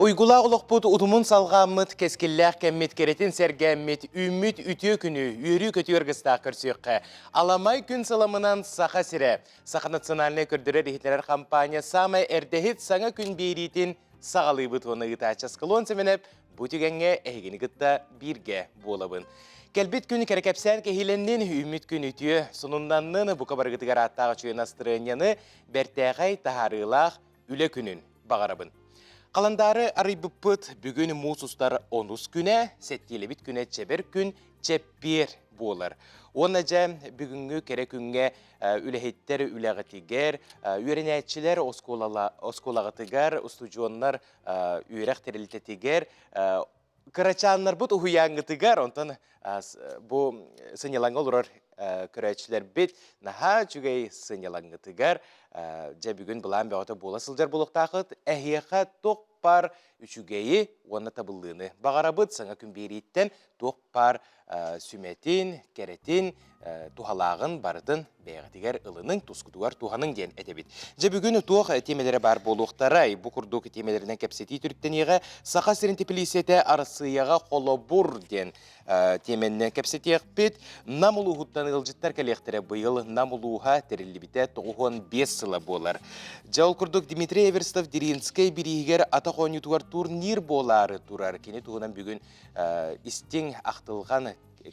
Uygula olukput utumun salgamıt, keskiller kemmit, keretin sergemmit, ümmit ütü günü, yürü kötü ırgıstaa kürsüyüqqa. Alamay gün salamынан saqa sire. Saqa naциональный kürdüre rehitler kampanya samay erdehit sana gün beritin sağalıyıbıt onu gıta çaskılon semenep, bu tügenge ehgini gıtta birge bolabın. Kelbit günü kerekepsen kehilennin ümmit gün ütü, sonundanlığını bu kabar gıtıgar attağı çöyün astırığın yanı, berteğay taharılaq üle günün bağarabın. Kalandары arıbıpıt bugün musustar 10 güne, settilebit güne çeber gün çeppir bolar. Onaca bugünkü kere günge ülehitler üleğitiger, ürenetçiler oskolağıtıgar, ustucuanlar ürekteriltetiger, Kıraçanlar bu uyangıtıgar, ondan bu sınyalan olur küreçler bit, naha çünkü sınyalanıtıgar, bugün bulan bir ota bolasılcar buluqtaqıt, ehiyaka toqpar üçügeyi ona tabıldığını bağarabıt, sana gün beritten toqpar sümetin, keretin, tuhalağın barıdın beğatiger ılının tuskutugar tuhanın gen etebit. Bugün tuğ temelere bar boluqtaray, bu kurduk temelerinden kepseti türütten yeğe, saqa sirin tepilisete arasıyağa kolobur den temenden kepseti yeğbit, namuluğuttan ılcıttar kalektere bıyıl namuluğa terillibite 95 sıla bolar. Jal kurduk Dimitrий Everstov Dirinskay birihiger ataqon yutugar turnir boları turar. Kene tuğunan bugün istin aqtılgan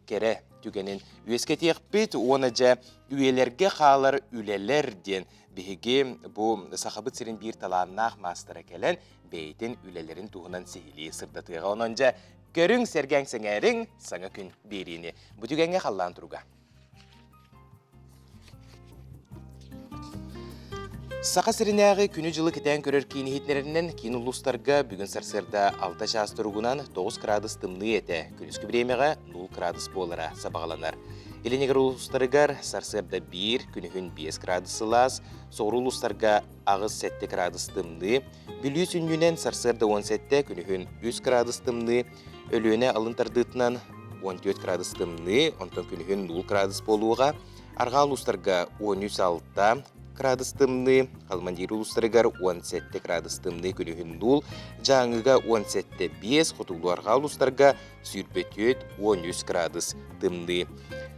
kere tügenin üyesketi yeğbit, onaca üyelerge xalar ülelerden bihigi bu sahabıt sirin bir talanaq mastara kelen beytin ülelerin tuğunan sihili sırdatıga ononca körün sergen sengerin sana gün birini. Bu tügenge xallan turuga. Saqa sirinäği günü jılı kiten körör kini hitlerinden kin ulustarga bugün sarsırda 6 şahs turugunan 9 gradus tımlı ete, külüskü biremeğe 0 gradus bolara sabağalanar. Elenegar ulustargar sarsırda 1, günühün 5 gradus sılaz, soğru ulustarga ağız 7 gradus tımlı, bülüs ünlünen sarsırda 17, günühün 3 gradus tımlı, ölüene alıntardıtnan 14 gradus tımlı, ondan günühün 0 gradus boluğa, arga ulustarga 13-6, gradus tımlı, Kalmandiru ulustarıgar 17 gradus tımlı günühün 0, Cağıga 17-5, Xotuluarga ulustarıga sürbetöt 13 gradus tımlı.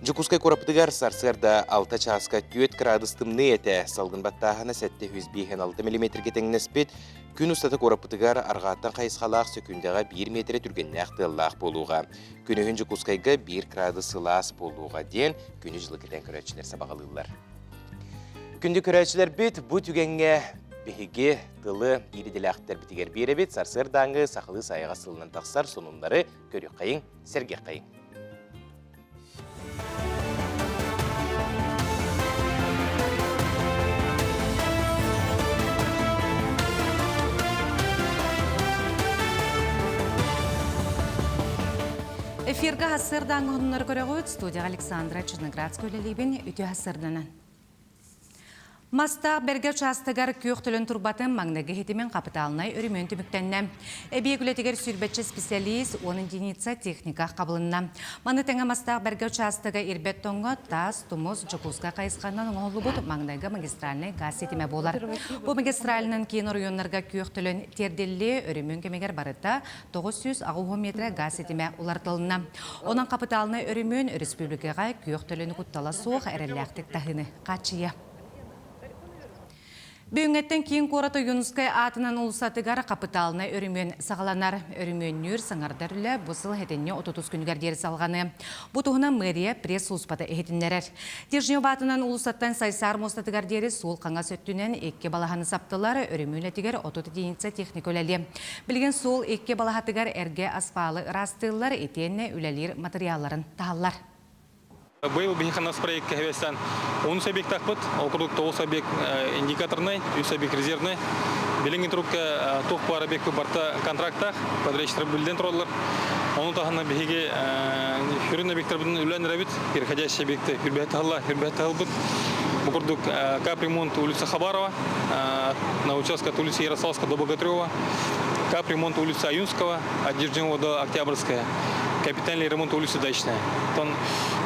Jukuskay korapıtıgar sarsırda 6 çaska 4 gradus tımlı ete, salgın battağına 756 mm geten nespet, gün ustata korapıtıgar argatan kayısqalaq sökündağa 1 metre türgennäq tığallaq boluğa. Günühün Jukuskayga 1 gradus sılas boluğa den, günü jılı geten köröçler sabağalırlar. Күнді көрәчілер бет, bu tügenge bihigi, tılı, iri dilakter bitiger bir bit, sarsır dangı, saqılı sayıға sılынан taqsar, sonunları körük qayın, serge qayın. Эфирға hasır dangı onları көрәғыт, студия Александра Черноградская өлелейбен үті hasırdanan. Mastaq berger çastıgar kүйük tülün turbatın mağnagı hetimin kapitalınay örümün tümüktenne. Ebiyegületiger sürbetçi spesialist, onun dinitsa teknika qabılınna. Manıtыңа mastaq berger çastıga irbet toңғы tas, tumuz, Jukuska kayısqandan oğlu bud mağnagı magistralini gaz setime bolar. Bu magistralinin keyin oruyonlarga kүйük tülün terdelli örümün kemeger barıta 900 metre gaz setime ulartılınna. Onun kapitalınay örümün respublikaga kүйük tülün kuttala soğuk erelektik tahını qaçıya. Bugünetten keyin Korata Yunuskay atынан ulusatıgar kapitalına örümün sağlanar. Örümünür sanardarıyla bu sıl hedenne 30 günüger deri salğanı. Bu tuğuna meriye pres uspata ehetinlerer. Terjinyo batından ulusattan saysar mostatıgar deri sol qanga söttünen ekki balahanı saptılar. Örümün etigar 30 denitsa teknik öleli. Bilgen sol ekki balahatıgar erge asfalı rastığılar etenne ülelir materyalların tahallar. Был биханас проект кехвестан 10 объект такпыт, округ 9 объект индикаторный, 100 объект резервный. Беленген трубка тоқ пар объект барта контракта, подрядчиктер билден туралар. Onu tahana bihige hürün объекттер бүтін үлән рәбит, переходящие объекты хүрбәт талбыт. Букурдук капремонт улица Хабарова, на участке от улицы Ярославского до Богатырева, капремонт улицы Аюнского, от Дежденова до Октябрьская. Капитальный ремонт улицы Дачная. Тон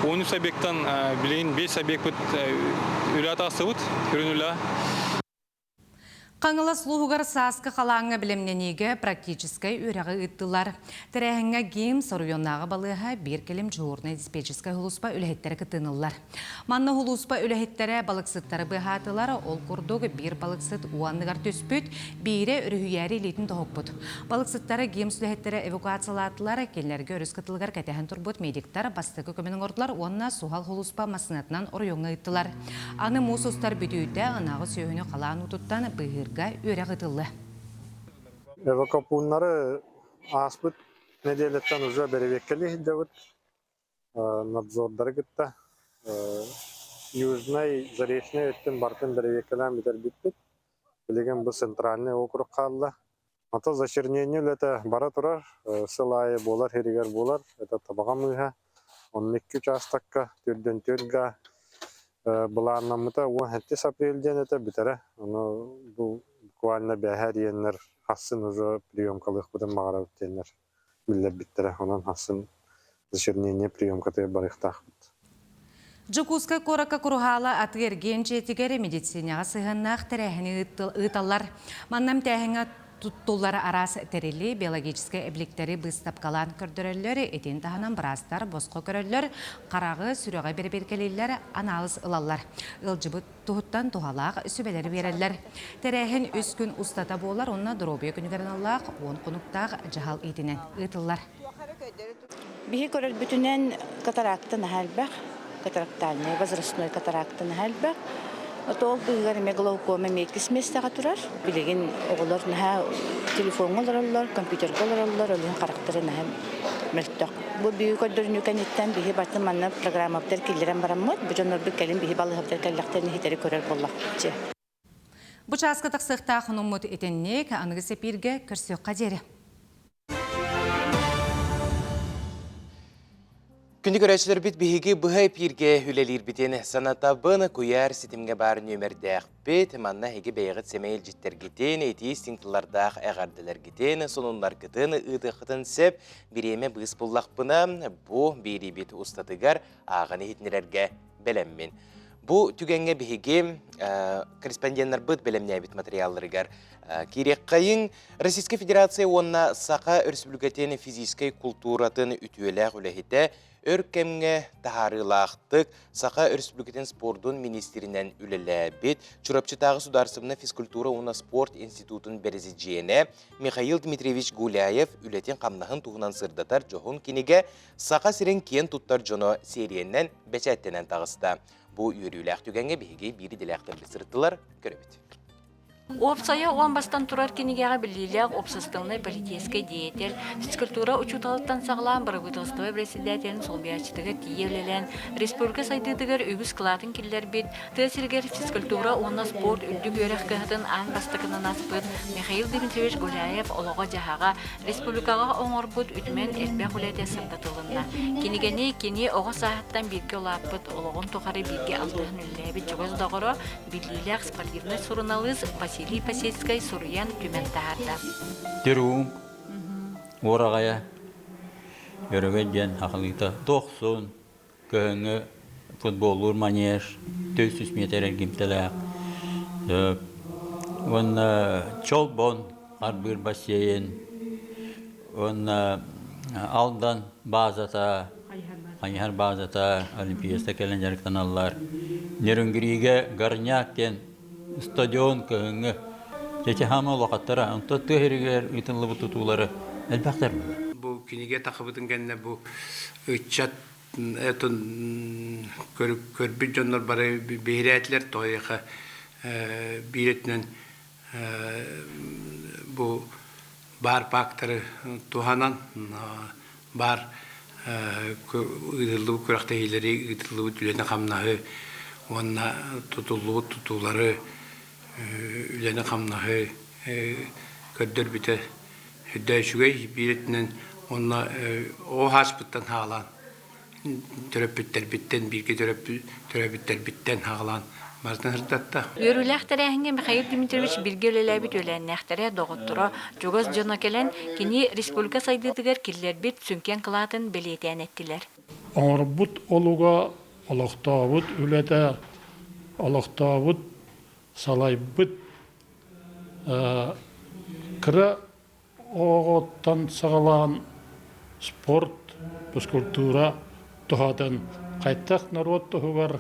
13 объекттан билейін 5 объект бүт үлі атасы бүт, үрін үлі. Қаңылас луғығар сасқы қалаңы білімненеге практическай өрәғі ұттылар. Тірәхіңі гейм сорuyonnağı балыға бір келім жуырны диспетческай хулуспа үләхеттері кітынылар. Манны хулуспа үләхеттері балықсыттары бұғатылар, ол күрдігі бір балықсыт уанныгар төспіт, бейірі үріхүйәрі илетін тоғып бұд. Балықсыттары гейм сүләхеттері эвакуациялатылар, келлерге өріс кытылғар кәтәхін тұрбыд медиктар, бастығы көменің ордылар, онына суғал хулуспа масынатынан орuyonға ұттылар. Аны мұсустар бүдүйді, анағы сүйіні қалан ұтыттан бұғыр Эвакуационнары аспыт неделеттен уже беревеккели хиддебит. Надзордары гитта. Южный, Заречный өттен бартын беревеккелен битер битпит. Билеген бұл центральный округ қалды. Ата зачернение лете бара турар. Сылайы болар, херигер болар. Это табаға мыға. 12 участокка, түрден түрға. Бұларнамыта 17 апрельден это битере. Бұл буквально бәхәр енлер хасын уже приемкалых бұдан мағара өттенлер. Білдер біттере. Онан хасын зашернение приемкаты барықтақ бұд. Джукуска корака курухала атырген жетігері медицинаға сығыннақ тәрәхіні ұталар. Маннам тәхіңі туттулары арас тәрелі биологический әбліктері бұстап қалан көрдірілері, етен тағынан бірастар, босқы көрілер, қарағы сүріға берберкелелер, аналыз ылалар. Үлжібі тұғыттан тұғалақ сүбелері берелер. Тәрәхін үс күн ұстата болар, онына дробия күнігерін аллақ, он құнықтақ жағал етінен ұтылар. Бихи көріл бүтінен катарактын әлбәқ, катарактальный, возрастной катарактын әлбәқ. Отол бұйғар мегалаукома мекіс местаға тұрар. Білеген оғылар nəһә телефон оларалар, компьютер оларалар, олың қарақтары nəһә мөлттіқ. Бұл бүйі көддіріні кәнеттен бейі батын манна программа бұтар келдерен бараммат. Бұл жонлар бір кәлін бейі балы бұтар кәліқтерін хитері көрер болақ. Бұл часқы тақсықта құнымыт етеннек аңғы сепирге көрсек қадері. Күнді көрәшілер біт бігі бұғай пирге үлелер бітен санатабын көяр сетімге бар нөмірдәқ біт, манна хеге бәйғыт семейл життер кетен, еті стинктылардақ әғардылар кетен, сонунлар кітін, ұтықытын сеп, біреме бұғыс бұллақ бұна, бұ бейрі біт ұстатығар ағаны хетнерерге бәлеммен. Бұ түгенге бігі корреспонденттер бұд бәлемне бит материалларығар. Керек қайын, Российская Федерация онна сақа өрсүлгетен физической культуратын үтуеләқ үләхеті өркемге тахарылақтық сақа өрсүлгетен спордун министринен үлеләбет, Чурапчытағы сударсымны физкультура уна спорт институтын березиджиене Михаил Дмитриевич Гуляев үлетен қамнағын туғынан сырдатар жоғын кенеге сақа сирен кен туттар жоно сериеннен бәчәттенен тағыста. Бұ үйіріләқ түгенге бейге бірі діләқтен бісірттілер көребет. Опсая оған бастан тұрар кенегеға біліліғ опсыстылны политическай деятель, физкультура учуталыттан сағылан бірігітілістігі председателін солбиячытығы тиевлелен, республика сайдыдығыр үгіз қылатын келдер бет, тәсіргер физкультура оны спорт үлдік өрек кіғытын аң бастықынан аспыд, Михаил Дмитриевич Гуляев олығы жағаға республикаға оңыр бұд үтмен әлбәқ үләте сырдатылынна. Кенегені кені оға сағаттан бірге олаппыд, олығын тұқары бірге алтығын үлләбет жүгіз дағыры, біліліғ спортивный сұрыналыз Василий Пасецкай Сурьян Тюментарда. Терум, орағая, өрігеден ақылыта 90, көхіңі футболур манеж, 400 метр әргімтілі. Он чолбон, арбір бассейн, он алдан базата, қайхар базата, олимпияста кәлін жарықтан алылар. Нерінгіриге гарняктен, стадион көхіңі, жеке хамы олақаттара, ұнта төхерігер үйтінлі бұт тұтулары әлбәқтер бұл. Бұл кенеге тақыбытын кәнне бұл үтчат көрбіт жонлар бары бейрәтлер тойықы бейретінен бұл бар пактары туғанан бар ұйдылы көріқті ейлері ұйдылы үлені қамнағы онына тұтылы тұтулары үлені қамнағы көрдір біті хүддәшігей бейретінен онына оғаспыттан хағалан төрөппіттер біттен, бірге төрөппіттер біттен хағалан Мартин Хырдатта. Өрүләхтәрәһеңе Михаил Дмитриевич билгелеләбит үләннәхтәрә догыттыра Жогос жона келен кини республика сайдыдыгар килләрбит сүнкен кылатын белетән әттиләр. Арбут олуга алактабыт үләтә алактабыт салайбыт кірі оғыттан сағалаған спорт, физкультура тұхадан қайттақ народ тұхы бар,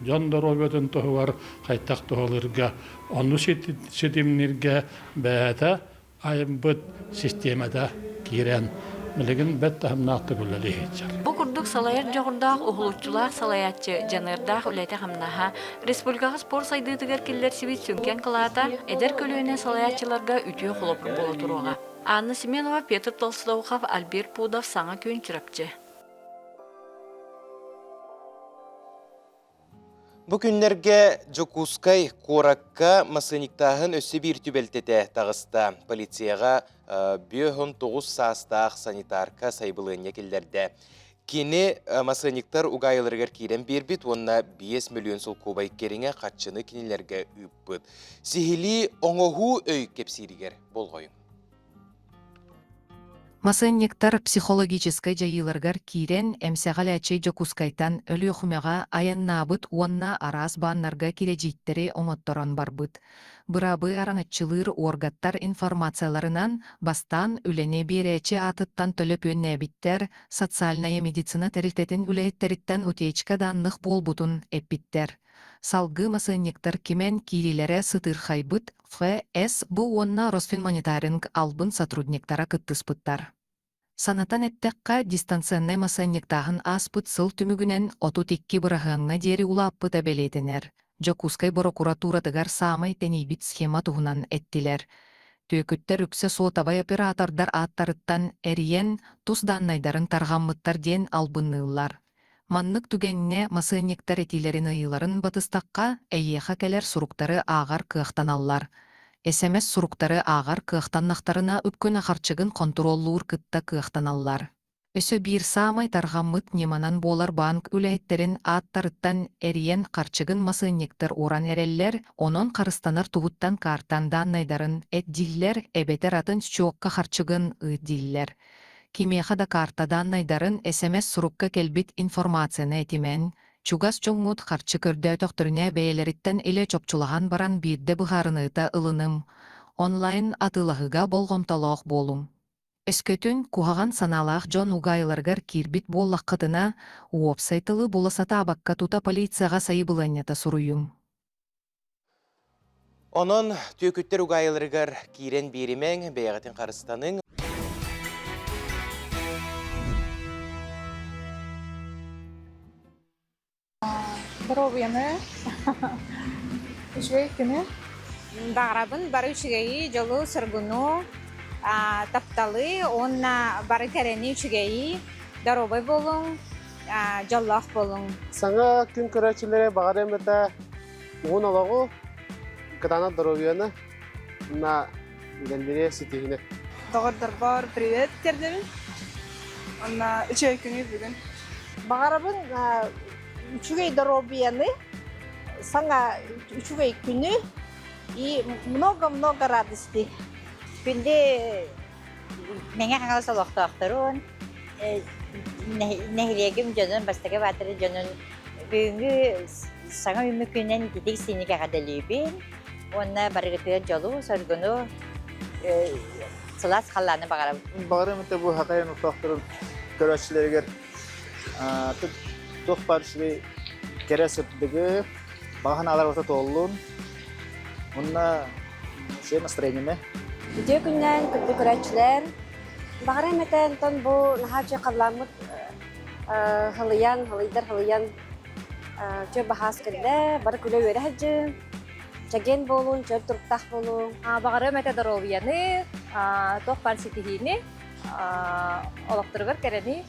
жан дорогатын тұхы бар, қайттақ тұхалырға, оны сетімнерге бәді айымбыт системада керен. Білігін бәтті хамнақты күлі етчер. Бу курдук салайар жоғырдақ ұғылучылар салаятчы жанырдақ үләйті хамнаха республикаға спорт сайдыдығар келлер сибит сүнкен қылата әдер көлуіне салаятчыларға үтіе құлопыр болу тұруға. Анна Семенова, Петр Толстовхов, Альберт Пудов саңа көн чүрапчы. Бу күннерге Жокускай Коракка масыниктахын өссі бір түбелтеті тағыста полицияға 5-9 састақ санитарка сайбылыне келдерді. Кені масыниктар угайылыргар кейден бербіт, онна 5 миллион сол кубай керіңе қатшыны кенелерге үппіт. Сихили оңоху өй кепсиригер болғойын. Масынниктар психологическай жайыларгар кирен эмсәғал әчей жокускайтан өлі құмеға аяннабыт уанна арас баннарға кережиттері оңотторон барбыт. Бұрабы аранатчылыр оргаттар информацияларынан бастан үлене беречі атыттан төліп өннәбиттер, социальная медицина тәрілтетін үләйттәріттен утечка данлық болбутун эппиттер. Салгы масынниктар кемен кирилері сытыр хайбыт, ФС бұ онна Росфинмониторинг албын сотрудниктара кыттыспыттар. Санатан әттәққа дистанционный масынниктағын аспыт сыл түмігінен оту текки бұрағанна дері улаппыт әбелетінер. Жокускай прокуратуратыгар самай тенейбит схема туғынан әттілер. Төкіттер үксе сотабай оператордар аттарыттан әриен тұсданнайдарын тарғаммыттар ден албыннылар. Маннык түгенне масынниктар этилерин ыйыларын батыстаққа әйеха кәлер суруктары ағар кыақтаналлар. СМС суруктары ағар кыақтаннақтарына үпкөн ақарчығын контроллуыр кытта кыақтаналлар. Өсө бир самай тарғаммыт неманан болар банк үләйттерин аттарыттан әриен қарчығын масынниктар оран әреллер, онон қарыстанар туғыттан картандан найдарын әддиллер, әбетер атын чоққа қарчығын ыддиллер. Кимеха да картадан найдарын СМС сурукка келбит информацияны этимен, чугас чоңмут қарчы көрді төқтіріне бәйелеріттен иле чопчулаған баран бирде бұғарыныта ылыным, онлайн атылағыға болғымталақ болум. Өскөтін куғаған саналақ жон угайларгар кирбит боллаққытына уопсайтылы боласата абаққа тута полицияға сайыбыланята суруюм. Онон төкүттер угайылыргар кирен берімен бәйгатын қарыстаның. Здоровьяны, үшвейкіні. Бағарабын бары үшігейі, жолу сыргуну, тапталы, онна бары кәрені үшігейі, даробай болуң, жоллақ болуң. Саңа күн көрәчілері бағарым бәті оғын олағу, кытана здоровьяны, на гәлбере сетігіне. Доғырдар бар, привет, тердерін. Онна үшвейкіні бүгін. Бағарабын Учугей здоровьяны, саңа учугей күні и много-много радости. Күнде менге қаңал солықтақтырын, нәхілегім жөнін, бастығы батыры жөнін, бүгінгі саңа үмі күнен кетек сенеге қадалүйбен, онына барығытыға жолу, сөргіну, сылас қаланы бағарам. Бағарым өте бұл хақайын ұқтақтырын көрәшілергер Тоқ баршылы кересіптігі бағын алар өте толуын, онына шей настроениме. Үдеу күннен күрді көрәтшілер, бағарым әтен тон бұл нахачы қаламыт хылыян, чөй бағас кірді, бары күлі өрі әджі, чаген болуын, чөй тұрптақ болуын. Бағарым әтен здоровьяны, тоқ барсетігіні, олықтырғыр кәрені.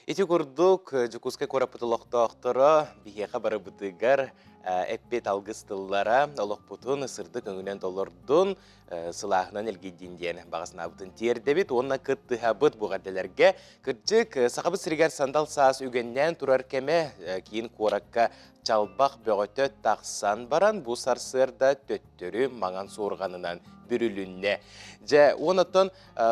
Ити курдук Жокускай корапытылықтақтыра бихеға бары бұтыгар әппет алғыстыллара олықпутын сырды көңінен толырдың сылағынан елгейдінден бағасына бұтын тердебет, онына күттіға бұт бұғадылерге күрчік сақабы сіргер сандал саас үгеннен тұрар кеме кейін коракка чалбақ бөғөтө тақсан баран бұл сарсырда төттөрі маңан сорғанынан бүрілінне. Жа, онаттан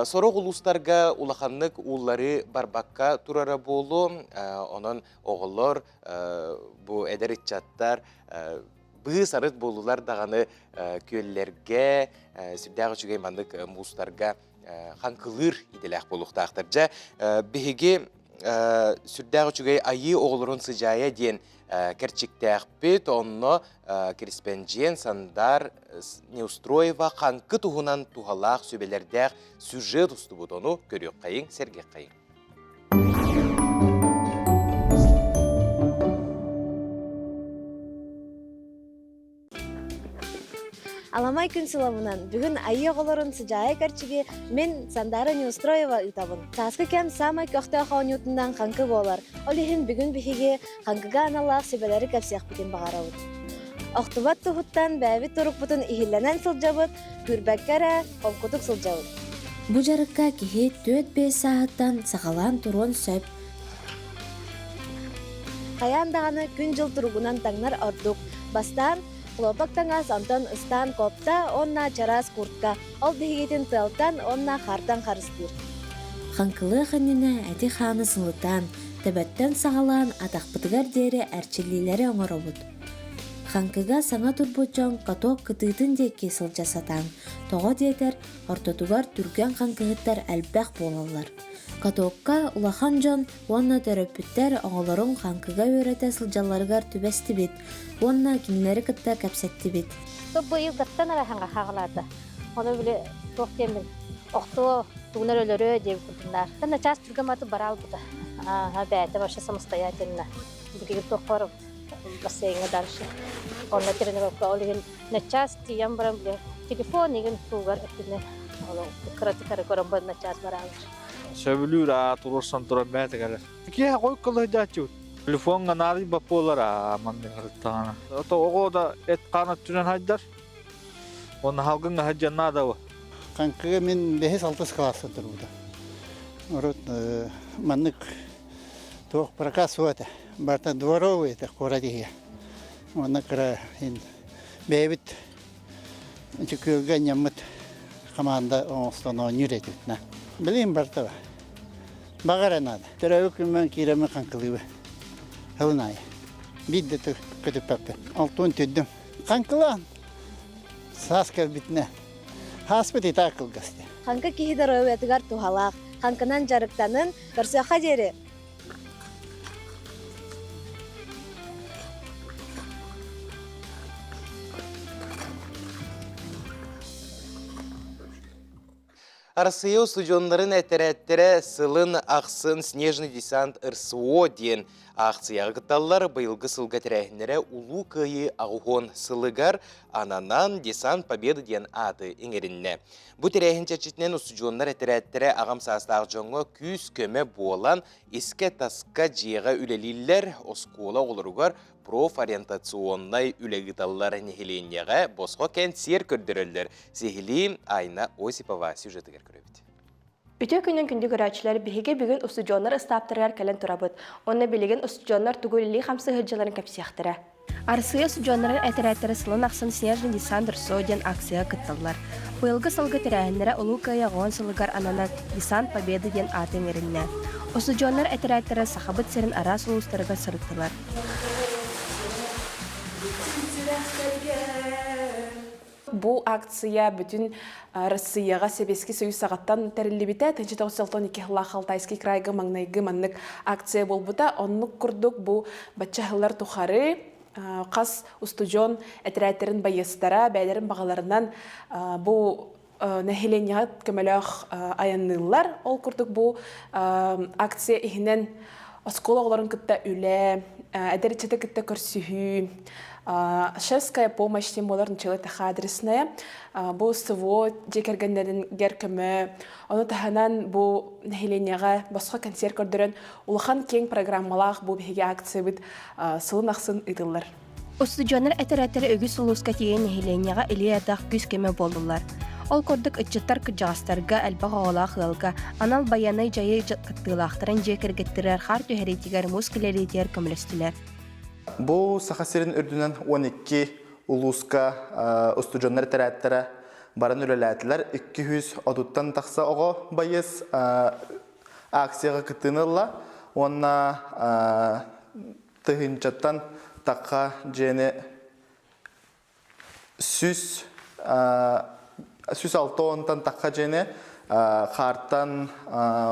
сорық ұлыстарға улақанлық улары барбаққа тұрара болу, онын оғылар, бұл әдер итчаттар Быы сарыт болулар дағаны көллерге, сүрдәғы жүгей мандық мұстарға қанқылыр иделәқ болуқтақтыржа. Беге сүрдәғы жүгей айы оғылырын сыжая ден кәрчіктәқпет, онны Креспенжен Сандар Неустроева қанқы туғынан туғалақ сөбелердәқ сюжет ұсты бұдону көрек қайын, сәргек қайын. Аламай күн сыламынан бүгін айы оғылырын сыжайы кәрчіге мен Сандара Неустроева ұтабын. Тасқы кәм самай көқті қауынютындан қанқы болар. Олихін бүгін біхеге қанқыға аналақ себелері кәпсияқ бітін бағарауыд. Оқтубат тұғыттан бәбі тұрық бұтын ихілленен сылжабыд, күрбәккәрі қонқұтық сылжабыд. Бұ жарыққа кеге 4-5 сағаттан сағалан тұрын сөп. Қаяндағаны күн жыл тұрғынан таңнар ордық. Бастан Хлопак таңас антон ыстан копта, онна чарас куртка, ол бігетін тылтан, онна хартан қарыстыр. Қанқылы қанына әті қаны сылытан, тәбәттен сағалан атақпытығар дері әрчілілері оңырабыд. Қанқыға саңа турбучон каток кытытын деке сылжасатан, тоғы детер ортотугар түрген қанқығыттар әлбәқ болалар. Катокка улахан жон, онна төрөппіттер оңылырын қанқыға өреті сылжаларғар түбәсті бет, онна кинлері кытта кәпсәтті бет. Бұл елдаттан араханға қағылады. Оны біле тоқтемін. Оқты туғынар өлірі деп күрдіңдер. Тәнна час түргаматы барал бұда. Бәді башы самостоятельно. Бүгін тоқпар бассейінге даршы. Онна терені көпқа олеген час тиям барам біле. Телефон еген туғар әкіне. Қыратықары көрім бұд час баралыр. Сөбілір тұрырсан тұрар бәтігілер. Ке қой қылы дәтчі өт. Телефонға нары баполар аманды қырыттағана. Ота оғода әт қанат түрен хайдар. Оны халғынға хаджан надауы. Қанқыға мен 5-6 классы тұруда. Орот маннык тоқ прокас өті. Барта дворовы өті қорадеге. Оны қыра бәйбіт жүкілге неміт команда оңыстан оңыр ететіна. Білейм бартава. Бағара нада. Түрәуі күнмен кейремі қанқылығы. Хылынайы. Бидді күтіп пәпті. Алтуын түддім. Қанқылан. Саскар бітіне. Хаспыт ета ақылғасты. Қанқы кейдер өветігар тухалақ. Қанқынан жарықтанын көрсеқа жері. Россия студионларын әтірәттірі сылын ақсын снежный десант РСО ден акцияға қыталар бұйылғы сылға тірәхінері ұлу күйі ағуғын сылығар ананан десант победы ден аты еңерінне. Бұ тірәхін чәчетінен студионлар әтірәттірі ағам састағы жоңы күз көмі болан еске тасқа жиға үлелілер оскола олыруғар профориентационнай үлегіталар нехеленеға босқо кән сер көрдірілдер. Зехили Айна Осипова сюжетігер көребіді. Үтө күнен күнді көрәчілер бігі бүгін ұстудионлар ұстаптырғар кәлін тұрабыд. Онна білеген ұстудионлар түгілі қамсы ғыржаларын көпсияқтыры. Арсыя студионларын әтірәттері сылын ақсын снежный десант РСО ден акцияға күтталылар. Бұйылғы сылғы тірәхінлері ұлу көйе ғуан сылығар ананан десант победы ден атын ерінне. Ұстудионлар әтірәттері сақабыт серін ара сұлыстырға сырықтылар. Бұл акция бүтін Россияға Себески Союз сағаттан тәрілі 1992 Халтайский крайғы маңнайғы маннық акция бол бұта. Онлық күрдік бұл бачахылар тұхары қас ұстудион әтірәттерін байыстара, бәйлерін бағаларынан бұл нәхеленеға көмеліғ аяннылар. Ол күрдік бұл акция ихінен оскологларын күтті үлі, әдәречеті күтті көрсіхі, Шерская помощь тем болар начала таха адресная. Бу СВО жекергендерин геркеме. Оны таханан бу нахиленияга басқа концерт көрдөрөн улахан кең программалах бу биге акция бит сылын аксын итыллар. Устудионнар әтәрәттері өгіз ұлысқа теген нахиленияга илиядақ күз кеме болдылар. Ол көрдік үтчеттар күджағастарға әлбаға ола қылға, анал баянай жайы қыттылақтырын жекергеттірер қар түйәрейтігер мускілерейдер көмілістілер. Бұл сақасырын үрдінен 12 ұлысқа ұстудионнар тәрәттері барын үлеләтілер 200 одуттан тақса оғы байыз акцияға күттінілла. Онна тұхынчаттан таққа жені Süs 6 ondan takka jene kartan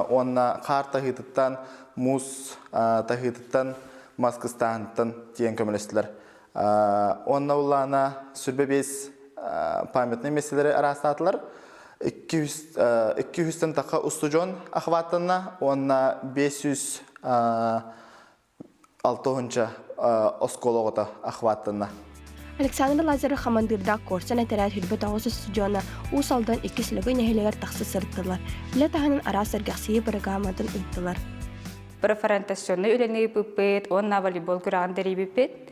onna karta hıtıttan mus tahıtıttan Maskıstan'tan diyen kömülestiler. Onna ulana sürbebes pametli meseleleri arastatılar. 200'ten takka ustujon ahvatına onna 500 6. Oskoloğda ahvatına. Александр Лазаров командирда корсан этерәт хүрбе тагыс студиона усалдан 2 силеге нехелегер тахсы сырттылар. Биле таһанын ара сәргәхси программадан ыттылар. Преферентационный үләне бипет, онна волейбол күрәгән дәрибипет.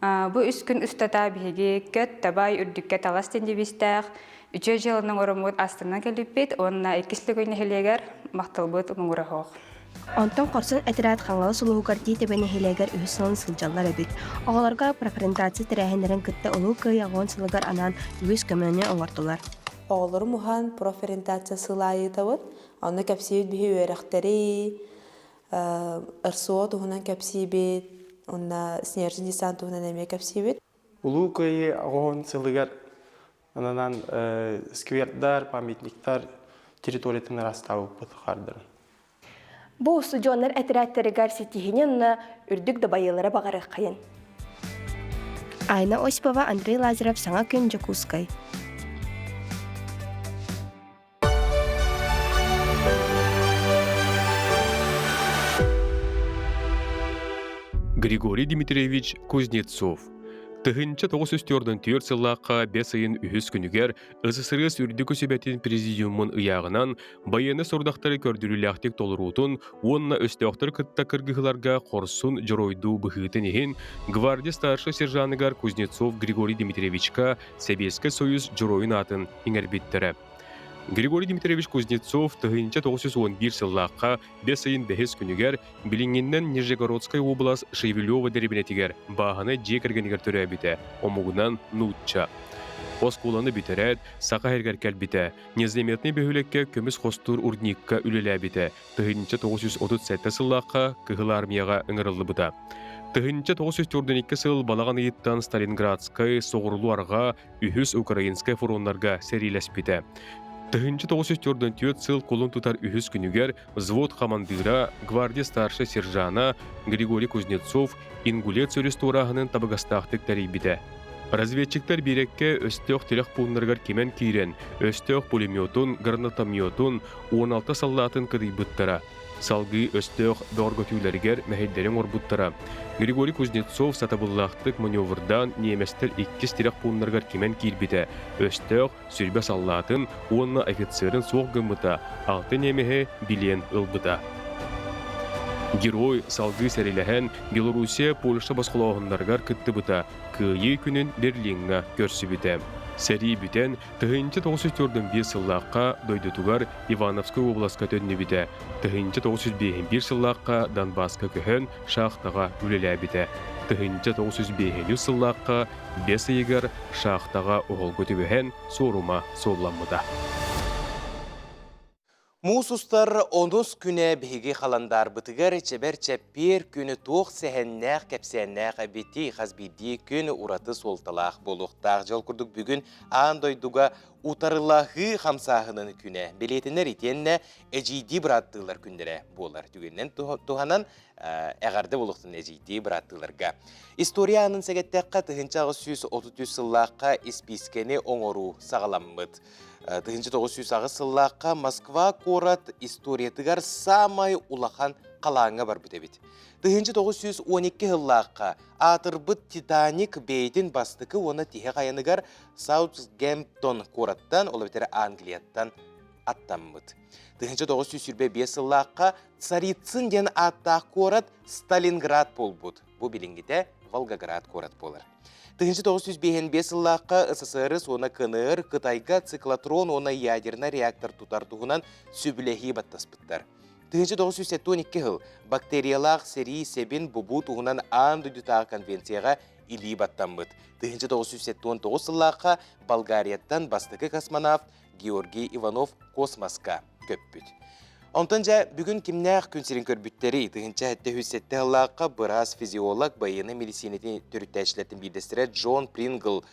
Бу 3 көн үстәтә биһиге көт табай үрдүккә талас тендибистәк. 3 җылның оромут астына килипет, онна 2 силеге нехелегер макталбыт муңрахок. Онтон корсан этерәт хаңлы сулугар дите бене хелегер үсән сылҗаллар бит. Агаларга преферентация тирәһеннәрен кытта олу кыягын сылыгар анан үз көмөнне аңартылар. Оғылыр мұхан проферентация сылайы табыт. Аны кәпсейбет бихи өрәқтері, ырсуа туғынан кәпсейбет, онна снежный десант туғынан әме кәпсейбет. Улу көйі ағын сылыгар ананан сквердар, памятниктар территориятын растауы бұтықардыр. Бу студионнар әтерәттерегәр сетихинен үрдүк дабайылары багары кайын. Айна Осипова, Андрей Лазарев, Саңа күн Жакускай. Григорий Дмитриевич Кузнецов. Тыгынча 904 сыллаққа 5 айын үхіс күнігер ысысырыс үрді көсебетін президиумын ұяғынан байыны сордақтары көрдіріліқтік толырутын, онна өстеуқтар кытта кыргығыларға қорсын жыройду бұхытын ехін гвардия старшы сержаныгар Кузнецов Григорий Дмитриевичка Себескі союз жыройын атын еңербеттірі. Григорий Дмитриевич Кузнецов тыгынча 911 сыллаққа 5 айын бәхес күнігер билингеннен Нижегородская область Шевелева дәребінетігер бағаны жекергенігер түрі біті, омуғынан нұтча. Оскуланы бітерәд, сақа әргер кәлбіті, незлеметні бөхілекке көміс қостур урдникка үлелі біті, тыгынча 937 сыллаққа кығыл армияға ыңырылы бұта. Тыгынча 942 сыл балаған иеттан Сталинградскай соғырлу арға үхіс украинскай фуронларға сәриләс біті. Тыгынчы 904 сыл қолын тұтар үхіс күнігер взвод командира гвардия старшы сержана Григорий Кузнецов ингулет сөріс турағының табығастақтық тәрейбіді. Разведчиктер берекке өстеуқ телек пуынларғар кемен кейрен, өстеуқ пулеметун, гранатометун, 16 саллатын кыдайбыттара. Салғы өстеуқ дорготүйлергер мәхеддерін орбуттара. Григорий Кузнецов сатабыллақтық маневрдан неместер 2 телек пуынларғар кемен кейрбіді. Өстеуқ сүрбе саллатын, онна офицерін соқ гымыта, 6 немеге билен ылбыта. Герой салғы сәреләһән Белоруссия, Польша басқылауғындарғар кітті бұта, күйе күнін Берлинға көрсі біті. Сәрі бүтен тыгынчы 904 сыллаққа дойдутугар Ивановская областқа төнні біті. Тыгынчы 905 сыллаққа Донбасқа көхін шақтаға үлелі біті. Тыгынчы 905 сыллаққа 5 егер шақтаға оғыл көтігіхен сорума солламыда. Мусустар 10 күне беге қаландар бұтығар чебер чәппер күні тоқ сәхеннәқ кәпсәннәқ әбеті қазбеде күні ұраты солталақ болуқтақ жол күрдік бүгін андойдуға ұтарылағы қамсағының күні. Белетінер етенне әжейді біраттылар күндері болар. Дүгеннен туғанан әғарды болуқтың әжейді біраттыларға. Историянын сәгеттәққа тұхынчағы 133 сыллаққа іспискені оңыру сағаламмыд. 1900 сыллаққа Москва корат историятыгар самай улахан қалаңа бар бүтебет. 1912 сыллаққа атырбыт Титаник бейтін бастықы оны тихе қаяныгар Саутгемптон кораттан, олы бітері Англияттан аттаммыд. 1925 сыллаққа Царицын ден аттақ корат Сталинград болбуд. Бұл білінгіде Волгоград корат болар. 1905 сыллаққа СССР соны кыныр, Қытайға циклотрон оны ядерна реактор тұтартуғынан сөбілехи баттаспыттар. 1912 жыл бактериялақ сери себін бұбу туғынан андудютағы конвенцияға или баттамбыд. 1979 сыллаққа Болгарияттан бастықы космонавт Георгий Иванов космосқа көппіт. Онтанжа бүгін кімнәқ күнсерін көрбіттері 1977 жыллаққа біраз физиолог байыны медицинетін түріттәшілетін білдестірі Джон Прингл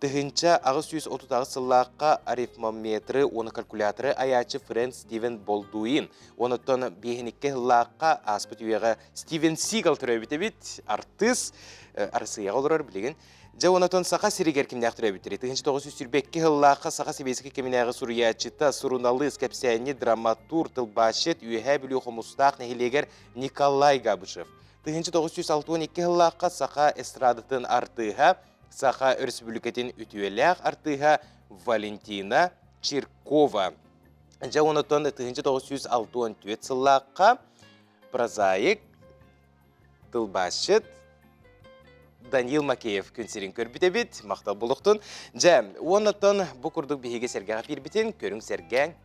Тыгынча ағыз 130 сыллаққа арифмометры, оны калькуляторы аячы Фрэнк Стивен Болдуин. Онытон бейхінікке сыллаққа аспыт үйеға Стивен Сигал түрі бітебет, артыс, арысыяға олырар білеген. Жа онытон сақа сиригер кімнәқ түрі бітері. Тыгынча 942 сыллаққа сақа себесікі кемінәғы сұруячыта сұруналы скәпсәйні драматур тылбашет үйеға білі қомыстақ нәхилегер Николай Габышев. Тыгынча 962 сыллаққа сақа эстрадытын артыға Саха республикатын үтуеләк артыға Валентина Чиркова. Жа онытон 1964 сыллаққа прозаик тылбашыт Данил Макеев күнсерін көрбітебет, мақтал болуқтын. Жа онытон бұл күрдік бейге сәргеға пербітен, көрің сәрген.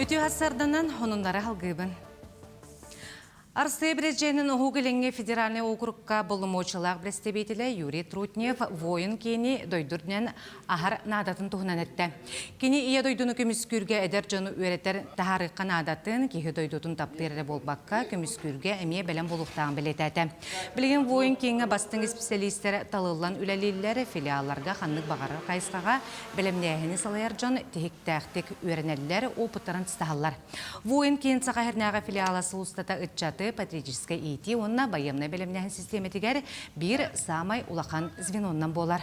Үті ғасырдынан онындары халғыбын. Арсы біреженің ұғылыңе федеральный округка болымочылақ бірестебейтілі Юрий Трутнев воин кені дойдырден ағар надатын тұғынан әтті. Кені ие дойдыны көміскүрге әдер жоны өретер тағарыққа надатын кейі дойдудың таптыры болбаққа көміскүрге әмие бәлем болуқтағын білетәді. Білген воин кені бастың специалистері талылан үләлелері филиалларға қанлық бағарыр қайысқаға бәлемнәйіні салайар жон тегік-тәқтік өрінәлілері опыттарын тұстағалар. Воин кен сақахернәға филиаласы ұстата ұтчаты патриотической идеи, онна военная белемнәһен система тигәр бир самай улахан звеноннан болар.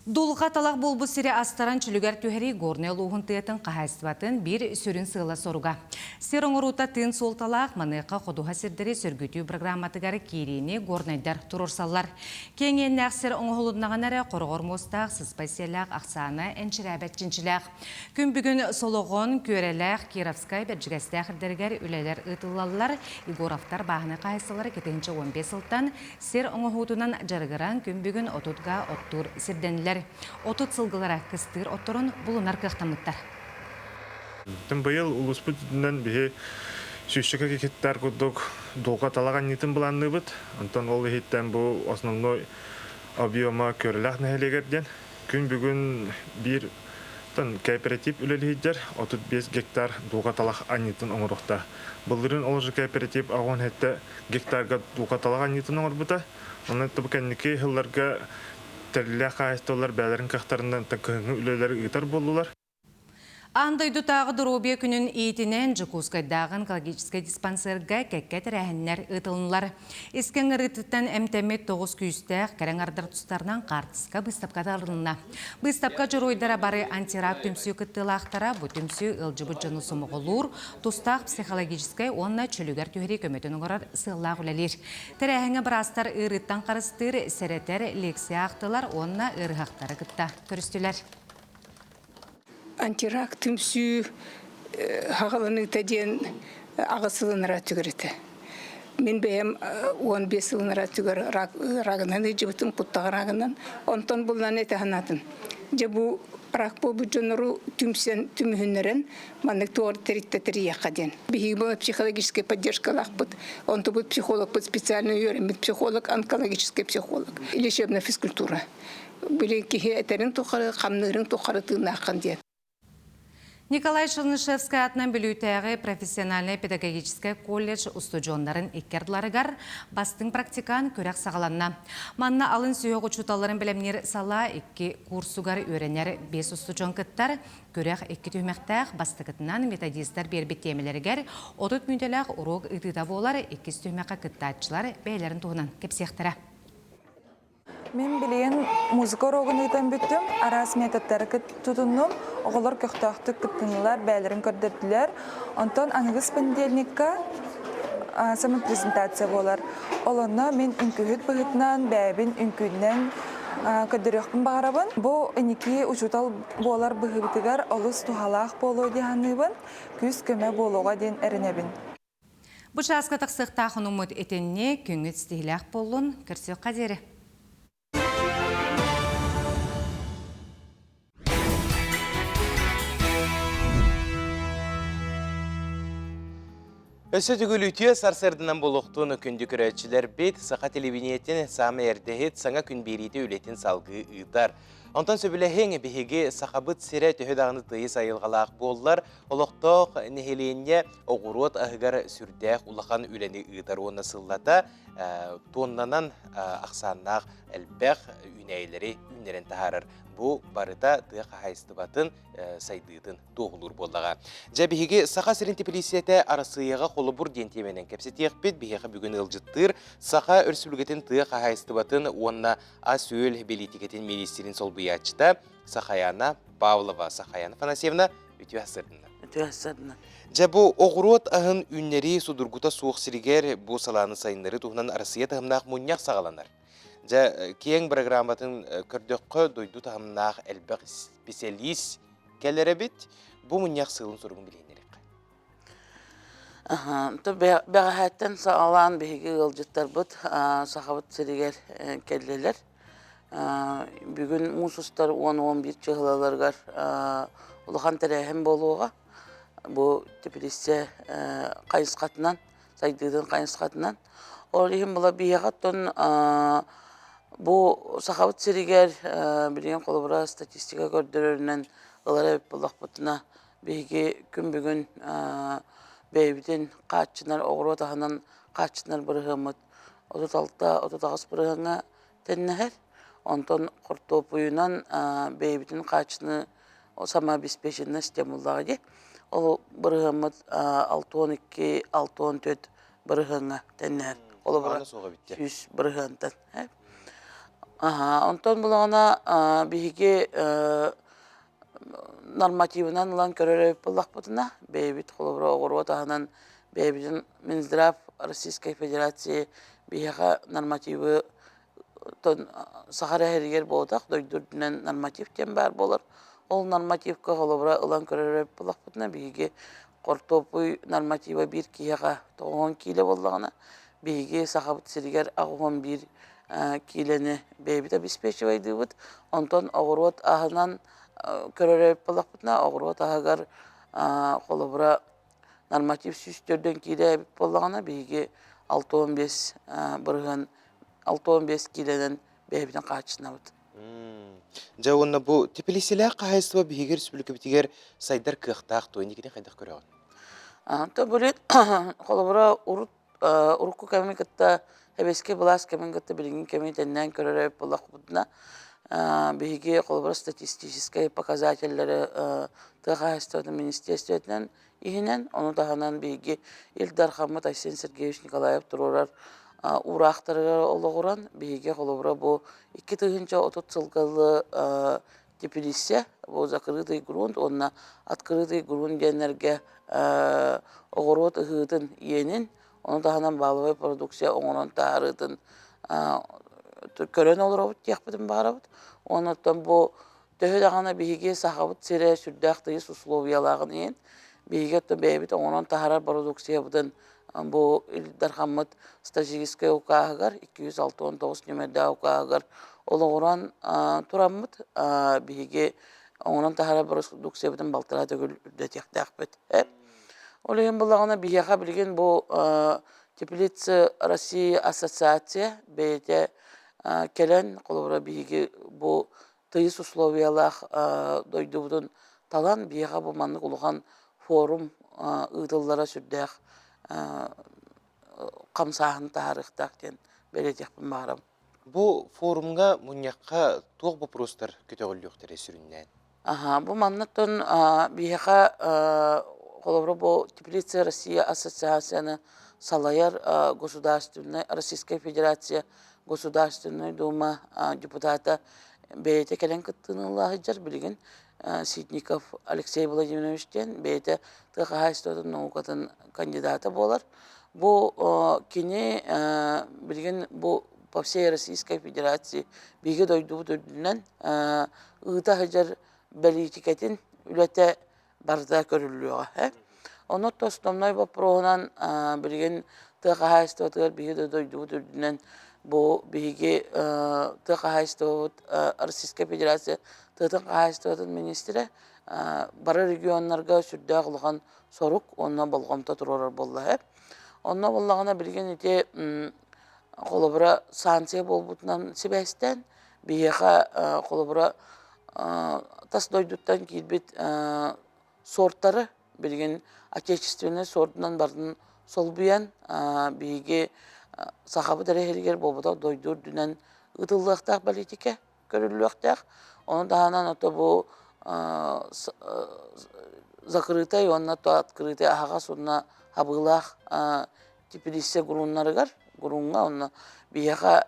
Дулға талақ болбу сире астаран чүлігер түйері горне луғын тыятын қағайстыватын бір сүрін сығыла соруға. Сер оңырута тын сол талақ манықа қодуға сірдері сөргүтүү программатыгары керені горнайдар тұрорсалар. Кеңен нәқсір оңғылыднаған әрі қорғыр мостақ, сыспайселяқ, ақсаны, әншірәбәт жіншіләқ. Күн бүгін солоғын, көреләқ, Кировскай бәджігәстәқ үрдергер үлелер ұтылалар, Игоровтар бағыны қайсылары 15 сылтан сер оңғылыдынан жарғыран күн бүгін отутға оттур сірденілер. Отут сылғылара кыстыр отторын бұлынар қықтамыттар. Тым бұйыл ұлыспытынан бігі сүйшікі кекеттер күдік долға талаған нетін бұланны бұд. Антон ол ехеттен бұл основной объема көріләқ нәхелегерден. Күн бүгін бір кооператив үлелейдер 35 гектар долға талақ анетін оңырықта. Бұлдырын олжы кооператив ағын әтті гектарға долға талақ анетін оңыр Оның тұбы кәнеке ғылларға тәрілі қайыстылар бәлерін қақтарынан тәкіңі үлелері ұйтар болулар. Андайды тағы дұробия күнін ейтінен Жукускайдағын экологический диспансерға кәккет рәхінлер ұтылынлар. Ескен ғырытыттан әмтәмет 9 күйістәқ кәрің ардар тұстарынан қартысқа бұстапқа дарылына. Бұстапқа жұройдара бары антирак түмсі күттілақтара, бұ түмсі ұлжыбы жыны сұмығылур, тұстақ психологическай онна чөлігер түйері көметін ұғырар сығылақ үләлер. Тәрәхіңі бірастар ұйрыттан қарыстыр, сәрәтер лекция ақтылар, онна ұйрығақтары күтті көрістілер. Антирак түмсі хағаланы тәден ағысылыныра түгіреті. Мен бәйім 15 сылыныра түгір рағынан, жібітін құттағы рағынан, онтан бұлынан әті ғанатын. Жабу рак болбу жонору түмсен түмүхүннөрөн маннык туор теритtetери якаден. Бихима психологическая поддержка лахбыт. Он то будет психолог, под специальный юрим, психолог, онкологический психолог, лечебная физкультура. Были кихи этерин тухары, хамнырын тухары тынакан ден. Николай Чернышевский атынан білуйтәғі профессиональный педагогический колледж устуджонларын иккерділарығар бастың практикан көрек сағаланна. Манна алын сүйеғі чуталарын білемнер сала 2 курсугар өренер 5 устуджон кіттар көрек 2 түймектәқ бастықытынан методистер бербет темелерігер 30 мүнделәқ урок ұтыда болар 2 түймеқа кіттатчылар бәйлерін туғынан кепсектірі. Мен білген музыка урогын ұйтан бүттім, арас методтары тұтынным, оғылар көқтақты күттінілер, бәлерін көрдірділер. Онтан аңғыз понедельникка самын презентация болар. Оларына мен үнкүхіт бұғытынан, бәйбін үнкүдінен көдіріқпін бағарабын. Бұл үнекі ұчутал болар бұғыбытығар олыс тұхалақ болу дейханыбын, күз көмі болуға ден әрінебін. Бұл жасқа тақсықтақын ұмыт етенне күңіт стейләқ болуын көрсек қадері. Өсі түгілі сарсырдынан болуқтуын күнді көрәтшілер бет сақа телевинеттен самы әрдехет саңа күн берейді өлетін салғы ұйдар. Ondan söbüle henge bihigi sahabıt sire töhüdağını tıyı sayılgalaq bollar, oloqtoq neheleyinye oğurot ahıgar sürdəq ulaqan üleni ıdar ona sıllata, tonnanan aqsannaq elbəq üneyleri ünlerin taharır. Bu barıda dığı hayıstıbatın saydıydın doğulur bollağa. Jabihigi saqa sirin tipilisiyete arasıyağa kolubur dentemenen kepsetiyak bit bihiqa bugün ılcıttır. Saqa örsülgetin dığı hayıstıbatın onna asül belitiketin ministerin solbuyatçıda Saqayana Pavlova Saqayana Fanasevna ütü hasırdına. Jabu oğurot ahın ünleri sudurguta soğuk siriger bu salanı sayınları tuğunan arasıya tahımnaq munyaq sağalanar. Ja kiyeng programatın kördökkö doydu tahımnaq elbaq spesialist kellere bit bu munyaq sığılın sorgun bileyinlerik. Bəğəhətdən sağalan bihigi ılcıtlar bud, saxabıt siriger kelleler. Bugün musustar 10-11 çıhılalargar uluğan tereyhem boluğa. Bu tepilisse kayıskatından, saydıydın kayıskatından. Orayın bula biyagatton bu saxabıt siriger bilgen kolubura statistika gördürüründen ılara hep bulak butuna bihigi gün bugün beybitin kaççınar, oğru otağından kaççınar bırığımıt 36-39 bırığına tenneher. Ondan kurtopuyunan beybitin kaçını o sama biz peşinden İstanbul'da o bırığımıt 6-12-6-14 bırığına tenneher. Ola bura 100 bırığından. Ondan bulağına bihigi normativinan ulan körerep bulaq butuna beybit kolubra oğru otağından beybitin Minzdrav Rossiyskaya Federatsiya bihiga normativi Sahara heriger boğdaq doydurdunan normativten bar bolar. Ol normativka kolubra ulan körerep bulaq butuna bihigi Qortopuy normativa 1 kiyaga 10 kilo bollağına bihigi sahabıt siriger 11 kileni beybita bispeşi vaydı bud. Ondan oğurot ahınan körerep bulaq butuna oğurot ahıgar kolubra normativ 104 kilo bollağına bihigi 6-15 bırğın 6-15 kileden beybiden kaçına bud. Jawonna bu tipilisiler qahaysıva bihigir sübülükü bitiger saydar kıhtaq toyun dikine qaydaq körüğün. Ta böyle kolubra urukku kemin kıtta hebeske bulas kemin kıtta bilgin kemin tenden körerep bulaq buduna bihigi kolubra statistiskaya показательleri tığaysıva ministerstiyetinden ihinen onu dahanan bihigi İldar Hamad Aysen Sergeyevич Nikolayev tururar uğraqtırıgar oluğuran bihigi kolubra bu 2 tığınca 30 sılgalı tipilisse bu zakırıdığı grund onna atkırıdığı grund genlerge oğurot ıhıdın yenin onu dahanan bağlı produksiya oğunan tarıdın kören olur avut yakbıdın bağırabıd ondan bu töhü dağına bihigi sahabıt sire sürdağdığı susloviyalağın yen bihigi ötün beybit oğunan taharar produksiya budın bu İldar Hamad Stratejiskaya ukağıgar 206-19 nümerde ukağıgar oluğuran turamıd bihigi onun tahara produksiya budın baltıra tögül üddet yaktaq bit. Olayın bulağına bihiyaqa bilgin bu Teplitsa Rossiya Assotsiasiya beyte kelen kolubra bihigi bu tıyıs usloviyalaq doydu budun talan bihiyaqa bu manlık uluğan forum ıdıllara sürdəq qamsağın tarixtaqten belediqpin bağıram. Bu forumga munyaqqa toq bu prostar kötөгүлүктери süründen. Bu mannaton bihiqa kolubra bu Teplitsa Rossiya Ассоциацияны салаяр государственной Российской Федерации Государственной Дума депутата бейте келен кыттыныллахы жар билген Ситников Алексей Владимировичтен бейте тыгайстодун наукатын кандидаты болар. Bu kini bilgen bu по всей Российской Федерации bilgi doyduğu dördünden ıda hacar belirtiketin ülete barda görülüyor. Onu tostomnay bu proğunan bilgen tığaystodur bilgi doyduğu dördünden bu bilgi tığaystodur Российской Федерации tığaystodur ministri bara regionlarga sürdağ olğan soruk onunla bolğamta turar bolla. Onunla bollağına bilgen ite kolubra sansiya bolbutunan sibesten бияха колобура тас дойдуттан килбит сорттары билген отечественный сортунан бардын солбуян биге сахабы дәрехергер болбуда дойдур дүнен ытыллыктак политика көрүлүктак. Оны дағанан ото бу закрытай, онна то открытай аға сонна хабылах типилиссе гуруннарыгар, гурунга онна бияға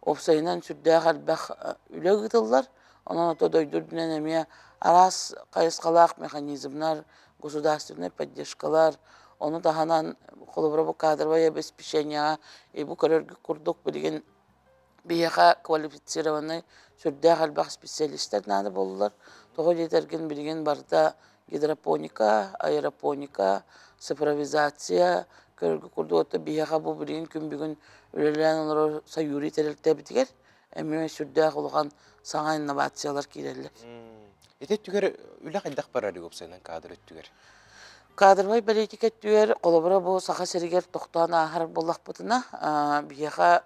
опсайынан сүрдәғ албақ үлі гытыллар. Онан ото дойдур дүнен әме арас қайысқалақ механизмнар, государственный поддержкалар, оны дағанан қолыбыра бұ кадровое обеспечение, бұ көрергі күрдік білген бияға квалифицированный сүрдәғ албақ специалисттер нады болулар. Тоғы жетерген білген барда гидропоника, аэропоника, цифровизация, көрергі күрді оты бияға бұл білген күн бүгін өлелен олар сайури тәрелті бітігер, әмеме сүрдәғ олған саңа инновациялар керелі. Ете түгер үлі қайдақ барары көпсайынан кадр өттігер? Кадрбай политика түгер, қолыбыра бұл сақа сәрігер тоқтуан ағар болақ бұтына, бияға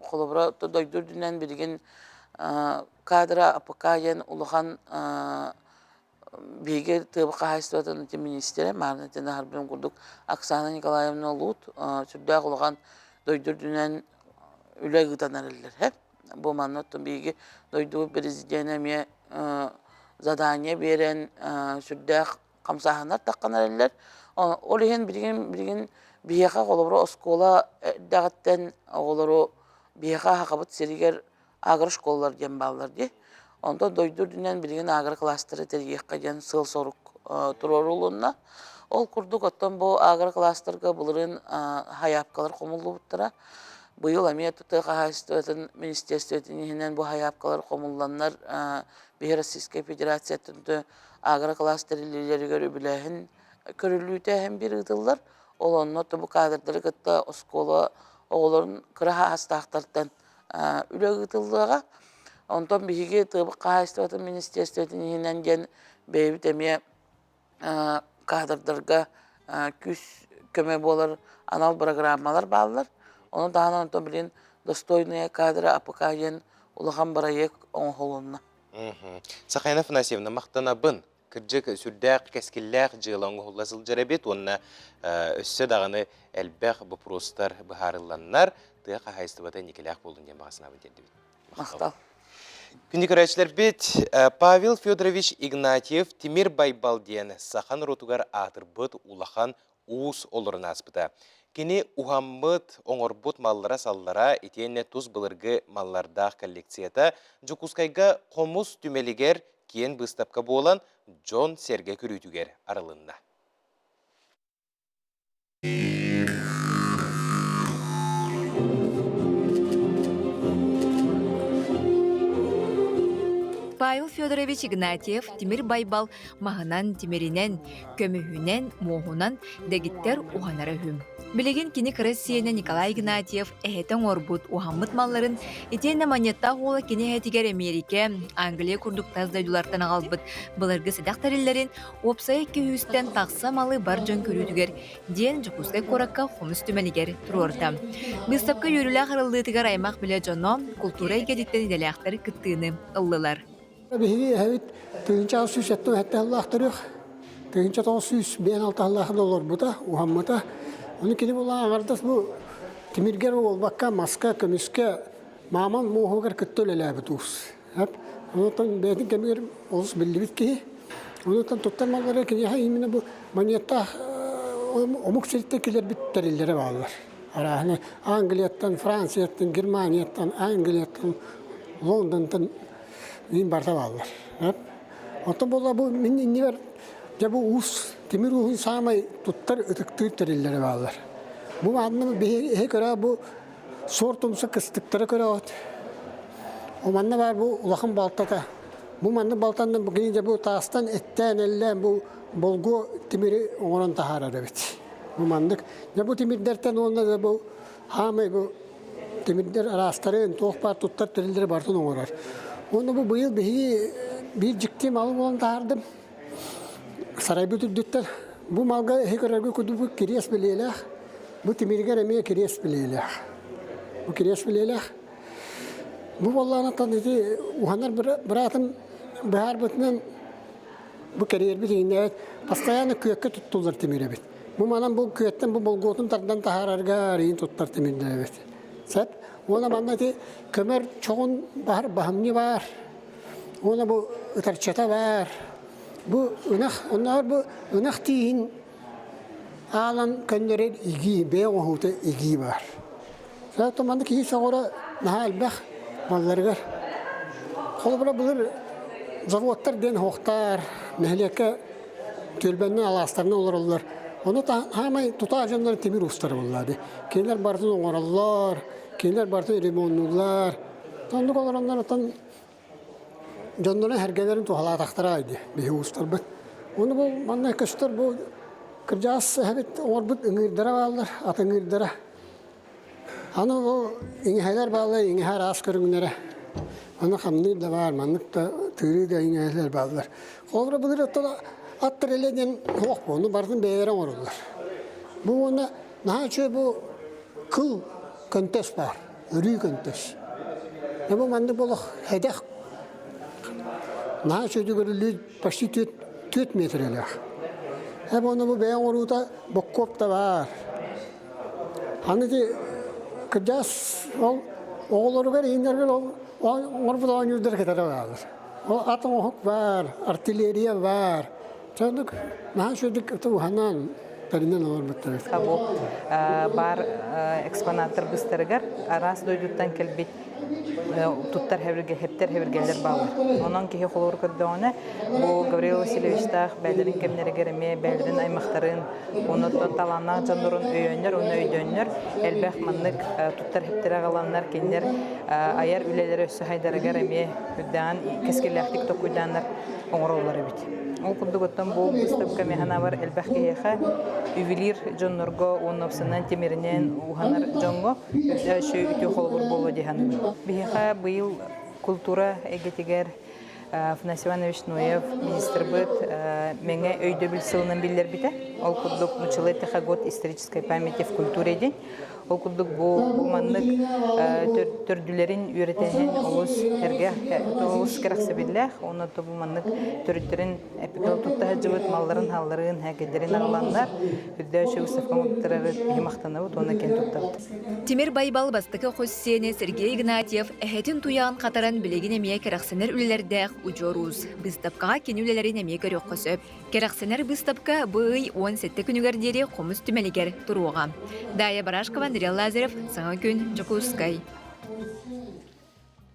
қолыбыра дойдур дүнен білген кадра апықайын ұлыған бейге тыбы қағайыстыватын министері, мағынатен ағарбен күрдік Оксана Николаевна Лут, сүрдәғ ұлыған дойдур дүнен үлі ғытан әрілдер. Бұл маңнаттың бейге дойдуы президентіме задание берен сүрдәғ қамсағанар таққан әрілдер. Ол еген білген бейеға қолыбыра оскола дағыттен олары бейеға хақабыт серігер агр школалар дем баллар де. Онда дойдур дүнен білген агр кластыры тәргеққа ден сыл сорук тұрор олуына. Ол күрдік оттан бұл агр кластырға бұлырын хайапкалар қомылы бұттыра. Бұйыл әме тұты қағайыстығатын министерстветінен бұл хайапкалар қомылланлар Бейі Российская Федерация түнді агр кластырылелері көрі біләхін көрілуіте әм бір ұдылар. Ол онына бұл кадырдары күтті оскола оғыларын қыраға астақтартан үлі ұдылыға. Онтан бейге тұбы қағайыстығатын министерстветінен ген бейбіт әме кадырдарға күз көме болар анал программалар балылар. Оны дағынан онтан білен достойная кадры апықайын ұлыған барайек оңғолуына. Сақайна Фанасьевна мақтана бұн, кірджік сүрдәқ кәскелләқ жылаңғы ғыласыл жарабет, онына өссі дағаны әлбәқ бұпыростар бұхарыланнар, тұға қағайыстыбата некеләқ болдың ден бағасына бөтелді бет. Мақтал. Күнді көрәчілер бет, Павел Федорович Игнатьев Тимир Байбалден сақан ротугар атыр бұд улақан уыз олырын аспыта. Кені ухаммыд оңырбұт маллара саллара етенне тұз бұлырғы маллардақ коллекцията жүкускайға қомыз түмелігер кен бұстапқа болан Джон Серге күрітігер арылынна. Павел Федорович Игнатьев Тимир Байбал мағынан тимеринен, көміхінен, моғынан дәгіттер уғанары хүм. Білеген кені Россияны Николай Игнатьев әхетен орбут ухаммыт малларын етені монетта қолы кені әтігер Америка, Англия күрдік таздайдулартан ағалбыт бұларғы садақтарыларын опсай күйістен тақса малы бар жөн көрітігер, ден жүкускай қораққа қомыс түмәнігер тұрорта. Бұстапқа үйрілі ақырылдығығар аймақ біле жоно культура егедеттен иделяқтары күттіғыны ұллылар. Bihi evet tığınca süsettim hatta Allah tarıyor. Tığınca da süs ben altı Allah'ın olur bu da Muhammed'a. Onu kedi bulan vardas bu timirger ol bakka maska kömüske maman muhogar küttüle labetus. Hep onu tan bedin kemir olus belli bit ki. Onu tan tutan mallara ki ya imine bu maniyata omuk sette kiler bitterillere bağlar. Arahne Angliya'dan, Fransa'dan, Germanya'dan, Angliya'dan, London'dan Nin barda bağlar. Ondan bolla bu minni ver. Ya bu us temir uğun samay tuttar ıtıktı terilleri bağlar. Bu anlamı bir göre bu sortumsa kıstıklara göre ot. O manna var bu ulakın baltada. Bu manna baltandan bugün bu taastan etten elle bu bolgu temiri oran taharar evet. Bu mandık. Ya bu temir derten onda da bu hamay bu temirler arastarın tohpa tuttar terilleri bardan orar. Onu bu yıl bir ciddi mal olan tardım. Sarayı tuttular. Bu malga hekararga kudu bu kiriyas bilelah. Bu timirger emiye kiriyas bilelah. Bu kiriyas bilelah. Bu vallahi tanıdı uhanlar bırakın bahar bütünden bu kariyer bir evet pastayanı kökü tuttular temire bit. Bu manam bu kökten bu bolgotun tardan tahararga reyin tuttar temire evet. Sep ona bana de kömür çoğun bahar bahamni var. Ona bu tarçata var. Bu onlar bu tihin alan könlere igi be ohuta igi var. Zaten bana ki hiç sonra nahal bak mallarga. Kolbara bulur zavodlar den hohtar mehleke tülbenni alastarına olurlar. Onu da hamay tutajanlar temir ustalar vallahi. Kendiler bartın oğrallar, kendiler bartın rimonlular. Tanıdık olanlar tan canlarına hergelerin tuhala taktaraydı. Bir ustar bak. Onu bu manna kıştır bu kırcağız evet orbut ingirlere bağlar, at ingirlere. Hani bu ingehler bağlar, ingeher askerünlere. Ana hamdi da var, manlık da tüyü de ingehler bağlar. Kolbara budur attıreleden hoş bu, onu barın beylere varırlar. Bu ona daha çok bu kıl kontes var, ürü kontes. Ne bu manlık bu hedef. Daha çok görülü başı 4 metreler. Hep onu bu beyan oruda bokkop da var. Hani de kıcağız oğulları ver, inler ver, orada oynayırlar kadar vardır. O atın ok var, artilleriye var. Çocuk daha çocuk tuhanan tarinden olur mutlaka. Bu bar eksponattır gösterger, aras doyduktan kelbit tuttar hepter hevirgeller bağlar. Onun ki xolor kırdığına bu Gabriel Vasilyevich bellerin kemlere gereme, bellerin aymaqtarın, ondan talanlar canların öğünler, onu öydönler, elbək manlık tuttar heptere qalanlar kenler ayar üleleri ösü haydara gereme, hüddan keskelliktik tokuydanlar oğrolları bit. O kudduqtan bu выставка mehana var elbək ki ювелир жоннорго оннопсынан темиринен уханар жонго şu ütü холбур боло деган. Биха быйыл культура эгетигер Афанасий Иванович Ноев министр быт менге өйдө бил сылынан биллер бите. Ол куддук мучилетиха год исторической памяти в культуре день. Ол куддук бу маннык төрдүлерин үйрөтен олус эрге олус кераксы биллер. Оны то бу маннык төрдүлерин эпикал тутта жыбыт малларын халларын хакедерин агаландар. Үддөшө сафамыктырары бимактанабыт оны кен туттабыт. Тимир Байбал бастыкы Хоссене Сергей Игнатьев эхетин туян катаран билегин эмие кераксенер үлелерде Учорус. Выставкага кен үлелерин эмие көрөк көсөп. Кераксенер выставка бый 17 күнүгердери комуз түмелигер туруга. Дая Барашкова, Андрей Лазарев, Саңа күн, Жокускай.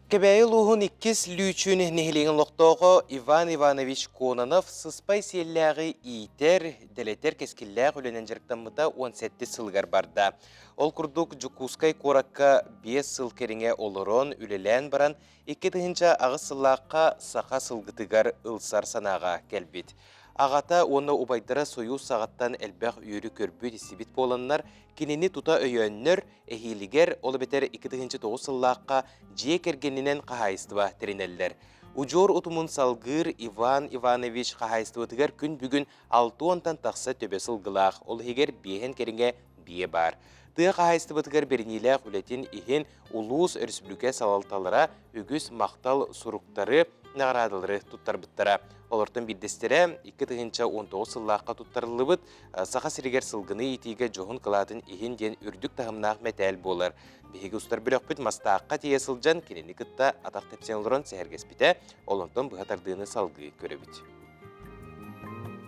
Кебейл уһун иккис лүүчүн нехилеген лоқтоғы Иван Иванович Кононов сыспай селләғы ийтер, делетер кескилләғ үленен жырықтамыда 17 сылғар барда. Ол күрдік Жукускай коракка 5 сыл керіңе олырон үлелән баран 2-тігінші ағы сыллаққа сақа сылғытыгар ылсар санаға кәлбет. Ағата оны убайдыра сойу сағаттан әлбәқ үйірі көрбөт естебет боланлар, кенені тута өйөннөр, әхейлігер олы бетер 2-9 сыллаққа жие кергенінен қағайыстыва теринеллер. Ужор утумун салгыр Иван Иванович қағайыстывытыгар күн бүгін 6-10 тақса төбе сылғылақ, ол егер бейхен керінге бие бар. Тыға қағайыстывытыгар берінеләқ үлетін ихен улус республика салалталара үгіз мақтал сұруқтары нағарадылары туттар бұттара. Олардың биддестері 2-19 сыллаққа туттарылы бұд, сақа сірігер сылғыны етіге жоғын қылатын ихен ден үрдік тағымнақ мәтәл болар. Бейгі ұстар бөлік бұд мастаққа тие сылжан кенені күтті атақ тепсен олырын сәйергес біті, олонтон бұғатардığını салғы көрі бүд.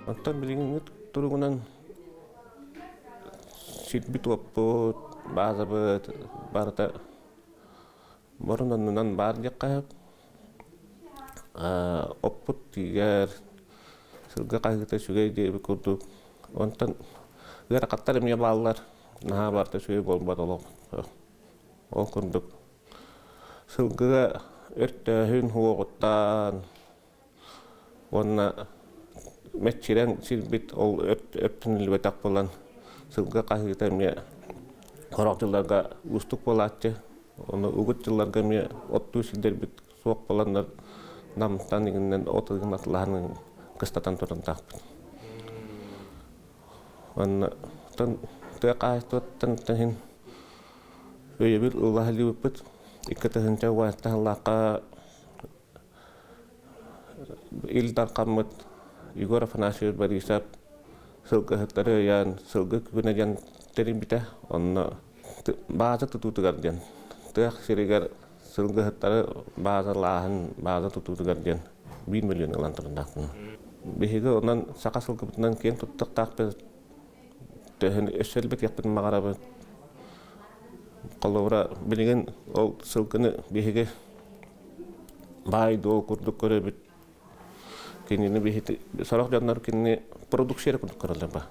Антон білген тұрғынан сетбіт оппыт, базы бұд, барыта бұрынынан бар дек қайып. Оппут тигер сылга кайгыта сүгей деп көрдүк. Онтан гэр каттар эмне баллар наха барта сүгей болбат олог. Ол көрдүк. Сылга өрттөһүн хуогуттан онна метчирен силбит ол өрттүн илбетак болан сылга кайгыта эмне корактыларга устук болатчы. Оны угут жылларга эмне оттуу силдербит суок боландар намтан дегеннен отылгын атыларының кыстатан тұрын тақпын. Оны тұға қайыстыттан тәхін өйебіл ұлағылы өппіт. иккетехинче уаттахлааққа илдар қаммыт Егор Афанасьевич Борисов сылгыһыттары ян сылгы күнәден терибите онна база тутутугар ден тыах сиригер сылгыһыттары база лаһын база тутутугар ден 1 миллион лантырдакын бихиге онан сака сылгыбытынан кен туттактакпы тehen эшелбек япын магарабы коловра билген ол сылгыны бихиге бай дол курдук көрөбүт кенини бихити сарак жаннар кенини продукция курдук көрөлөбү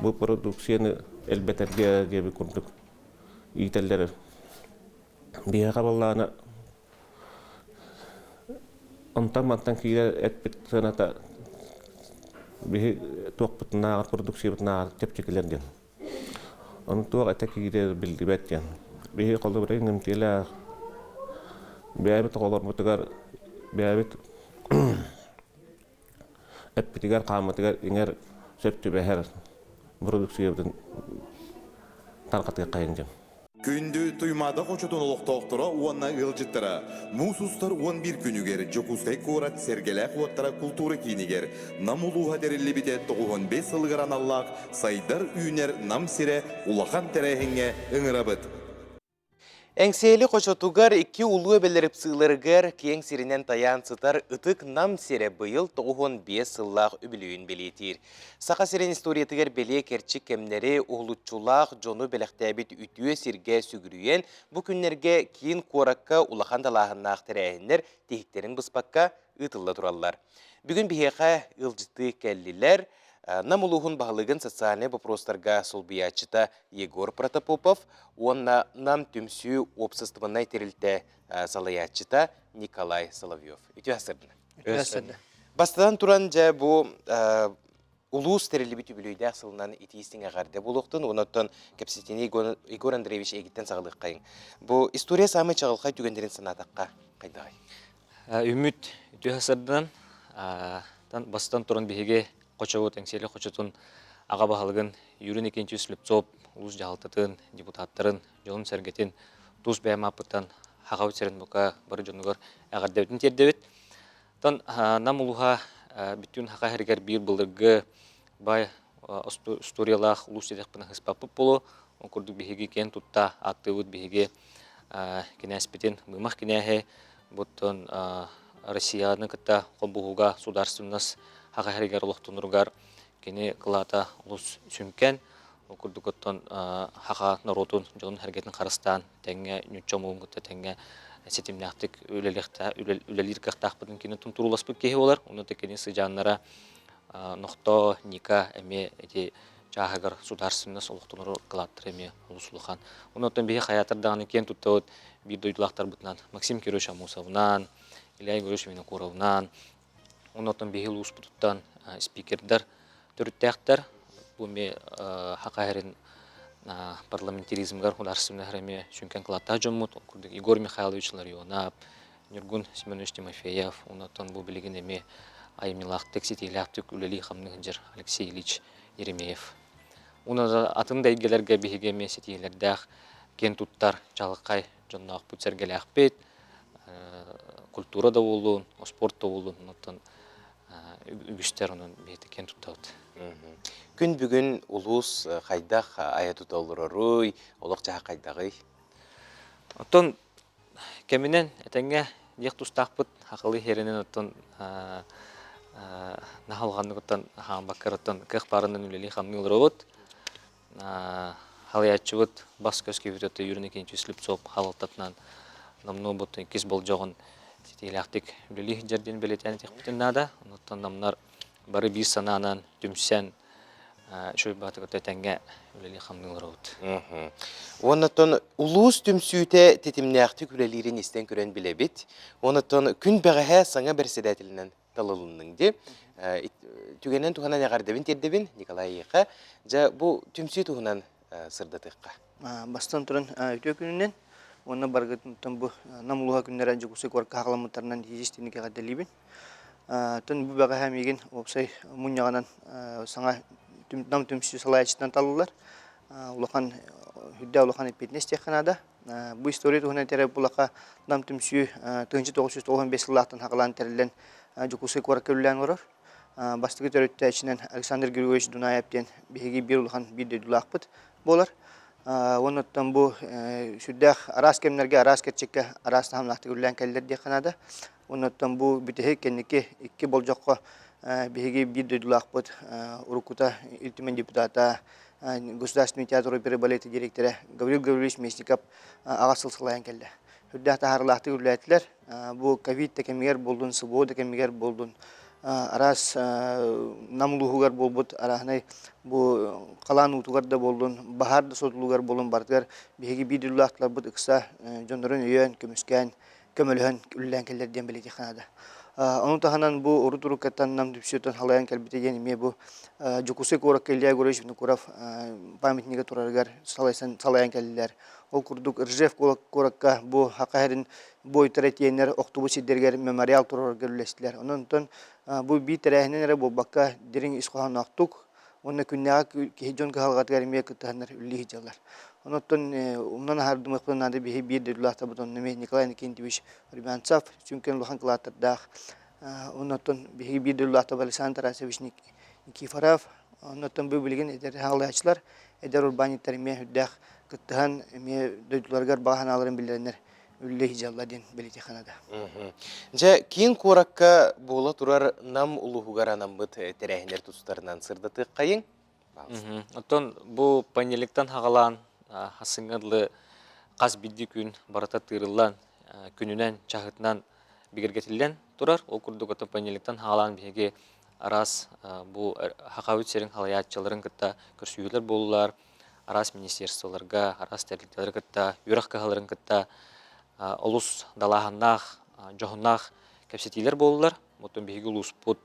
бу продукцияны элбетерге геби курдук ителлер бия кабаллана онтан мантан кире этпит саната бихи токпутнаа продукциябытнаа тепчекелерден он туак атакире билдибеттен бихи колдобрен немтеле бәбит колормутугар бәбит эппитигар каматыгар иңер сөптү бәһәр продукциябытын таркатыга кайынжам Күндү туймада кочотон олоктоктора уанна ылжыттара. Мусустар 11 күнүгер жокустай корат сергелек уаттара культура кинигер. Намулуха дерелибите 95 сылгыран аллак сайдар үйнер намсире улахан терехинге ыңырабыт. Әңсейлі қошотугар 2 улуы белеріп сылыргар кең сиринен таян сытар ытык нам сире бұйыл 95 сыллақ үбілуін белетир. Сақа сирен историятыгар беле керчик кемнері уғлутчулақ жону белектәбіт үтіе сирге сүгірүйен бұ күннерге кейін қоракка улахан далағыннақ тірәйінлер тейіктерін бұспаққа ұтылы тұралар. Бүгін бігеға ұлжыты кәлілер намулуғын бағылығын социальный вопростарға солбиячыта Егор Протопопов, онна нам түмсі опсыстымынай терілті салаячыта Николай Соловьев. Үті асырдың. Бастыдан тұран жа бұл улус терілі бүті білуйді ақсылынан итейістің ағарды болуқтын, оныттан кәпсетені Егор Андреевич егіттен сағылық қайын. Бұл история самы чағылқа түгендерін санатаққа қайдағай? Үміт үті асырдан бастан тұран бігеге Қочауыт әңселі қочетун аға бағалығын юрін екенчі үсіліп цоп, ұлыс жағалтатын, депутаттарын, жолын сәргетін, тұз бәйім апыттан, хағау сәрін бұқа бары жонығыр әғардәудің тердеует. Тан нам ұлыға бүттін хақа әргер бір бұлдырғы бай историялақ ұлыс едекпіні хыспапып болу, он күрдік бігеге кен тұтта аттығыт бігеге кенәспетін мұмақ кенәхе, бұттын Россияны кітта қолбұғыға сударсыныз Хаға әргер ұлықтынырғар кені қылата ұлыс сүмкен, күрдігіттен хаға народын жолын әргетін қарыстан, тәңге нүтча мұғын күтті тәңге сетімнәқтік өлелер қақтақпыдың кені тұн тұруласпы кейі олар. Оны тәкені сыжанлара ноқто, ника, әме жағығыр сударсыныз ұлықтыныры қылаттыр әме ұлысылыған. Оны өттен бейі қаятырдағын кен тұтты бір дойдылақтар бұтынан Максим Кирюш Амусовнан, Илья Игоревич Винокуровнан, Онотон бейіл ұспұттан спикердер түріттәқтер. Бұл ме хақайырын парламентаризмгар ұдарсымны әріме шүнкен қылатта жоммут. Игорь Михайлович Ларионап, Нюргун Семенович Тимофеев, онотон бұл білеген еме айымилақтық сетейләқтік үлелі қамның жер Алексей Ильич Еремеев. Оны атын дәйгелерге бейгеме сетейлердәқ кен тұттар жалыққай жоннақ бұтсергеләқ бет, культура да болуын, спорт да болуын, үгістер оның бейті кен тұттауды. Күн бүгін ұлыс қайдақ ая тұталырырый, олық жаға қайдағый? Оттон кәмінен әтәңге дек тұстақпыт ақылы херінен оттон нағалғанды құттан haan баққар оттон қық барынан үлелі қамның ұлыры бұд. Халаятчы бұд бас көз кебет өтті үйрін екен чүсіліп соп халықтатынан намну бұд кез бол жоғын Сетейләқтік үлелі жерден белетәні текпітін нада. Оныттан намнар бары бір сананан түмсен шөй баты көтті тәңге үлелі қамның ұрауыд. Оныттан ұлыс түмсүйте тетімнәқтік үлелерін естен көрен біле бет. Оныттан күн бәғіға саңа бір седәтілінен талылының де. Түгенен туғанан әғардабын тердебін Николай Еқа. Бұл түмсүй туғанан сырдатыққа. Бастан тұрын өте күнінен Оны барғыттан бұл намылуға күннер әнжі құсы көркі қағаламыттарынан езестенеге қадалибін. Төн бұл бәға әмеген опсай мұнияғанан саңа нам түмсі салайчыдан талылар. Улахан хүдді улахан епетіне стеқанада. Бу история туһунан тереп булака нам түмсү 1995 жыллаhtан хакылан терилен жукусы кваркөллән орор. Бастыгы төрөттәчинен Александр Григорьевич Дунаевтен биһиги бир улхан бир дөдүлакпыт болар. Онуттан бу сүддәх арас кемнәргә арас кетчеккә арас тамлакты үллән келләр ди Канада. Онуттан бу битеһе кеннеке 2 болжакка биһиги бир дөдүлакпыт Урукута илтимен депутата Государственный театр оперы балета директоры Гаврил Гаврилович Местников агасыл сылаян келді. Хүддә тахарлахты үлләтләр бу ковид текемгер болдун, сыбо текемгер болдун. Арас намлугар болбут арахнай бу калан утугар да болдун, бахар да сотулугар болун бартыр. Биһиги бидуллахтлар бу икса жондорун өйөн көмүскән, көмөлһөн үллән келләр дигән белети Канада. Onun tahanan bu urut katan nam dipsiyotun halayan kalbite yani me bu jukuse korak kelya goresh bunu koraf pamitniga turargar salayan keller ol kurduk Rjef korakka bu hakaherin boy teretiyenler oktubu siderger memorial turargar lestiler onun ton bu bir terehnen bu bakka derin iskohan aktuk onun künnaga kijon kahalgatgar me kıtahanlar ülli hicalar onun ton ondan hardım yapılan bir dedullah tabuton ne Nikolay Nikintiviç Rübansaf çünkü lohan kılatırda onun ton bir dedullah tabu Alexander Asevich Nikiforov onun ton bu bilgin eder halayçlar eder urbanitler me hüddah kıtahan me dedullargar bahanaların bilenler ülli hicalar din belirti Kanada. Ja kin korakka bola turar nam uluhugara nambıt terehner tustarından sırdatı kayın. Оттон бу панеликтан хагалан хасыңырлы каз бидди күн барата тырыллан күнүнөн чагытынан бигергетилен турар. Ол курдук оттон панеликтан хагалан биге арас бу хакавыт серин халаятчыларын кытта көрсүйлөр болулар. Арас министерстволарга, арас терликтер кытта, юрак кагаларын кытта олус далаханнах, жохуннах кепсетилер болулар. Оттон биге улуспут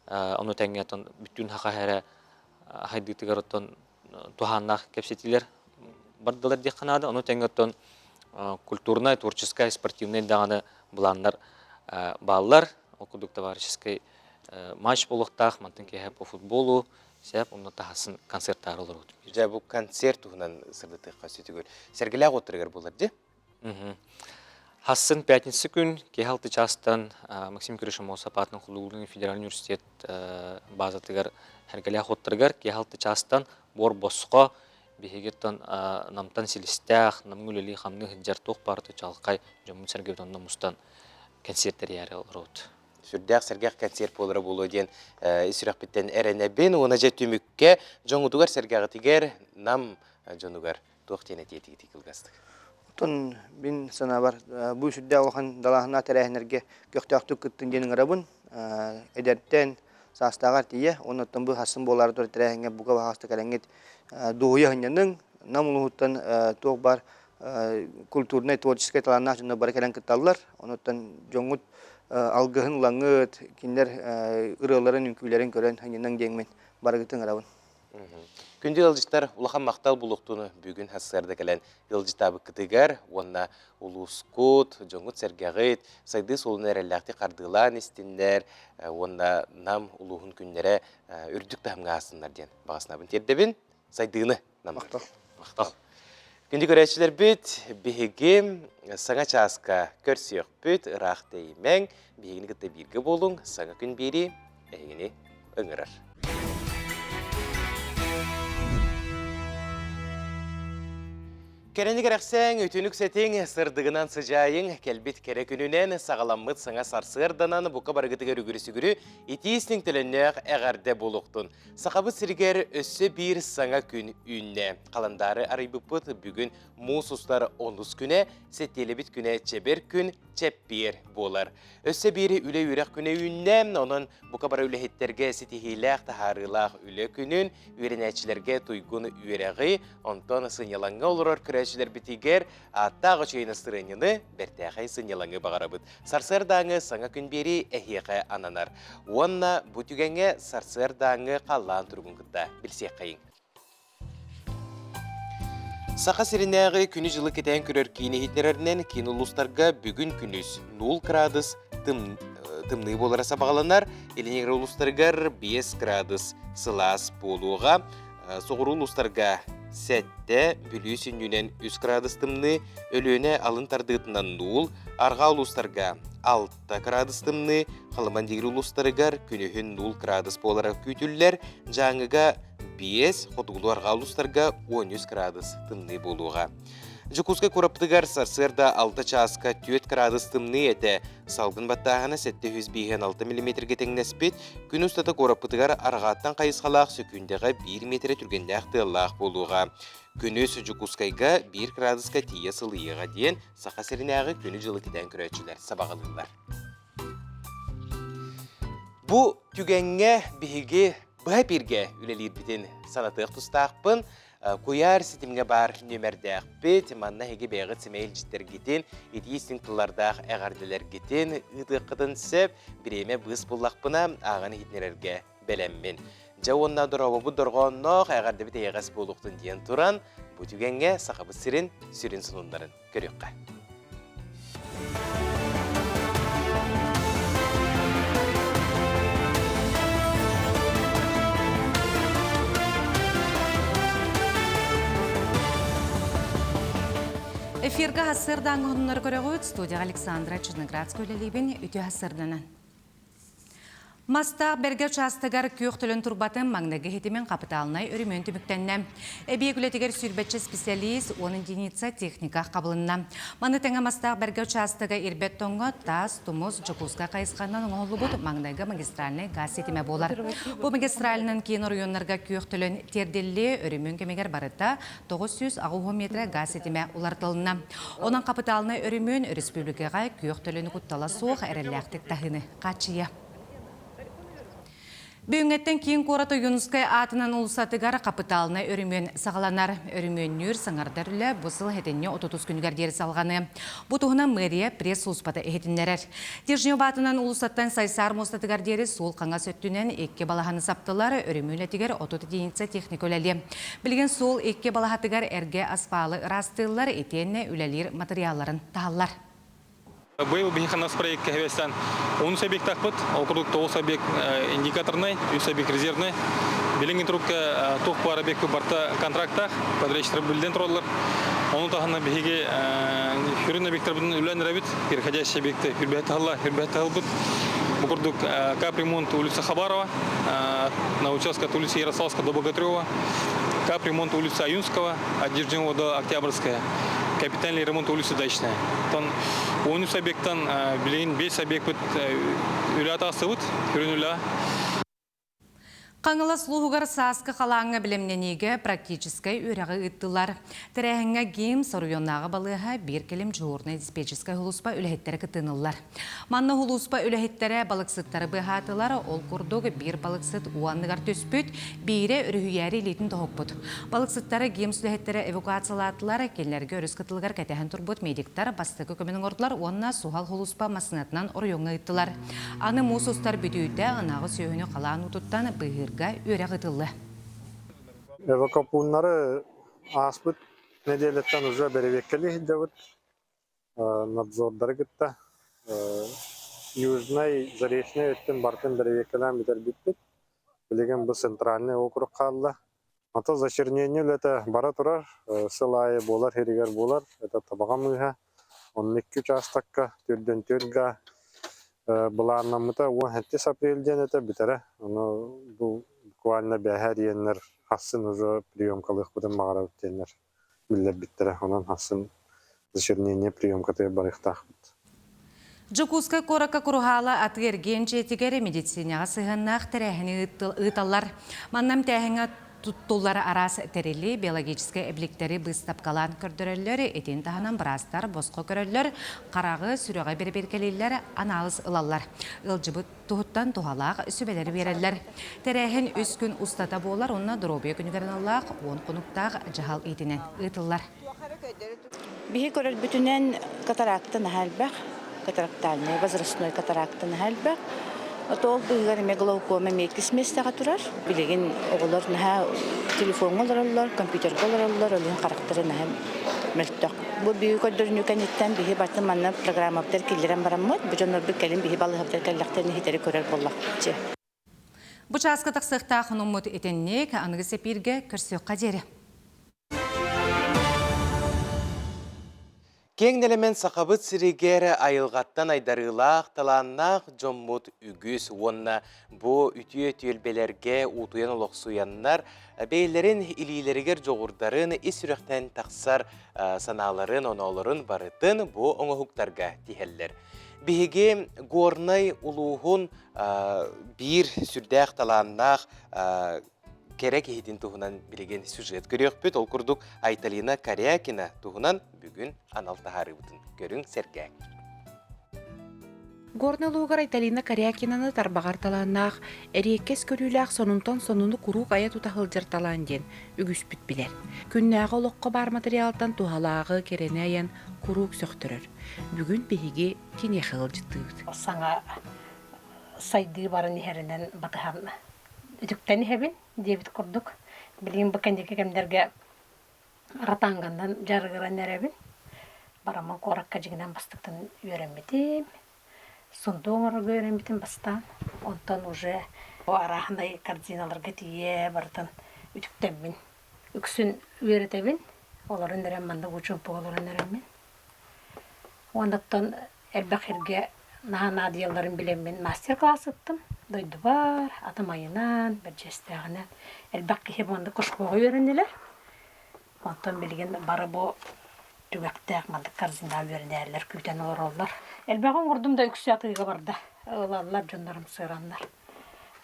аны теңгетон бүтүн хакахара хайдытыгар оттон туханнах кепсетилер бардылар ди Канада. Аны теңгетон культурная, творческая, спортивная даганы буланнар баллар. Окудук товарищеский матч болуктах, мантын кеһе по футболу, сеп онда тасын концерттар олор. Ja bu konцерт угунан сырдаты касетигөр. Сергеле готыргар болар ди? Хасын пятница күн кехалты частан Максим Киришимов Сапатның Хулугулын федераль университет базатыгар хәргеле хоттыргар кехалты частан бор боско бихегеттон намтан силистах намгулели хамны хҗар тох парты чалкай жомун сергевдон намустан концерттер яре олрот. Сүрдәк сергәк концерт болары болу ден исүрәк биттен әрәнәбен оны жа түмүккә жоңутугар сергәгы тигер нам жонугар тоқтене тетиги кылгастык. Тон бин сана бар бу сүддә алган далахна терәһнәргә көктәктү кыттын денең рабын эдәттен састагар тие оны тон бу хасын болар төр терәһнгә буга багасты каләнгет дуя хәннән намулуттан тог бар культурный творческий таланна жына бар калән кытталлар оны тон жоңут алгыһын лаңыт киндер ырыларын үнкүләрен көрән хәннән деңмен баргытын рабын. Күнде ылжыттар улахан мақтал бұлықтуны бүгін хассарды кәлән ылжытабы кытыгар, онна улускут, жоңғыт сәргәғыт, сайды солын әрәлләқті қардылан істіндер, онна нам улуғын күннері үрдік тағымға асындар ден бағасынабын тердебін, сайдыны намар. Мақтал. Күнде көрәтшілер бүт, бігігім саңа часқа көрсіяқ бүт, ұрақ деймәң, бігігіні күтті біргі болың, саңа күн бері әйгіні өңірір. Керені керексен, өтінік сәтең сырдығынан сыжайың, кәлбет керек үнінен сағаламмыт саңа сарсырданан бұқа барғытыға үгірісігірі етейістің тіліннәқ әғарды болуқтын. Сақабы сіргер өссі бір саңа күн үнне. Қаландары арайбыппыт бүгін мұсустар 10 күне, сәттелі күне чебер күн чеппер болар. Өссі бірі үлі үрек күне үнне, оның бұқа бары үліхеттерге сетихиләқ тахарылақ үлі күнін, үйренәтшілерге тұйгын үйреғі, онтон сынялаңға олырар күрәшілер бітігер, аттағы чөйіні сырыныны бәртәғай сынялаңы бағарабыд. Сарсырдаңы саңа күн бері әхеқі ананар. Онна бұтүгәңе сарсырдаңы қалан тұрғын күтті білсек қайын. Сақа сиринәғі күні жылы кетен көрер кейіне хетлерінен кейін ұлыстарға бүгін күніс 0 градус тымны болараса бағаланар, елінегір ұлыстарғар 5 градус сылас болуға, соғыру ұлыстарға сәтте бүлі сүннінен 3 градустымны, өлөне алын тардығытынан 0, арға улустарға 6 градустымны, қалыман дегір улустарығар күнігін 0 градус боларақ күйтілілер, жаңыға 5, қотығылу арға улустарға 13 градус тымны болуға. Жукуска кораптыгар сарсырда 6 часка 4 градус тымны еті. Салгын баттағына 706 мм теңнеспет, күн ұстата кораптыгар арғаттан қайысқалақ сөкіндеға 1 метр түргенде ақтығылақ болуға. Күнөс Жукускайга 1 градуска тие сылыйыға дейін сақа серінәғы күні жылы кеден күрәтшілер сабағылылар. Бұ түгенге бігі бұға бірге үлелер бітін санатық тұстақпын. Куяр сетімге бар нөмердәқ бет, манна хеге бәғыт семейл жіттер кетен, етейістің тұллардақ әғарделер кетен, ұтыққыдын сөп, біреме бұғыс болақпына ағаны хитнерерге бәлеммен. Жауынна дұрауы бұ дұрғаннақ әғарды біт еғас болуқтың дейін тұран, бұ түгенге сақабы сірін сұнындарын көріққа. Эфирға ғасырдан ғыныныр көріғыт, студия Александра Черноградская өлелейбін үті ғасырданын. Мастақ берге участығар көк түлін тұрбатын маңнығы хетімен қапыталынай өрімен түміктенне. Әбиегілетігер сүрбетші специалист, оның единица техника қабылынна. Маны тәңі мастақ берге участығы ирбет тоңғы тас, тұмыз, жүкузға қайысқаннан оңылы бұд маңнығы магистральный газ сетіме болар. Бұл магистралінің кейін районларға көк түлін терделі өрімен кемегер барыта 960 метр газ сетіме улартылынна. Оның қапыталынай өрімен республикаға көк түліні құттала соқ әреләқтік тағыны қачыя. Бүйінгеттен кейін қораты Юнускай атынан ұлысатығар қапыталына өрімен сағаланар. Өрімен нүр саңардар үлі бұсыл хетенне 30 күнігер дері салғаны. Бұтығына мэрия пресс-ұлыспаты әхетіндерер. Держнеу батынан ұлысаттан сайсар мостатығар дері сол қаңа сөттінен екке балағаны саптылар өрімен әтігер 30 дейінца техник өләлі. Білген сол екке балағатығар әрге аспалы растылар етенне үләлер материалларын тағалар. Был биханас проект кәвестен 10 сәбек тақпыт, округ 9 сәбек индикаторный, 3 сәбек резервный. Белеңген тұрыққа тоқ бары бек барта контракттақ, подрядчиктер білден тұралар. Оның тағына беге хүрін әбектер бұдың үлән рәбіт, переходящий әбекті хүрбәт тағылбыт. Букурдук капремонт улица Хабарова, на участке от улицы Ярославского до Богатырева, капремонт улицы Аюнского, от Дежнева до Октябрьская. Капитальный ремонт улицы Дачная. Тон 10 объектан билейн 5 объект үләт асывыт, хүрін үлә. Қаңылас луғығар сасқы қалаңы білімненеге практическай өрәғі ұттылар. Тәрәхіңі гейм саруйоннағы балыға бір келім жуырны диспетческай хұлыспа үләхеттері кітынылар. Манны хұлыспа үләхеттері балықсыттары бұғатылар, ол күрдігі бір балықсыт уанныгар төспіт, бейірі үріхүйәрі елейтін тоғып бұд. Балықсыттары гейм сүләхеттері эвакуациялатылар, келлерге өріс кытылығар кәтәхін тұрбыд медиктар бастығы көменің ордылар, онына суғал хұлыспа масынатынан орыйоңы ұттылар. Аны мұсыстар бүдүйді анағы сөйіні қалан ұтыттан бұғыр өрәғытылы. Эвакуационнары аспыт неделеттен уже беревеккели хиджабыт. Надзордары гытта. Южный, заречный өттен бартын беревеккелен битер битпет. Билеген бұл центральный округ қалды. Ата зачернение это бара турар, сылайы болар, херигер болар. Это табаған мұйға. 12 участокка, түрден түрға. Бұларнамыта 17 апрельден это битере. Бұл буквально бәхәр енлер хасын уже приемкалых бұдан мағара өттенлер. Білдер биттере. Онан хасын зачернение приемкаты барықтақ бұд. Жукуска корака курухала атырген жетігері медицинаға сығыннақ тәрәхіні ұталар. Маннам тәхіңі туттулары арас тәрелі биологический әбліктері бұстапкалан көрдірілері, етен тағынан бірастар, босқы көрілер, қарағы сүріға берберкелелер, аналыз ылалар. Үлжібі тұғыттан тұғалақ сүбелері берелер. Тәрәхін үс күн ұстата болар, онына дұробия күнігерін аллақ, он құнықтақ жағал етінен ұтылар. Бігі көріл бүтінен катарактын әлбәқ, катарактальный, возрастной катарактын әлбәқ. Отол бұйғар мегалаукома мекісместіға тұрар. Білеген оғылар телефонға оларалар, компьютерға оларалар, олың қарақтары мәлттіқ. Бұл бүйі көддіріні кәнеттен бігі батын манна программаптар келдерен бараммад. Бұл жонор бір кәлін бігі балығаптар кәлләқтеріні хитері көрер боллақ. Бұчасқы тақсықта қынымыд етеннек аңығы сепирге көрсек қадері. Кеңнелемен сақабыт сиригер айылғаттан айдарылақ, таланнақ жоммут үгіз, онна бұ үтіе түйелбелерге утуян олықсуяннар, бейлерін илилерігер жоғырдарын исүректен тақсар саналарын, оноларын барытын бұ оңығықтарға тихеллер. Биһиги горнай улуғын бір сүрдәқ таланнақ керек ehidin туһунан билеген сюжет көрөкпүт. Ол курдук Айталина Карякина туһунан бүгүн анал тахарыбытын көрүң сергек. Горналугар Айталина Карякинаны тарбагар таланнах эреккес көрүләк сонунтон сонуну курук ая тутахылжыр талан ден үгүспүт билер. Күннәгы олоққа бар материалтан тухалагы керенеян курук сөктөрөр. Бүгүн биһиги кине хылжытыт. Саңа сайды барын херенен батыхан үтүктән хебин дебит курдук. Билген бакандеке кемдерге ратангандан жаргыран неребин. Бараман коракка жигинен бастыктан үйренбетим. Сундуңар үйренбетим бастан. Онтан уже арахандай кардиналарга тие бартан үтүктән үксүн үйретебин. Оларын нерем манда учун поголарын нерем. Ондактан элбахирге нахана дияларын билем мастер-класс ыттым. Дойду бар, атамайынан, бір жестағынан. Әлбәк кеше бұнды құшқоғы өрінелер. Онтан білген бары бұл түгәктәк манды карзина өрінелер, күйтен олар олар. Әлбәғын ұрдым да үксі атыға барды. Олалар, жондарым сыранлар.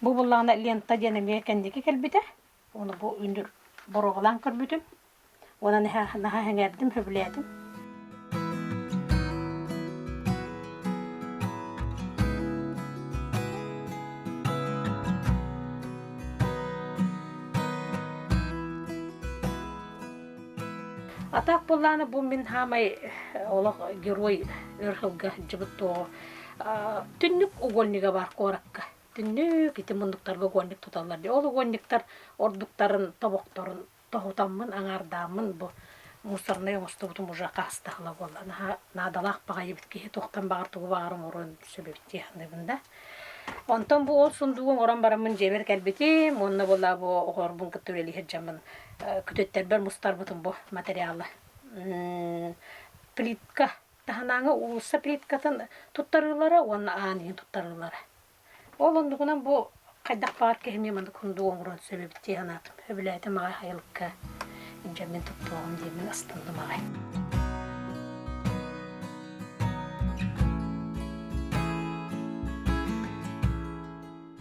Бұл бұллағына лента денеме кәндеке кәлбіті. Оны бұл үндір бұрығылан көрбітім. Оны наға әңердім, хөбіледім. Атақ болланы бұл мен хамай олақ герой өрхілгі жібітті түннік угольниға бар қораққа. Түннік еті мұндықтарға угольник тұталар. Ол угольниктар ордуктарын, тобоқтарын тоғытамын, аңардамын бұл мусорны оңысты бұтым ұжа қастықылы болды. Надалақ баға ебітке тоқтан бағар тұғы бағарым орын сөбепте яқындыбында. Онтан бұл ол сұндуғын оран барамын жебер кәлбетім, онына бола бұл оғырбын күттірелі хеджамын күтеттер бір мұстар бұтын бұл материалы. Плитка, таханаңы ұлыса плиткатын тұттарылары, онына аңын тұттарылары. Ол ондығынан бұл қайдақ бағар кәхіме манды күндуғын орын сөбепте янатым. Өбіләйті мағай хайылыққа жаммен тұттуғым деймін астынды мағай.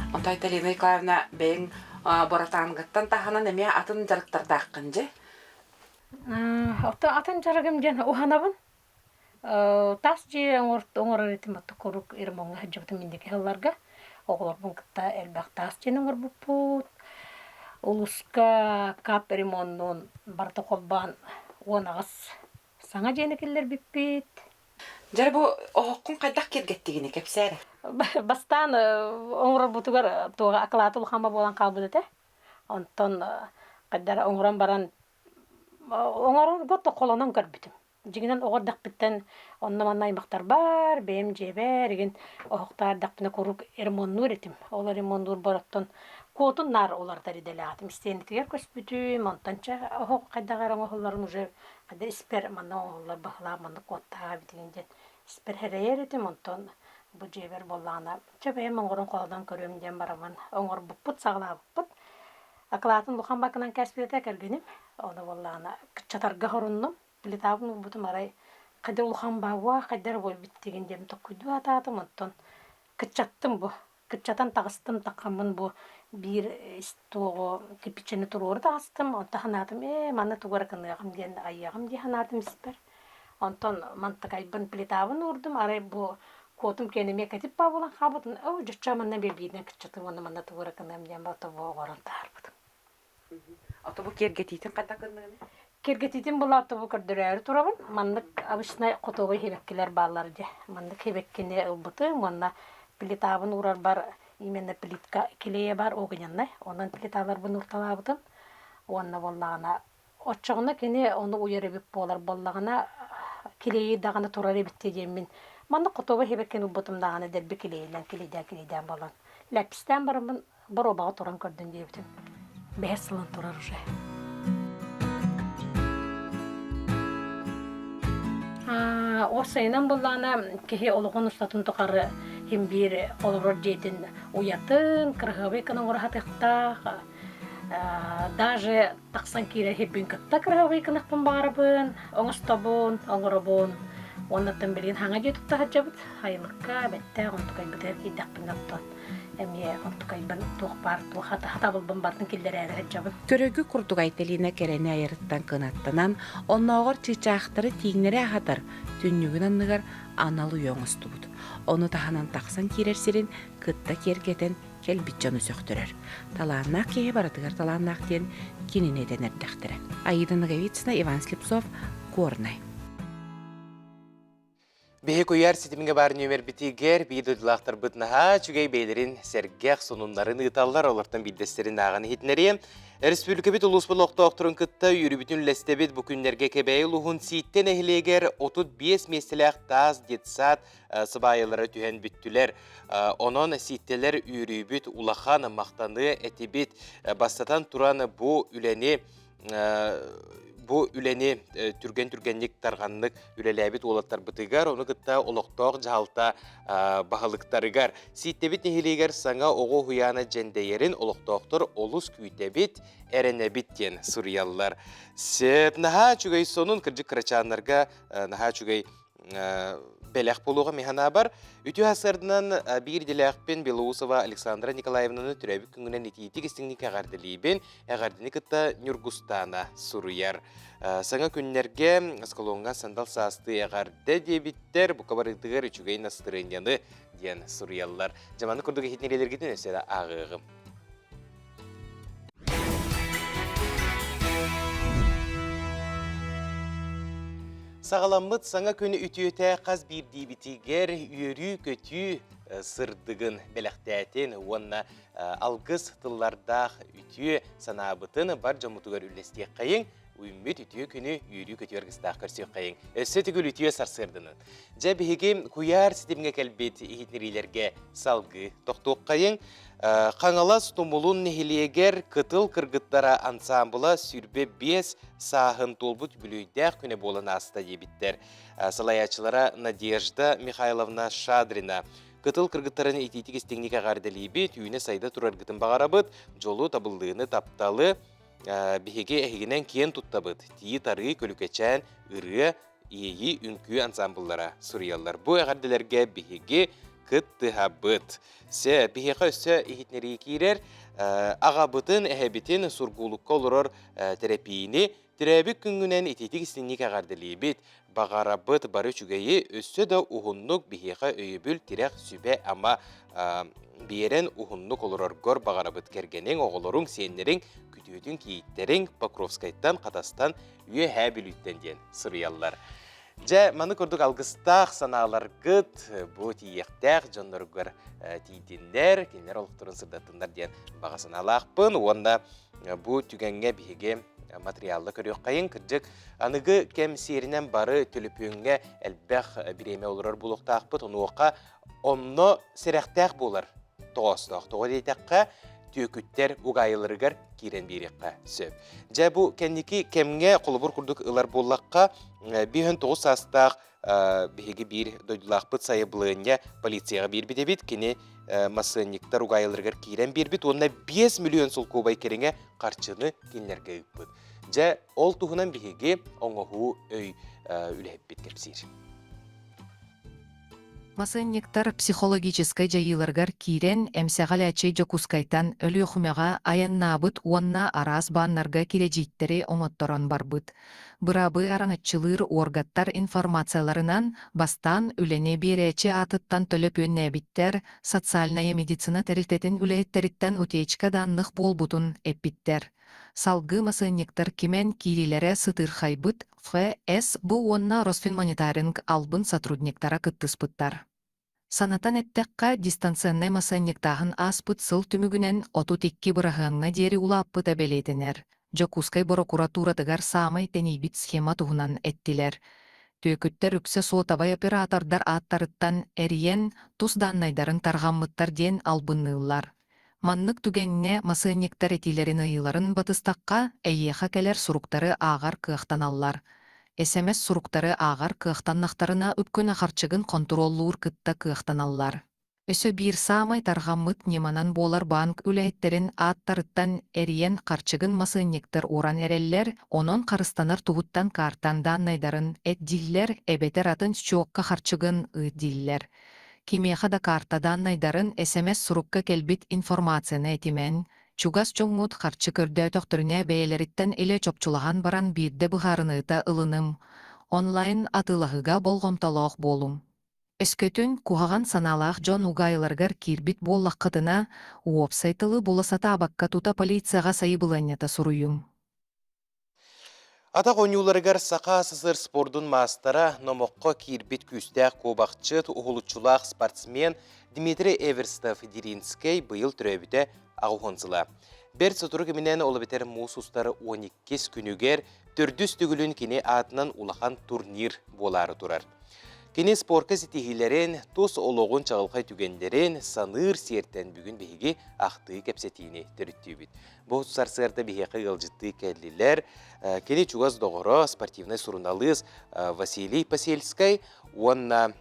Онта Айталина Николаевна бәйін боратаңғыттан тахана неме атын жарықтардаққын же? Атын жарығым жан ұханабын. Тас же оңыр ретім атты көрук ермоңға жабытым мендеке хылларға. Оғылар бұнқытта әлбәқ тас жен оңыр бұппут. Улысқа кап ремоннын барты қолбан оңағыз саңа женекелер біппет. Жары бұл оғыққын қайдақ кергеттігіне кәпсәрі? Бастан оңырар бұтығар туға ақылаты ұлғанба болан қалбыды те. Онтан қайдар оңыран баран оңырар бұтты қолынан көрбітім. Жігінен оғыр дақпіттен оннаман аймақтар бар, бәйім жебер, еген оғықтар дақпіне көрук ремоннур етім. Олар ремоннур бараттан көтін нар олардар еделі атым. Істейіндігер көспітім, онтанча оғық қайдағар оңғыларын уже қайдар іспер манна оңғылар бағыла, манна көттаға бітігінден іспер хәрейер етім, онтан бұл жебер болағына. Чөбейім оңғырын қоладан көрімден бараман. Оңғыр бұппыт, сағыла бұппыт. Ақылатын бұқан бақынан кәспеті кәргенім. Оны болағына күтчатарға ғырынным. Плитабын бұтым арай қайдар ұлған бауа, қайдар бой біттегендем тұққыйду ататым. Онтан күтчаттым бұл. Күтчатан тағыстым таққамын бұл бір истоғы кепичені тұрғыр тағыстым. Онта ханатым, маны тұғыр қынығым ден аяғым де ханатым іспер. Онтан мантық айбын плитабын ұрдым. Арай бұл котым кенеме кәтіп ба болан қабытын. Жүтча манна бебейден күтчатым, оны маны тұғыр қынығым ден бата бұл ғорын тағыр бұтым. Ото бұл кергетейтін қайда қынығын? Кергетитин бұл автобу көрдірәр тұрабын. Мандық абышына қотовы хебеккелер балар де. Мандық хебеккене ұлбыты, мұнна плитабын ұрар бар, именно плитка келее бар оғынянна. Онан плиталар бұн ұрталабытын. Онна боллағына отчығына кене оны ұйаребек болар боллағына келее дағына тұрар ебітте демін. Мандық қотовы хебеккен ұлбытым дағына дәрбі келейден болан. Ләпістен барымын бір обаға тұран көрдін дейбітім. Бәр сылын тұрар уже. Осайынан боллана кеһи олоғын ұстатын тұқары хем бір олорор жетін уятын, кырғабы кының орахатықтақ, даже тақсан кире хеппін кітті кырғабы кынықпын барабын, оңыстабын, оңырабын. Оннаттан білген хаңа жетікті хаджабыд, хайылыққа бәтті онтықай бұдыр кейдақпын аптан. Әме онтықай бұн туқпар, хатабыл бұн батын келдер әрі хаджабын. Көрөгі құрдуғай теліне кәрәне айырыттан қынаттанан, оннағыр чичақтыры тейінері ағатыр, түннігін анныгар аналы yoңысты бұд. Оны таханан тақсан керерсерін кытта кергетен келбитчаны сөқтірер. Таланнақ кеге баратығар таланнақ ден кеніне денердіқтірі. Аида Наговицына, Иван Слепцов, Горный. Беhe koyar sitimine bar nömer bitiger bidodulaqtar bıtnaha çügey beylerin sergek sonunların ıtallar olardan bildeslerin ağını hitneri. Respublika bit ulusbul oqtoqturun kıtta yürü bütün lestebit bu günlerge kebeyi luhun sitten ehleger 35 meselek taz detsat sıbayılara tühen büttüler. Onun sitteler yürü büt ulaqan maqtanı etibit bastatan turan bu üleni türgenlik tarğanlık ülelebit olatlar bıtıgar, onu gıtta oloqtoq jahalta bahalıktarıgar. Sittebit nehiliger sana oğu huyana jendeyerin oloqtoqtur olus küytebit erenebit diyen Suriyallar. Sep naha çügey sonun kırcık kıraçanlarga naha çügey belek buluğa mihana bar. Ütü hasardınan bir dilekpin Belousova Aleksandra Nikolaevna'nı türebik küngünen itiyitik istinlik ağardılıyben ağardını kıtta Nürgustana Suriyar. Sana günlerge askalonga sandal sastı ağardı diyebitter bu kabarıdıgar üçügeyin asıtırın yanı diyen Suriyallar. Zamanı kurduk ehitnereler gidin ösede ağığım. Sağlamıt sana könü ütüyete qaz bir dibitiger yürü kötü sırdıgın belektetin onna algız tıllarda ütü sanabıtın bar jamutugar üllestiye kayın Ümmüt ütüye künü yürü kötü örgüstağ körsiyo kayın. Össetігіл ütüye sarsırdının. Jabihigim kuyar sitemge kelbet ihitnerilerge salgı toqtuq kayın. Qangalas tumulun nehiliyeger kıtıl kırgıttara ansambıla sürbe 5 sahın tolbut bülüydəq küne bolan asta debitler. Salayaçılara Nadежда Mikhailovna Shadrina. Kıtıl kırgıttarını ititik isteknik ağardalibi tüyüne sayda turargıtın bağarabıt, jolu tabıldığını taptalı, bihege ehiginen kiyen tuttabıt, tiyi tarığı kölükeçen, ırı, iyeyi ünkü ansambıllara Suriyallar. Bu ağardilerge bihege kıttıhabıt. Se bihege össe ihitneri kirer, ağabıtın ehebitin surgulukka olurur terapiyini, Tirebik küngünen ititik istinlik ağardalibit, bağarabıt barı çügeyi össe da uhunnuk bihege öyübül tirek sübe ama biyeren uhunnuk olurur gor bağarabıt kergenin oğulurun senlerin kütüğüdün kiyitlerin Pakrovskayttan Qatastan üye həbilütten diyen Suriyallar. Ja manı kurduk algыстaq sanalar gıt bu tiyektäq jonnorgar tiydinler kinler oluqturun sırdatınlar diyen bağasına alaqpın onda bu tügenge bihege materiallı körüyor kayın kırcık anıgı kem serinen barı tülüpüğünge elbək bireme olurur buluqtaqpıt onu oqa onno sereqtäq bolar toğustaq toğu deytəqqa tüyükütter uğayılırgar kiren biriqqa söp. Ja bu kendiki kemge qolubur kurduk ılar bollaqqa bihön toğus astaq bihegi bir doydulaqpıt sayıblığınca polisiyaga bir bitebit kini masınniktar uğayılırgar kiren bir bit onunla 5 milyon sulkubay kerenge qarçını kinlerge ıppıt. Ja ol tuhunan bihegi oңohu öy ülehep bit kerpsir. Масынниктар психологическай жайыларгар кирен эмсеғал әчей жокускайтан өлі құмеға аяннабыт уанна арас баннарга кирежиттері оңотторон барбыт. Бұрабы араңатчылыр оргаттар информацияларынан бастан үлене беречі атыттан төліп өннәбиттер, социальная медицина тәрілтетін үлеттеріттен утечка даннық болбутун эппиттер. Салгы масынниктар кимен кирилere сытыр хайбыт, ФС бұ онна Росфинмониторинг албын сотрудниктара кыттыспыттар. Санатан әттәққа дистанционный масынниктағын аспыт сыл түмігінен оту текки бұрағанна дері улаппыт әбелетінер. Жокускай прокуратуратыгар самай тенейбит схема туғынан әттілер. Төкіттер үксе сотабай оператордар аттарыттан әриен тус даннайдарын тарғаммыттар ден албыннылар. Маннык түгенне масынниктар этилерин ыйыларын батыстаққа әйеха кәлер суруктары ағар кыақтаналлар. СМС суруктары ағар кыахтаннахтарына үпкөн ахарчыгын контроллуур кытта кыахтаналлар. Өсө бир саамай таргаммыт неманан болар банк үлэхеттерин ааттарыттан эриен карчыгын масыынниктер уран эреллер, онон карыстанар тугуттан картан даннайдарын эддиллер, эбетер атын чуокка харчыгын ыддиллер. Кимеха да карта даннайдарын СМС сурукка келбит информацияны этимен, чугас чоңмут харчы көрдөтөктөрүнө бээлериттен эле чопчулаган баран бирде быхарыныта ылыным, онлайн атылахыга болгомтолоох болум. Өскөтүн кухаган саналаах Джон Угайларгар кирбит боллаққытына уопсайтылы боласата абакка тута полицияға сайыбыланята суруюм. Ата қонюларыгар сақа сызыр спордун мастара номоққа кирбит күстәк кобақчыт уғылучулақ спортсмен Дмитрий Эверстов-Диринский бұйыл түрөбіте ағуғынсыла. Бір сұтыры кемінен олы бітер мұсустары 12 күнігер түрдіс түгілін кене атынан улахан турнир болары тұрар. Кене спорка зетихилерін, тос олоғын чағылқай түгендерін саныр сертен бүгін бейге ақты кәпсетіні түрітті бүт. Бұл сарсырда бейхеқі ғылжытты кәлілер, кене чугаз доғыры спортивный сурыналыз Василий Посельскай, онна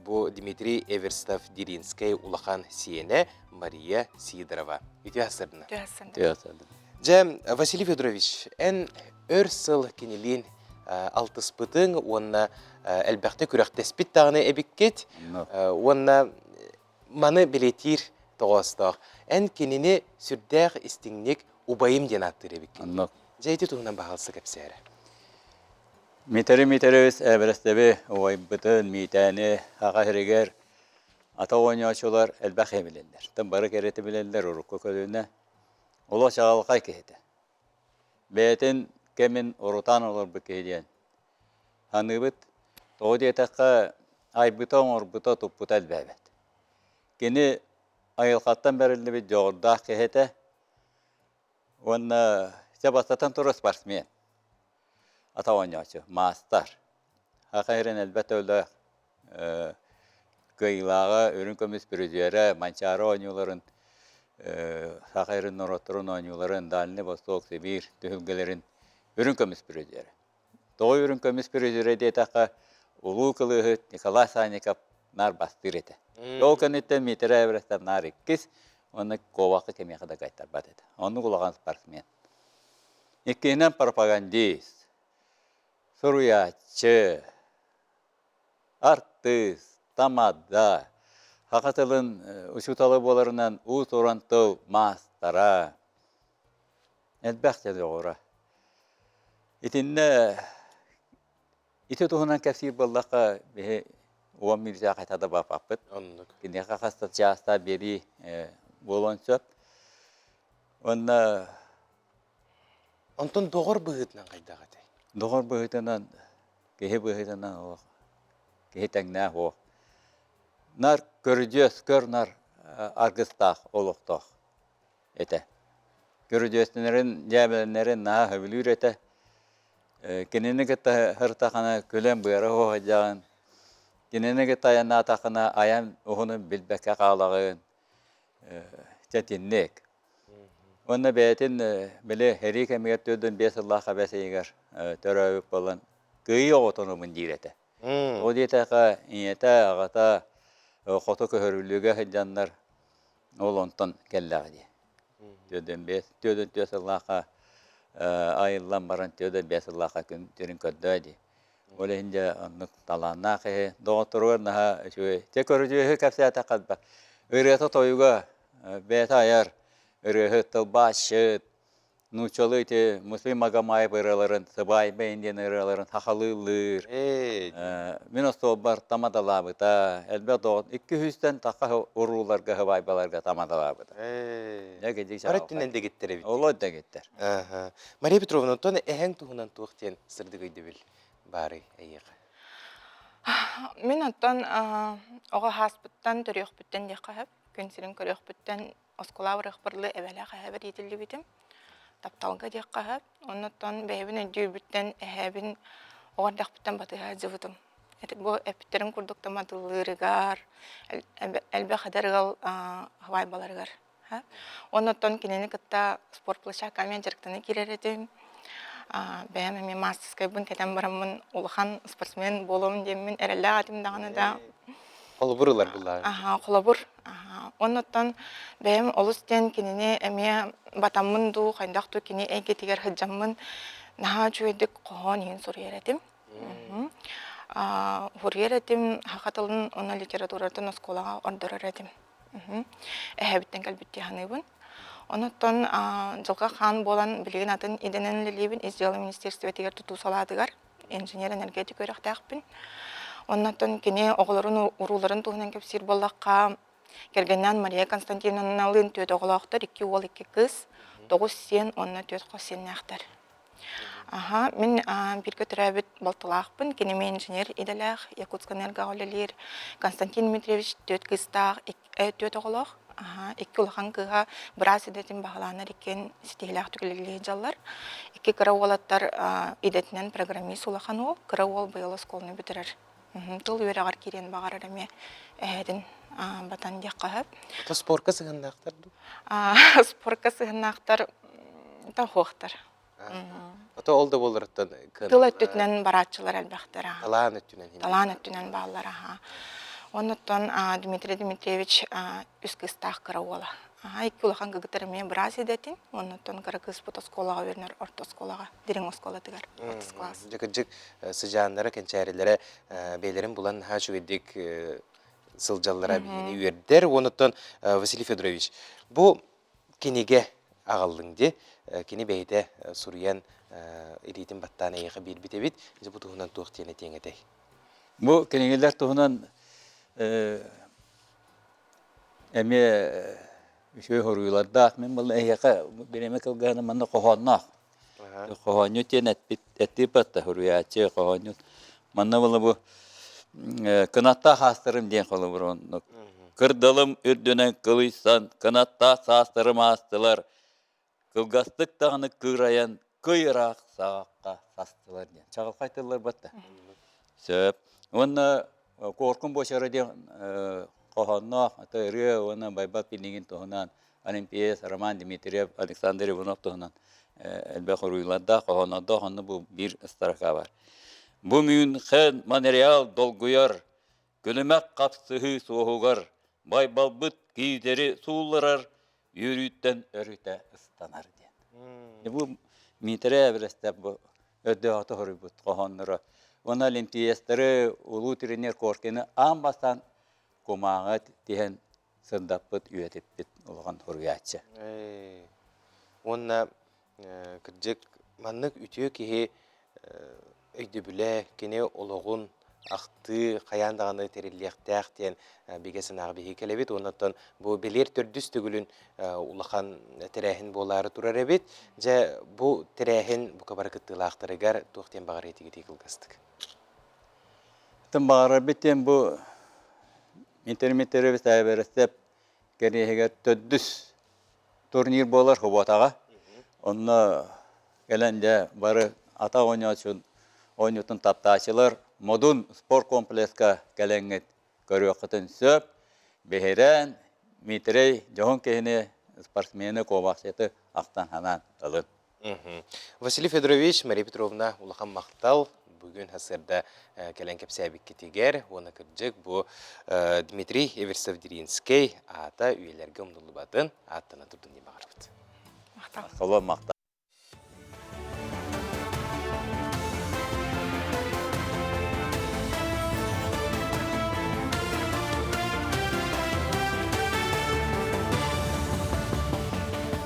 бұл Дмитрий Эверстов-Диринский улахан сиене Мария Сидорова. Үті асырдына? Үті асырдына. Жем, Василий Федорович, ән өр сыл кенелін алтыспытың, онна әлбәқті күрәқтеспит тағыны әбіккет, онна маны білетір тоғастақ. Ән кенені сүрдәқ істіңнек ұбайым ден аттыр әбіккет. Жайды тұғынан бағалсы кәпсәрі. Митері-митері әбірістебі ұбайбытын, митәні, аға хірігер, ата ойнашылар әлбәқ әмілелер. Тым бары кәреті білелер ұрыққы көліне. Ола шағалқай кейді. Бәйтін кәмін ұрытан олар бұ кейден. Ханыбыт, тоғы детаққа айбыта оңырбыта тұппыт әлбәбет. Кені айылқаттан бәрілді біт жоғырдақ кейді. Оны себастатан тұры спортсмен. Ата ойнаушы, мастар. Хақайрын әлбәт өлі көйлағы, өрін көміс бүрізері, манчары ойнуларын, Хақайрын нұраттырын ойнуларын, Дальный Восток, Сибир, түхілгелерін өрін көміс бүрізері. Тоғы өрін көміс бүрізері детаққа ұлу қылығы Николай Санников нар бастыр еті. Ол көніттен метері әвірістер нар еккіз, оны ковақы кемеқада қайттар бат еді. Оны құлаған спортсмен. Еккенен пропагандист, суруячы, артист, тамада, хақатылын ұшуталы боларынан ұз орантыл мастара. Әлбәқті жоғыра. Итінне ити тұғынан кәпсір болдаққа бе оған мирза қайтады бап аппыт. Кенде қақаста жаста бері болуын сөп. Онтон доғыр бұғытынан қайдағы дей? Доғыр бұғытынан, кеге бұғытынан оқ, кеге тәңнә оқ. Нар көрдес, көр нар арғыстақ, олықтақ еті. Көрдесінерін, жәбілінерін наға хөвілір еті. Кенені кітті хыртақына көлем бұйары оғы жағын. Кенені кітті аяна атақына аян оғының білбәкке қалағын. Тәтіннек. Оны бәйтін білі әрі кәмегет төдің 5 Аллахқа бәсейгер түрі өп болын күйі оғытынымын дейреті. О дейтіға инеті ағата қоты көхірілігі хыджанлар ол онтын кәлләғі де. Төдің 5 Аллахқа айылдан баран төдің 5 Аллахқа күн түрін көдді де. Ол енді ұнық таланна қығы доғытыруыр наға үші. Тек көріжі кәпсі әті қадба. Үреті тойуға бәйті аяр. Үріғыттыл башыт, нұчалы те мұслим ағамай бұраларын, сыбай бәйінден ұраларын, хақалылыр. Мен осты бар тамадалабыта, әлбәт оғын 200-тен таққа ұруларға, хывайбаларға тамадалабыта. Бараттын әлде кеттер әбет? Ол өтті кеттер. Мария Петровна, тон әң тұғынан тұқтен сырды көйді біл бары әйеға? Мен оттан оға хаспыттан түрек бүттен де қағып, көнсілін көрек бүттен Оскулаврых бырлы әвәлі қағабыр етілі бітім. Тапталға дек қағап, оннаттан бәйбін өндеу бүттен әхәбін оғардақ бүттен батыға зывытым. Әтік бұл әпіттерін күрдіктім атылырығар, әлбә қадарығал хавай баларығар. Оннаттан кенені кітта спорт площадкамен жарықтаны керер едім. Бәйім әме мастыскай бұн кәтен барамын улахан спортсмен болуым демін әрәлі атымдағаны да. Қолыбырылар бұлар. Қолыбыр. Оннаттан бәйім олыстен кеніне әме батамын ду, қайндақту кене әйге тегер хыджамын наға жүйедік қоғын ең сұр еретім. Хур еретім, хақатылын оны литературатын осколаға ордыр еретім. Әхәбіттен кәлбітте ханыбын. Оннаттан жылға қан болан білген атын еденен лелейбін, Изделы министерстве тегер тұту саладығар, инженер-энергетик өріқтақпын. Оннаттан кене оғыларын уруларын туғынан кепсир болаққа кергеннен Мария Константиновналын төт оғылақтар, 2 ол 2 қыз, 9 сен, онна төт қосен нәқтар. Мен бірге түрәбіт балтылақпын, кенеме инженер еделәқ, Якутск энергоғылелер, Константин Дмитриевич төт қыстақ, төт оғылақ, 2 ұлған қыға біраз едетін бағыланар екен стейләқ түгілелі жалар. 2 қыра олаттар едетінен программист ұлақан ол, қыра ол бұйылы сколыны бітірір. Тыл өрағар керен бағар әріме әйдің батан дек қағып. Спорка сығыннақтар? Спорка сығыннақтар тауықтар. Ото олды болыр? Тыл өттінен баратшылар әлбәқтір. Талан өттінен? Талан өттінен бағылар. Оннаттан Дмитрий Дмитриевич үскістақ қыра ола. 2 ұлақан қығытырыме біраз едетін, оннаттан қыра қыз бұт осколаға өрінер, орта осколаға, дерен оскола тігір, ортас класс. Жекіржік сыжанлары, кәнчәрелері бейлерін бұлан хаш өйдік сылжаллара бейіне үйердер. Оннаттан Василий Федорович, бұл кенеге ағалдыңды, кене бейді Суриян ерейдің баттан әйіқі бір бітебет, бұл тұғынан туықтене теңедей. Бұл кенегелер тұғынан әме үшөй хоруйлардақ, мен бұл әйеқі береме кылғаны манна қоғаннақ. Қоғаню тен әтті патта хоруячы қоғаню. Манна бұл бұл қынатта қастырым ден қолы бұр. Кырдылым үрдінен қылыйсан, қынатта састырым астылар. Кылғастық тағыны кыраян, кыйрақ сағаққа састылар ден. Чағыл қайтылар батта. Сөп. Оны қорқын бошары ден Қоғаннақ, атайры, оны байбап білінген тұғынан, Олимпиес, Роман Дмитриев, Александр Иванов тұғынан әлбәқ ұруйларда, Қоғаннақта оны бұл бір ұстарақа бар. Бұл мүйін қан материал долгуяр, көлімәк қапсығы соғығар, байбалбыт кейдері суылырар, үйрүйттен өріті ұстанар ден. Бұл Дмитрия бірістеп бұл өдді аты құры бұд Қоғанныра. Оны Олимпиестері ұлу тренер қоркені амбастан комаға теген сындаппыт үйетеппет олған хоргатчы. Онна кірджек маннық үтіе кеге өйді білі кене олығын ақты қаяндағаны терелияқтақ ден бегесін ағбеге келебет. Оннаттан бұл белер түрдіс түгілін ұлақан тірәхін болары тұрар әбет. Жа бұл тірәхін бұл қабар күттілақтырығар тоқтен бағар етіге текілгістік. Тым бағар әбеттен бұл интерметтері біз әберістеп кәрігер төддіс турнир болар құбатаға. Онына кәлінде бары ата ойнатын тапташылар модун спорт комплекска кәліңгет көрі оқытын сөп, бейірен, митрей, жоғын кейіне спортсмені қобақсеті ақтан ханан ұлын. Василий Федорович, Мария Петровна, улақан мақтал. Бүгін хасырда кәлен кәпсәбік кетегер, оны кірджік бұл Дмитрий Эверсов-Деринский ата үйелерге ұмдылы батын аттына тұрдың дем бағарбыд. Қолы мақтал.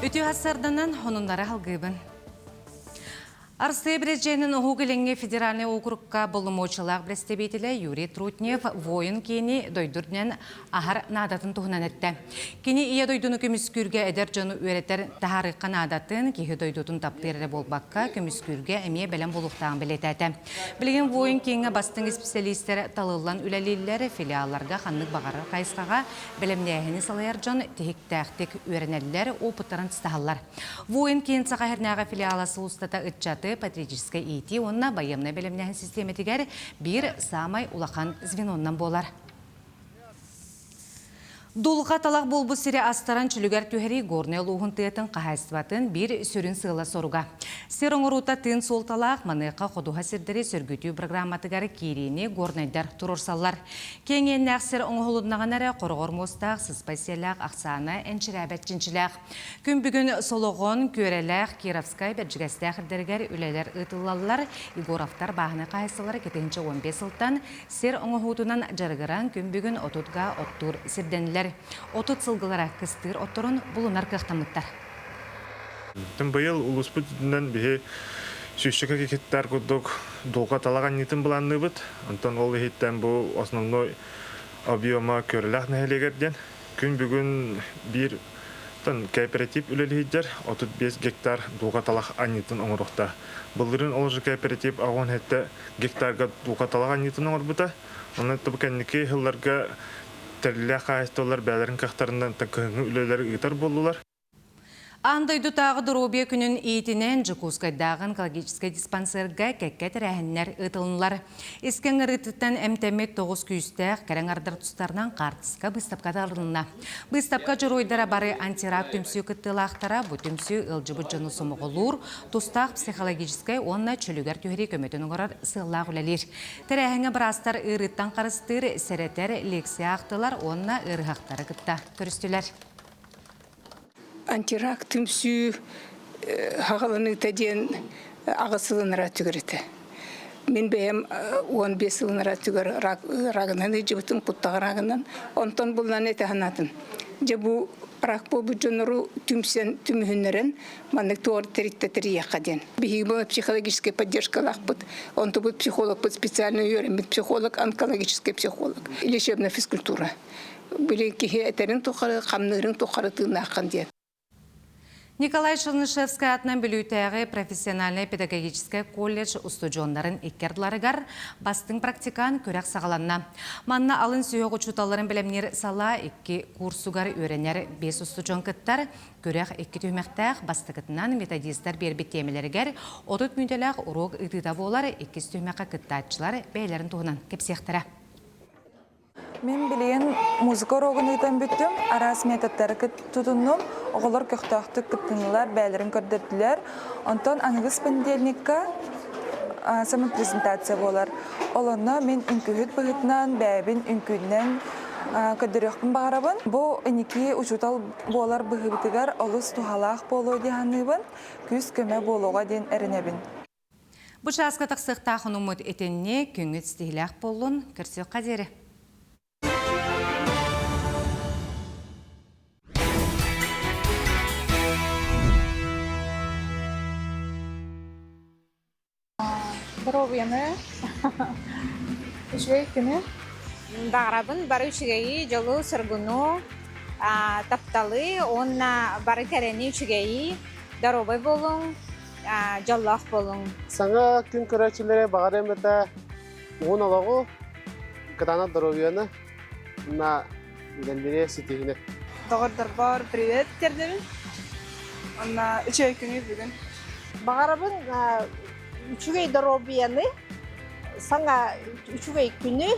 Үті хасырданан онындары алғыбын. Арсты Бреженин Угугеленге федеральный округка болымочылақ брестебетілі Юрий Трутнев воин кені дойдырден ағар надатын тұғынан әтті. Кені ие дойдуны көміскүрге әдер жоны өретер тағарыққа надатын кейі дойдудын таптыры болбаққа көміскүрге әме бәлем болуқтағын білетәді. Білген воин кені бастың специалистері талылан үләлелері филиалларға қанлық бағары қайысқаға бәлемнәйіні салайар жон тек-тәқтек өренәлілер опыттарын тістағалар. Воин кені сақайырнағы филиаласы ұстата үтчаты патриотической идеи, онна байымна белемнәһен системетигер бир самай улахан звеноннан болар. Дулға талақ болбу сире астаран чүлігер түйері горне луғын тыятын қағайсыбатын бір сүрін сыйла соруға. Сер оңырута тын сол талақ манықа қодуға сирдері сөргөтүү программатыгары кейрені горнайдар тұрорсалар. Кеңен нәқсір оңғылудынаған әрі қорғыр мостақ, сыспайселяқ, ақсаны, әншірәбәт жіншіләқ. Күн бүгін солоғын, көреләқ, Кировскай, бәджігәстәқ үрдергер үлелер ұтылалар, Игоровтар бағыны қайсылары 15 сылтан сер оңғылудынан жарғыран күн бүгін отутға оттур сирденілер. Отут сылғылара кыстыр отторын бұлынар қықтамыттар. Тым бұйыл ұлыспытынан бігі сүйшікі кекеттер күдік долға талаған нетін бұланны бұд. Онтан ол ехеттен бұл основной объема көріләқ нәхелегерден. Күн бүгін бір кооператив үлелігідер 35 гектар долға талақ аннетін оңырықта. Бұлырын олжы кооператив ағын әтті гектарға долға талаған нетін оңыр бұда. Оны тұбы кәнеке ғылларға тәлілі қайыстылар бәлерін қақтарынан тәкіңі үлелері ұйтар болулар. Андайды тағы дұробия күнін ейтінен Жукускайдағын экологический диспансерға кәккет рәхінлер ұтылынылар. Ескен ғырытыттан әмтәмет 9 күйістәқ кәрің ардар тұстарынан қартысқа бұстапқа талынына. Бұстапқа жұройдара бары антирак түмсі күттілақтара, бұ түмсі ұлжыбы жыны сұмығылур, тұстақ психологическай онына чөлігер түйері көметін ұғырар сыллақ үләлер. Тәрәхіңі бірастар ұйрыттан қарыстыр, сәрәтер лекция ақтылар, онына ұйрғақтары күтті көрістілер. Антирак түмсі хағаланы тәден ағысылыныра түгіріті. Мен бәйім 15 сылыныра түгір рағынан, жібітін құттағы рағынан, онтан бұлынан әті ғанатын. Жабу рак болбу жонору түмүхүннерен маннык туор территтетери якаден. Бихима психологическая поддержка лахбыт. Он то будет психолог, под специальную юрим, психолог, онкологический психолог, лечебная физкультура. Были кихи этерин тухары, хамнырын тухары тыынакан ден. Николай Шелнышевский атынан білуйтәғі профессиональный педагогический колледж устуджонларын еккердларыгар бастың практикан көрәк сағаланна. Манна алын сүйеғ ұчуталарын білемнер сала 2 курсугар өренер 5 устуджон кыттар көрәк 2 түймәқтәқ бастықытынан методистер бербет темелерігер 30 мүнделәқ урок ұтыда болар 2 түймәққа кыттатчылар бәйлерін туғынан кепсияқтыра. Мен білген музыка урогын үйтен бүттім, арас методтары тұтынным, оғылар көқтақты күттінілер, бәлерін көрдірділер. Онтан аңғыз пенделникка самын презентация болар. Оларына мен үнкүхіт бұғытынан, бәбін үнкүннен көдіріқпін бағарабын. Бұл әнеке ұчутал болар бұғытығар олыс тухалақ болу дегенібін, күз көмі болуға ден әрінебін. Бұл жасқа тақсықтағын ұмыт етенне күңіт стейләқ болуын көрсек қадері. Здоровьяны, үшвейкіні. Бағарабын бары үшігейі, жолу сыргуну, тапталы, онна бары кәрені үшігейі, даробай болуң, жоллақ болуң. Саңа күн көрәчілері бағарым әті оғын алағу, катана здоровьяны, на гендере сетігіне. Доғырдар бар, привет тердерін. Онна үшвейкіні бүгін. Бағарабын Üçügey здоровьяны, sana üçügey günü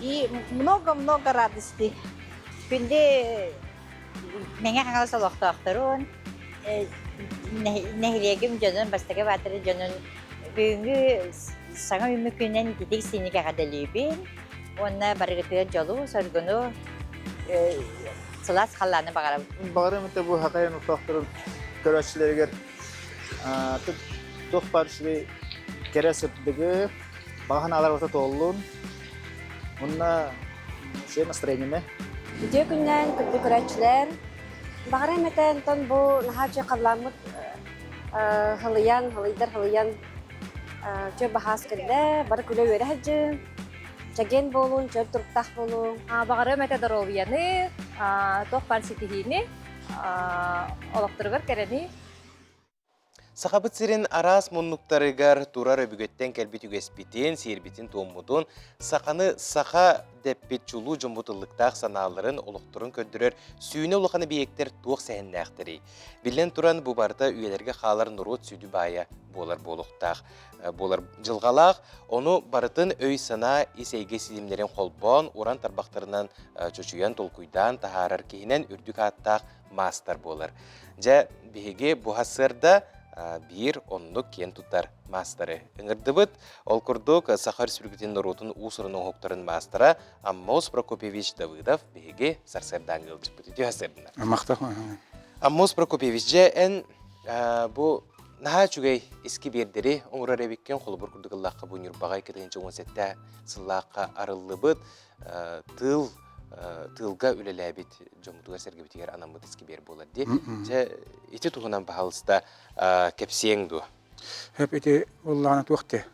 и много радости. Günde menge hangi salaktaktırın, nehriyegim canın, bastaka batırı canın, bugünkü sana mümkünen gidik seni kadalibin, ona barıgıtı jalu, sargunu, sılas hallanı bakarım. Bakarım ete bu hakaya noktaktırın, körəçilərə Тоқ баршылы керес өттігі бағын алар орта толуын, онына настроениеме. Үтө күннен күтті көрәтшілер. Бағырым әтен тон бұл нахачы қаламыт хылыян чө бағас кірді, бары күлі өрі әджі, жаген болуын, чөр тұрптақ болуын. Бағырым әтен здоровьяны, тоқ баршы тихini, олықтырғыр кәрені. Сақабыт сирен арас мұннуктарыгар турар өбігеттен кәлбет үгеспетен, сербетін туыммудun, сақаны сақа дәппет чулу жымбутылықтақ саналарын олықтырын көндірер сүйіне олықаны бейектер туық сәйінні әқтірей. Білен туран бұл барда үйелерге қалар нұрот сүйді бая болар болуқтақ. Болар жылғалақ, оны барытын өй сана есейге сілімлерін қолбон, оран тарбақтарынан чөчуян толкуйдан тахарар кейінен үрдік аттақ мастер болар. Жа беге бұхасырда bir onluk кен tutar masteri. Ingirdi ol kurduk Сахар Сүргітен Нұрутын ұсырының хоқтарын мастера Аммос Прокопьевич Давыдов беге сарсардан ғылчық бүтіті асырдына. Мақтақ. Аммос Прокопьевич же ән бұл наға чүгей ескі бердері оңырар әбеккен қолы бір күрдік Аллаққа бұн үрбағай кетігінші 17-те сыллаққа арылы бұд тылга үлеләбит жомутуга сергебитигер анамыт иски бер болар ди. Же ити тугунан бахалыста кепсеңду. Хеп ити уллана туакте.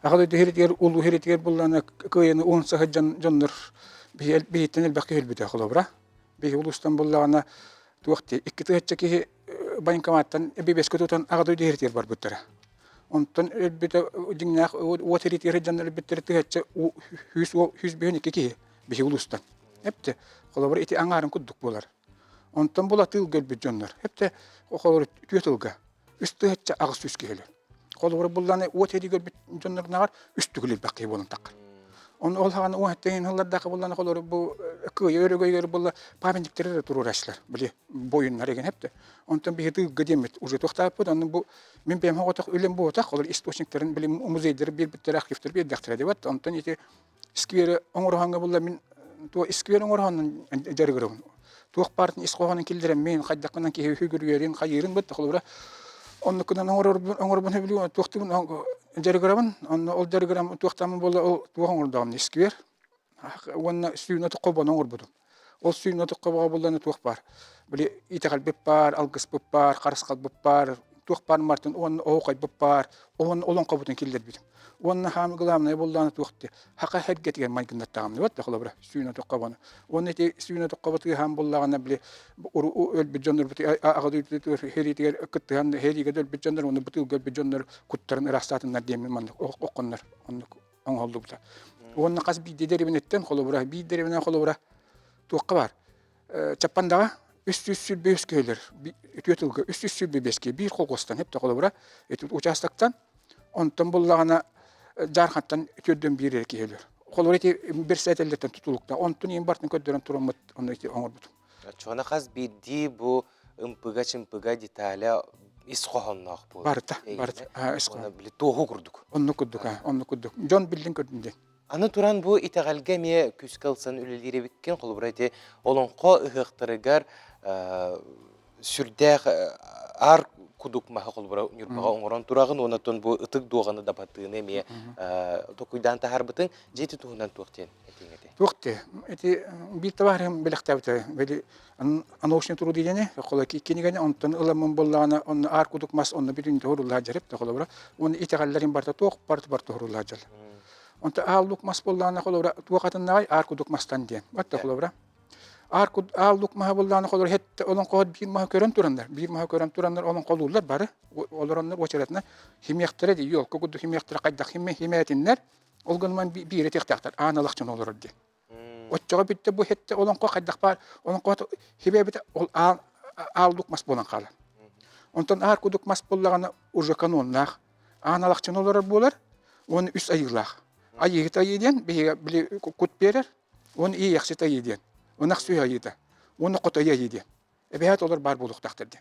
Агады деритер улу херитер буллана кыйны онса жоннор бейтен элбакы хелбите холобра. Бе улустан буллана туакте икки тыгачки банкоматтан бебес көтөтөн агады деритер бар буттара. Онтон элбите жиңнак отеритер жоннор биттер тыгачы 100 бен икки бихи улустан. Хепте холобра ити аңарын куддук болар. Онтон була тыл гөлбү жоннор. Хепте холобра түйөтылга. Üstü hetse ağız süs gelir. Kolları bullanı o tedi bir canlılar üstü gelir bakıyor bunun takır. Onu olağanı o hatta yıllarda bullanı kolları bu köy örgüleri bulla pamendikleri de durur açlar. Böyle boyunlar egen hepte. Ondan bir hedi gidemet. Ucu toxtap bu onun bu men benim hawatak ölüm bu tak kolları istoşniklerin bilim muzeyleri bir bitter aktiftir bir daktir devat. Ondan ite skvere onurhanga bulla men to skvere onurhanın jargırın. Toq partın isqoğanın kildiren men qaddaqından ki hügürüyerin qayırın bit kolları onu kunan onu biliyor tuğtumun jargıramın onu ol jargıram tuğtamın bolla o tuğun ordam niskver onu suyuna toqoban onu budum o suyuna toqoba bollanı tuğ var böyle itagal bipar algıs bipar qarasqal bipar tuğ par martin onu oqay bipar onu olan qabutun kilder bitim onu ham gılamna bollanı tuğti haqa heggetgen maygında tamam vat xolabra suyuna toqoban onu te suyuna toqobatı ham bollagana bile öl bir jondur biti ağadı heritiger kıttan heriga döl bir jondur onu bitil göl bir jondur kuttarın rastatınlar demin man oqonlar onu oldu bu. Onu qas bir dederi binetten xolabra bir deribine xolabra toqqa var. Çapandaga üst beş köyler tüyetılga üst bebeski bir qoqostan hep de xolabra uçastaktan ondan bollagana jarhattan tödön bir erki gelir. Xoloreti bir saatellerden tutulukta ontun yen bartın ködörün turamıt onu iti oңор butun. Çoğuna qaz bildi bu ımpıga detaylı isqohonnaq bu. Barta. Isqoh. Onu bili toğu kurduk. Onu kudduk. Jon bildin ködünde. Anı turan bu itagalga me küskalsan üleleri bikken xolobrati olonqo ıhıqtırıgar sürdaq ar kuduk maha xolbra nurbaga oңорон турагын онотон bu ытык дуганы да батыны me tokuydan taharbıtın jeti tuğundan tuğten etengete. Tuğte. Eti bir tavarım belaqtabıta. Böyle anoşne turu diyene xolaki kinigene onton ılamın bollana onu ar kuduk mas onu birin doğrullah jarep da xolbra. Onu itagalların barta toq part doğrullah jal. Onta alduk mas bollana xolbra tuqatın nay ar kuduk mastan diyen. Batta xolbra. Alduk maha bollana xolbra hette olan qod bir maha körön turanlar. Bir maha körön turanlar olan qolullar bari. Olaranlar oçaratna himyaqtara di yol. Kokudu himyaqtara qaydaq himetinler. Olgunman bir etektaktar analaqçın olur di. Oçağa bitti bu hette olan qo qaydaq bar. Olan qo hibebite alduk mas bolan qala. Ondan ar kuduk mas bollana urja kanonlaq analaqçın olur bolar. Onu üst ayırlaq. Ayıgıta yeden bile kut berer. Onu iyi yaxşıta yeden. Onu suya yedi. Onu qotaya yedi. Ebehat olur bar buluq taqtırdı.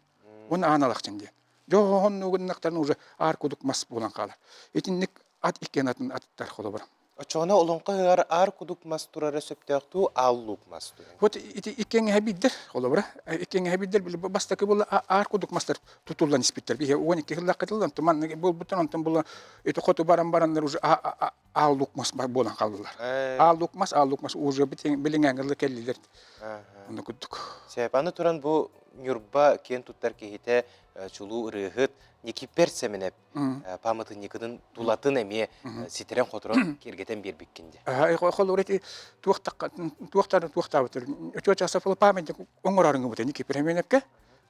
Onu analaqçın di. Johon ugunaqtarın urja ar kuduk mas bolan qala. Etinlik at ikkenatın attar xolobra. Çoğuna olonqa ar kuduk mas turara söptaqtu alluk mas turara. Hot iti ikken habidder xolobra. Ikken habidder bil bastaki bolla ar kuduk mastar tutullan ispitter. Bihe onu ki hillaqatıldan tuman bol butan ontan bolla eti qotu baranlar urja alluk mas bolan qaldılar. Alluk mas urja bilingangırlı kelliler. Onu kudduk. Sepanı turan bu Nurba ken tuttar kehite çulu ırıhıt nikiper semenep pamatın nikidin tulatın emi sitren xoturon kirgeten bir bikkinde. Xoloreti tuaqtabıtır. Ötüç asafılı pamenti oңорarın bu nikiper hemenepke.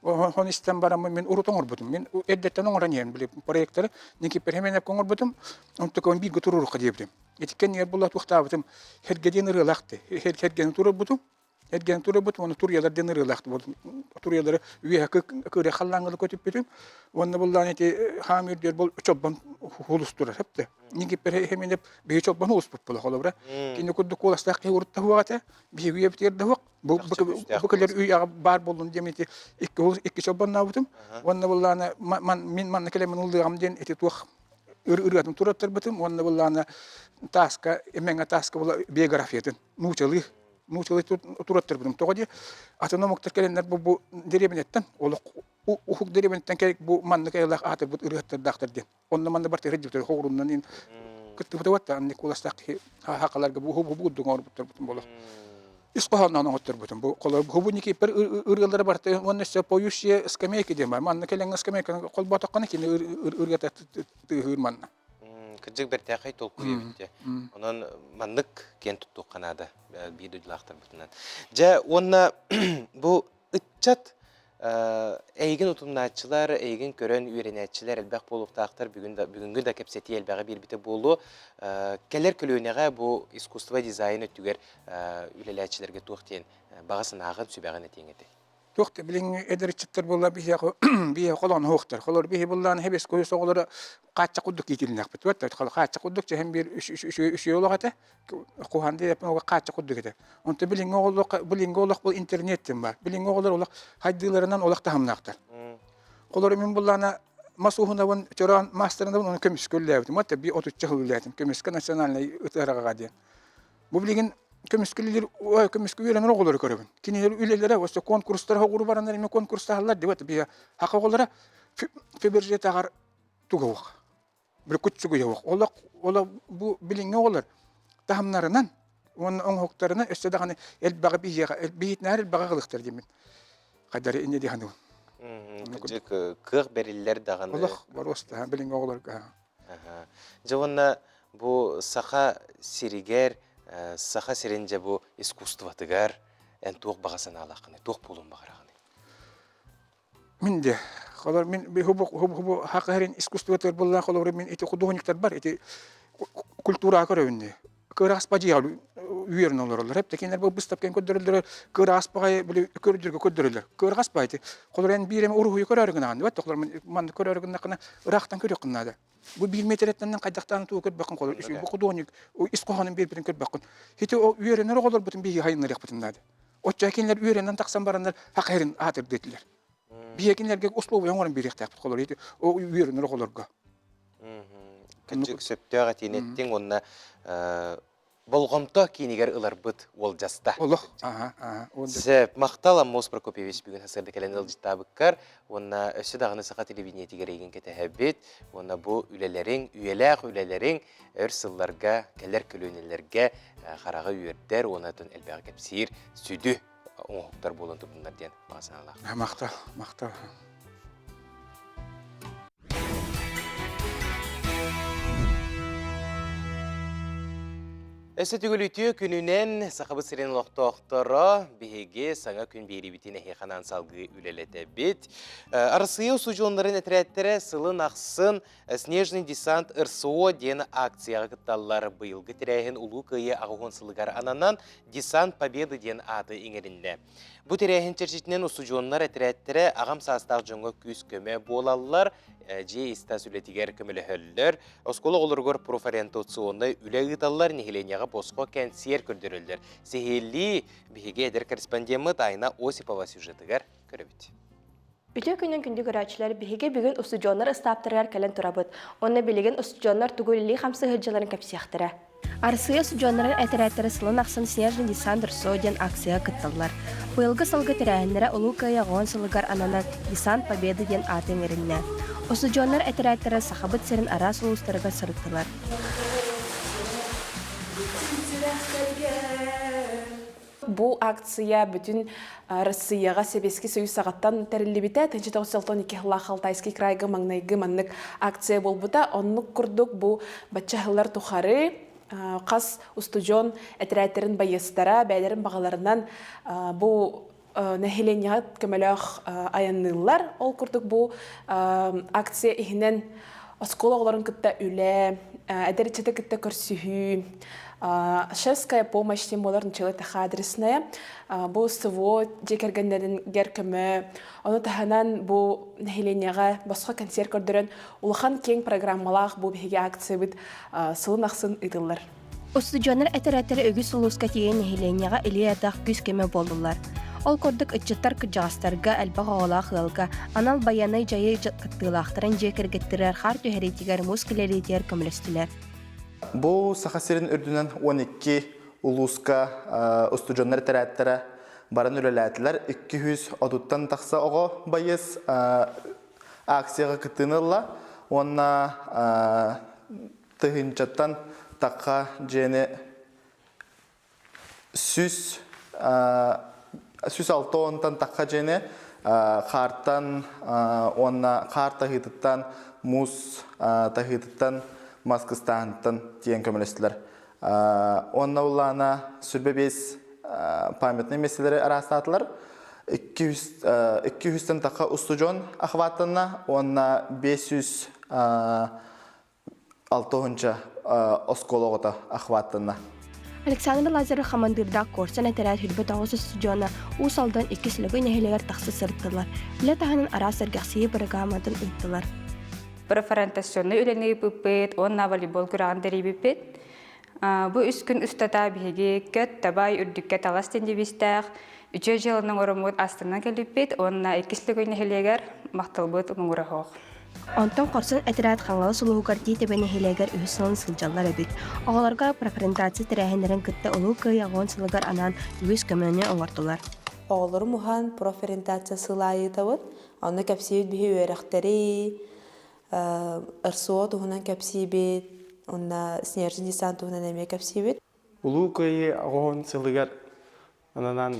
Он истен барам мен урут оңорбутум. Мен эддеттен оңоранем биле проекттер ники переменеп коңорбутум. Онтукон бир гутуру кадебдим. Этикен ер булат уктабытым. Хергеден ырылакты. Херген турбутум. Херген турбутум. Оны турьялар ден ырылакты болдум. Турьялар үйе кыре халлаңгылы көтүп битим. Оны булдан эти хамирдер бол чоббан хулустура хепте. Ники переменеп бе чоббан хулуспут була холобра. Кине кудду коластак уртта хуагата. Бе үйе битерде хуак. Bu kadar üye bar bulun demeti iki çoban nabutum. Onda bullana man kelemen uldığım den eti tuh ırgatım turatır butum. Onda bullana taska emenga taska bula biyografiyetin nuçalı turatır butum. Toğdi autonomoktar kelenler bu derebenetten uhuk derebenetten kerek bu man kelek atır bu ırgatır daktır den. Onda man da bartı reciptir horundan in kıttı buta anne kulastak hakalarga bu dungar butur butum bola. İspahandan otur bütün bu kolay bu niki per ırgılları var. Onun işte poyuşya skemeyki diye var. Manna kelen skemeyki kol batakana ki ırgata hürman. Kıcık bir tekay tolkuyor bitti. Onun manlık kent tuttu kanada bir düdülaktır bütünden. Ja ona bu ıçat eygin utumnaçılar, eygin kören ürenetçiler elbaq boluqtaqtar bugünkü de kepseti elbağı bir bite bolu. Keller külüneğe bu iskustva dizaynı tüger üleletçilerge tuğtiyen bağısın ağın sübağın etengeti. Tuğti bilin ederçitler bolla bihe kolan hoqtar. Kolor bihe bollan hebes koyusa olara qaçça kudduk yitilnek bit. Wetta qaçça kudduk hem bir üç yolagata qohande yapan o qaçça kudduk ete. Onta bilin oğuluk bu internetten var. Bilin oğullar olaq haydilarından olaq tahamnaqtar. Kolor min bollana masuhuna van çoran masterında onu kömüs kölleydim. Wetta bir 30 yıl ledim. Kömüs nasyonalne ıtaraga diye. Bu bilin kömüsküller kömüskülerin oğulları görübün. Kiniler ülelere o konkurslara hoğuru baranlar ime konkursta hallar diye bir haqa oğullara feberje tagar tugawaq. Bir küçüğü yok. Ola bu bilinge oğullar tahamlarından onun hoqtarına östede hani elbağı biyitler elbağı qılıqtır demin. Qadarı indi de hanu. Kıcık kığ beriller dağını. Allah var osta bilinge oğullar. Javonna bu saha siriger saha sirince bu iskustovatıgar en tuğ bağasını alaqını, tuğ bulun bağırağını. Min de, qalar min bu haqarin iskustovatır bullan qalar min eti kuduhniktar bar eti kultura qarövünde. Qıraspaji yalı üyerin olurlar. Hep tekinler bu bıstapken ködürülür. Qıraspaqay böyle kördürgü ködürülür. Qıraspayti. Qalar en bireme uruhu körörgünan. Vat qalar man körörgünakına ıraqtan köröqınada. Bu 1 metretten qaydaqtan tuğut bakın qalar. Bu kuduhnik o isqohanın bir kör bakın. Hiti o üyerenler qalar bütün bir hayınlar yapıtındadı. O çekinler üyerenden taqsan baranlar haqarin atır dediler. Biyekinlerge uslubu yangoran bir ihtiyat qalar. Hiti o üyerenler qalarga. Küçük söptüğe tinettin onna bolğomta kiniger ılarbıt ol jasta. Allah. Sep maqtalam Mos Prokopyevich bugün hasırda kelen ılcıta bıkkar. Onna ösü dağını saqa televizyeti geregen ketehebit. Onna bu ülelerin örsıllarga, keller kölönelerge qarağı üyerder. Onatın elbağı kepsir südü oğuktar bolundu bunlar diyen bağısına Allah. Maqtal. Эсэ түгілітіе күнінен сақыбы сирен лоқтоқтыры бігеге саңа күн бері бітіне хейханан салғы үлелеті бет. Арысыя ұсужонларын әтірәттірі сылын ақсын снежный десант РСО дені акцияға күтталылары бұйылғы тірәйін ұлы көйе ағуғын сылығар ананан десант победы ден ады еңерінде. Бұ тірәйін чәршетінен ұсужонлар әтірәттірі ағам састақ жоңғы күз көме болалылар, же иста сүлетігер көмілі хөлілер, осколы олырғыр профориентационны үлі ұйталылар нехеленияға босқо кәнсиер көрдірілдер. Сехелі бігі әдір корреспондемет Айна Осипова сюжетігер көрібіт. Үтө күнен күнді көрәчілер бігі бүгін ұстуджонлар ұстаптырғар кәлін тұрабыд. Онна білеген ұстуджонлар түгілі қамсы ғылжаларын көпсияқтыры. Арысыя ұстуджонларын әтірәттірі сылын ақсын снежный десант РСО ден акцияға күтталылар. Бұйылғы сылғы тірәйінлері ұлу көйе ғон сылығар ананат десант победы ден атын ерінне. Ұстуджонлар әтірәттірі сақабыт серін арас ұлыстырыға сырыттылар. Бұл акция бүтін Россияға Себески Союз сағаттан тәрілі біті. Тәнші 9-12 жылы Қалтайский крайғы маңнайғы маннық акция бол бұта. Онлық күрдік бұл бәтчахылар тұқары қас ұстуджон әтірәттерін байыстара, бәйлерін бағаларынан бұл нәһиленияғат көмөлөх аяннылар. Ол курдук бу акция ихинен оскологларын кытта үле, әдәрчеті кытта көрсүхү, шеская помощь тем боларын челета адресная. Бу СВО жекергендерин геркеме, оны таханан бу нәһиленияға басқа концерт көрдөрөн улахан кең программалах бу биһиге акция бит сылын аксын ытыллар. Устуджонар әтәрәттері өгіс ұлысқа теген нәхиленияға илиятақ күз кеме болдылар. Ол көрдік үтчеттар күджағастарға әлбақ оғалақ ғылға, анал баянай жайы кыттылақтырын жекергеттірер қар түйәретігер мускілеретер көмілістілер. Бұл сақасырын үрдінен 12 ұлысқа устуджонар әтәрәттері барын үлеләтілер 200 одуттан тақса оғы байыз акцияға кыттынылла. Онна тұхынчаттан таққа жені сүз алтуынтан таққа жені қартан, онна қар тағытыттан, мұз тағытыттан, маскыстанттан тиен көмілістілер. Онна ұлана сүрбебес памятный меселері арастатылар. 200-тен таққа устужон ақватына, онна 500 алтуынча оскологота ахваттына. Александр Лазаров хамандырдақ корсан әтәрәт хүлбет ағыз студиона ұсалдан 2 сілігі нәхелегер тақсы сырттылар. Біле тағының ара сәргәқсейі программадан ұйттылар. Преферентационны үлені бүппет, онна волейбол күраған дәрі бүппет. Бұ үс күн ұстата бігі көт табай үрдікке талас тендебістәқ. 3 жылының орымыд астынан кәліппет, онна 2 сілігі нәхелегер мақтылбыт ұңғыры хоқ. Онтон корсан әтірәт қаңлалы сұлуғығар дейтебені хелегер үйсілін сылжалар өбіт. Оғаларға преферентация тірәхендерін күтті ұлу көй ағуын сылығар анан үйс көміні оңғырдылар. Оғалары мұхан преферентация сылайы табыт. Оны кәпсейбет бігі өріқтері, ұрсуы тұғынан кәпсейбет, онна снержін десан тұғынан әме кәпсейбет. Ұлу көй ағуын сылығар анан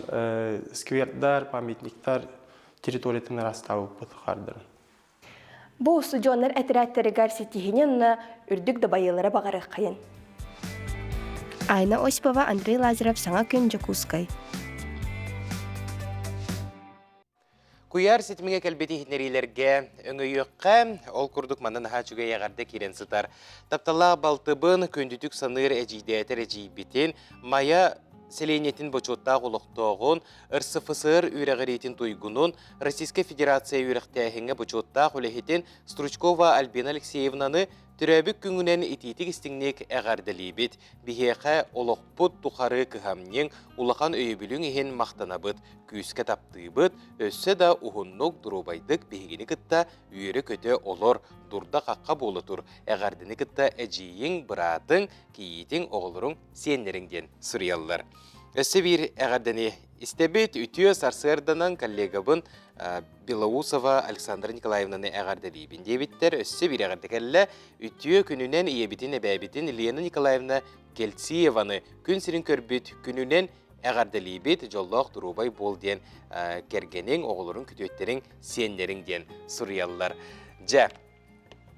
сквердар, памятниктар территориятын растауы бұтықардырын. Бұл студионлар әтірәттірігер сетихінен үрдік дабайылары бағары қайын. Айна Осипова, Андрей Лазарев, Саңа күн Жакускай. Куяр сетімге кәлбеті хитнерилерге өңөйіққа ол күрдік манын хачуға яғарды керен сытар. Таптала балтыбын көндітік саныр әжейдәтір әжейбетін мая Селенетин бочотта құлықтоғын, РСФСР үйрәғіретін тұйгунын, Российская Федерация үйрәқтәхіңі бочотта құлехетін Стручкова Альбина Алексеевнаны түрәбік күңінен итетік істіңнек әғардалейбет. Бихеқә олықпұт тұқары кіғамнен ұлақан өйбілің ехен мақтанабыт, күйіске таптыйбыт, өссе да ұғыннық дұрубайдық бігені кітта үйері көте олар, дұрда қаққа болы тұр. Әғардыны кітта әжейің, бұратың, кейетің оғылырың сенлеріңден сұриялылар. Өссе бір әғардыны істебет үтіе сарсырданан коллегабын Белоусова Александра Николаевнаны әғардалейбін дебеттер. Өссе бір әғардыкәлі үтіе күнінен иебітін әбәбітін Лена Николаевна Кельциеваны күн сірін көрбет күнінен әғардалейбет жоллақ дұрубай бол ден кергенің оғылырың күтеттерің сенлеріңден сұриялылар. Жа,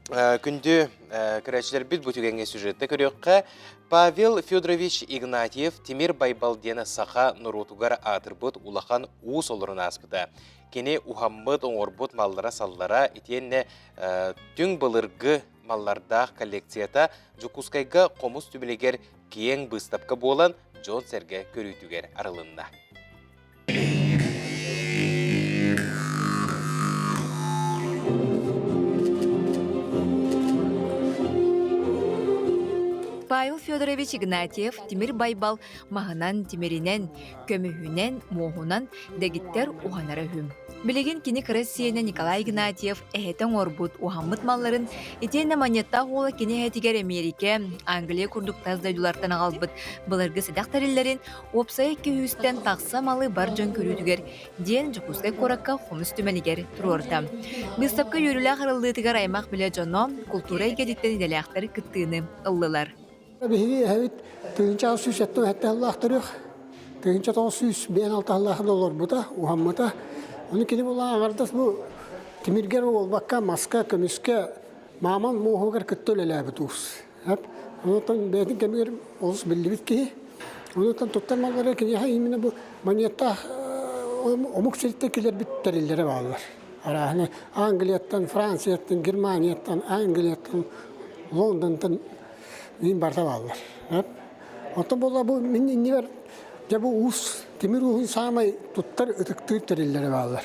күнді көрәтшілер бүт бұтігенге сюжетті көріққа Павел Федорович Игнатьев Тимир Байбалдена Саха Нұрутугар атырбыт улахан уыс олырын аспыда. Кені ухаммыд оңорбыт маллара саллара етенне түң былырғы маллардақ коллекцията Жукускайға қомыс түмелегер кейін бұстапқа болан Джон Серге көрітігер арылынна. Павел Федорович Игнатьев Тимир Байбал мағынан Тимиринен, көміхінен, моғынан дәгіттер уғанары хүм. Білеген кені Россияны Николай Игнатьев әхетен орбут уғаммыт малларын етені монетта қолы кені әтігер Америка, Англия күрдік таздайдулартан ағалбыт бұларғы сәдақтариллерін опсай күйістен тақса малы бар жөн көрітігер, ден Жукускай қораққа қомыс түмәнігер тұрорда. Бұстапқа үйрілі ақырылдығығар аймақ біле жоно культура егедеттен иделяқтары күттіғыны ұллылар. Bihi evet tığınca süsettim hatta Allah tarıyor. Tığınca da süs ben altı Allah olur bu da Muhammed'a. Onu kedi bulan vardas bu Timirger ol bakka maska kömüske maman muhogar küttüle labetus. Hep onu tan bedin kemir olsun belli bit ki. Onu tan tutar mallara ki ya yine bu maniyata omuk sirttekiler bitterilere bağlılar. Arahane Angliya'dan, Fransa'dan, Germanya'dan, Angliya'dan, London'dan in barta bağlılar. Hep. Ondan bolla bu min inni ver. Ya bu us demir ruhun samay tuttar ıtıktı terilere bağlılar.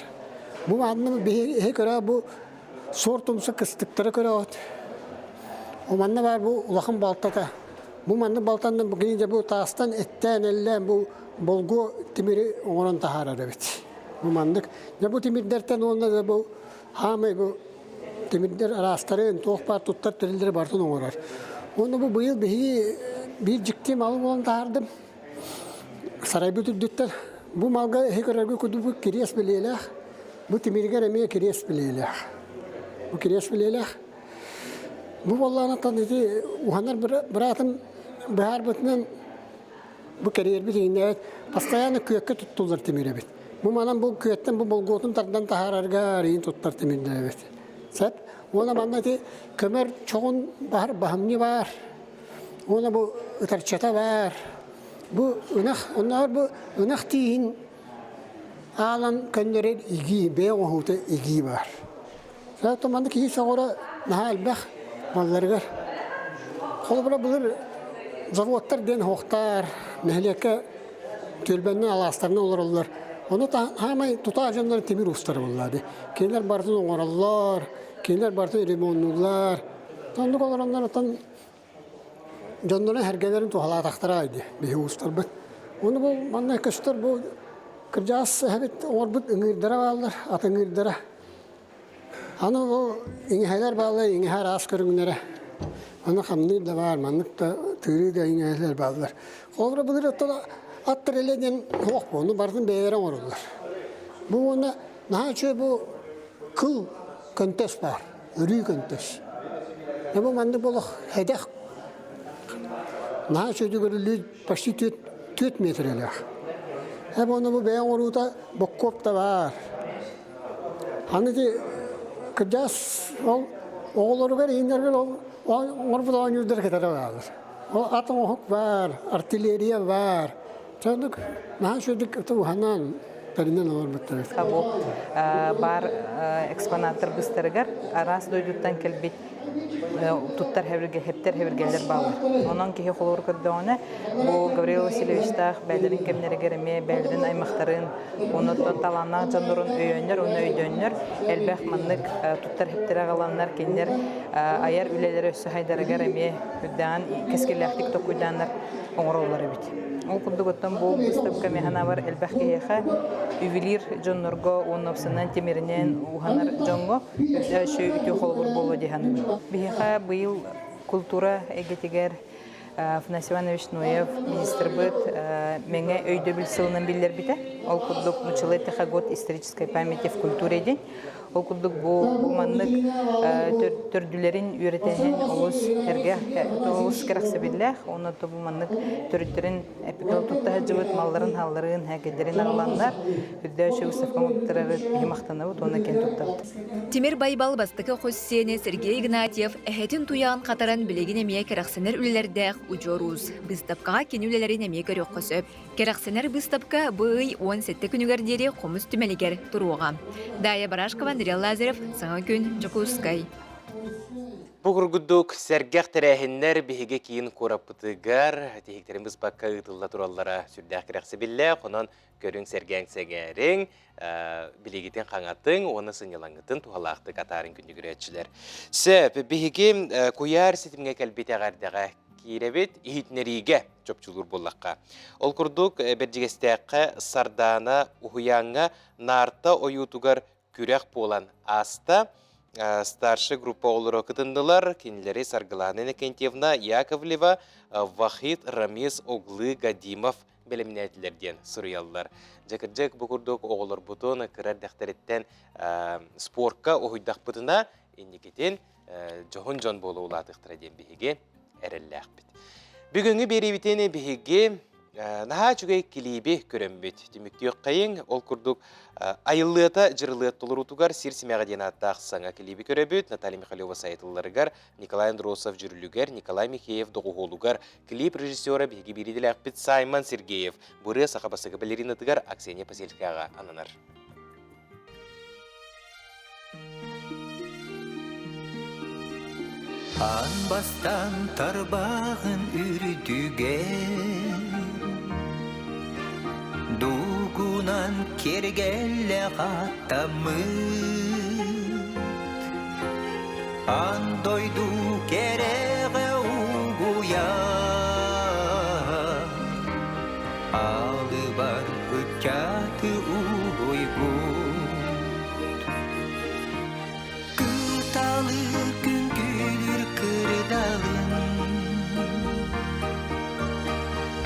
Bu anlamı bir göre bu sortumsa kıstıklara göre ot. O manna var bu ulakın baltada. Bu manna baltandan bugün bu taastan etten elle bu bolgu timiri oran taharar evet. Bu mandık. Ya bu timirderten onda da bu hamay bu timirder arastarın tohpa tuttar terilere bartın orar. Onu bu yıl bir ciddi mal olan tahardım. Saray bütüdütter. Bu malga hekarargı kudu bu kiriyas bileylah. Bu timirger emiye kiriyas bileylah. Bu kiriyas bileylah. Bu vallahi tanıdı. Uhanar bırakın bahar batının bu kariyer bir şeyinde evet. Pastayanı kökü tuttular timire bit. Bu manan bu kökten bu bolgotun tardan tahararga reyin tuttar timirde evet. Sep. Ona manati kömer çoğun bahar bahamni var. Ona bu ıtarçata var. Bu onlar bu ınak tihin alan könderer igi, beyan ohuta igi var. Zaten mandık hiç sonra nahal bak mallarga. Kolubra bulur zavodlar den hohtar, mehliyaka tülbenini alastarına olurlar. Onu da hamay tutajanlar temir ustara bunlardı. Kendiler bartın oğrallar, kendiler bartın rimonlular. Tanıdık olanlar atan canlarına hergelerin tuhala taktaraydı. Bir ustar bak. Onu bu manna köster bu kırcağız evet orbut ıngırdara bağlar, at ıngırdara. Hani bu ingeheler bağlar, ingeher askarınlara. Ana hamdi da var, manlık da tüyü de ingeheler bağlar. Olur budur attır eleden hoş bu, onu barın beylere varırlar. Bu ona daha çok bu kıl kontes var, ürü kontes. Ne bu mandık bu hedef. Daha çok görülü başı 4 metreler. Hep onu bu beyan oruda bokkop da var. Hani de kırcağız oğulları ver, inler ver, orada oynayırlar kadar vardır. O atım okuk var, artilleriye var. Çocuk daha çocuk tuhanan terinden olur bu. Bu bar eksponattır gösterger, aras doyduktan kelbit tuttar hepter hevirgeller bağlar. Onun ki xolor kırdığına bu Gabriel Vasilyevich bellerin kemlere gereme, bellerin aymaqtarın, ondan talanlar canların öğünler, onu öydönler, elbək manlık tuttar heptere qalanlar kenler ayar üleleri ösü haydara gereme, hüddan keskelliktik tokuydanlar oğrolları bit. O kudduqtan bu выставка mehana var elbək ki ювелир жоннорго оннопсынан темиринен уханар жонго şu ütü холбур боло дихан. Биха быйыл культура эгетигер Афанасий Иванович Ноев министр быт менге өйдө бил сылынан биллер бите. Ол куддук мучылетеха год исторической памяти в культуре день. Ол куддук бу маннык төрдүлерин үйрөтен олус эрге олус кераксы биллер. Оны то бу маннык төрдүлерин эпикал тутта жыбыт малларын халларын хакедерин агаландар. Үддөшө сафамыктыры химактанабыт оны кен туттабыт. Тимир Байбал бастыкы Хоссене Сергей Игнатьев эхетин туян катаран билегин эмие кераксенер үлелерде Учорус. Выставкага кен үлелерин эмие көрөк көсөп. Кераксенер выставка бый 17 күнүгердери комуз түмелигер туруга. Дая Барашкова, Андрей Лазарев, Саңа күн, Жокускай. Бугургудук сәргәк тәрәһеннәр биһиге киин корапытыгар, тихиктерimiz бакка ытылла тураллара сүрдәк керәксе биллә, хонан көрүң сәргәң сәгәрен, билегитен қаңатын, оны сынялаңытын тухалақты катарын күндүгүрәтчиләр. Сөп биһиге куяр ситимгә кәлбите гардага киребет ихитнериге чөпчүлүр боллакка. Ол курдук бержигестәккә сардана ухуянга нарта оютугар күрәк болан аста старший группа олары кытындылар, кинилери Саргалана Иннокентьевна Яковлева, Вахид Рамис Оглы Гадимов белемнәтилерден сұрыялылар. Жакыржак бұқырдық оғылар бұтын кірар дәқтереттен спортқа оғыйдақ бұтына иннекетен жоғын жон болу ұладықтыра ден бігі әрілі ақпет. Бүгінгі бері бітені бігі Наха чугай килиби көрөмбүт. Түмүктүк кайын ол курдук айыллыта жырылыт толурутугар сирсимега денаттак саңа килиби көрөбүт. Наталья Михайлова сайтылларыгар, Николай Андросов жүрүлүгер, Николай Михеев догуголугар, клип режиссера биги биридилакпит Саймон Сергеев. Буры сахабасыгы балеринатыгар Аксения Пасельскага ананар. Анбастан тарбағын үрдүген дугунан кергелле каттамыт андойду кереге угуя алы бар өткаты уйбут кыталы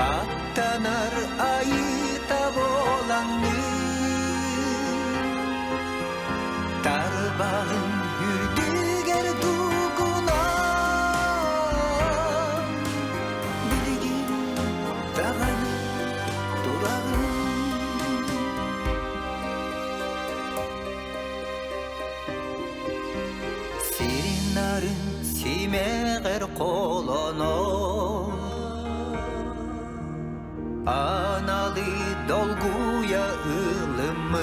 Attanar ayıta bolandı Tarbağın hürdüger duguna Bilgin dağını durağın Sirinarın simeğer kolonu Analı dolguya ılımıt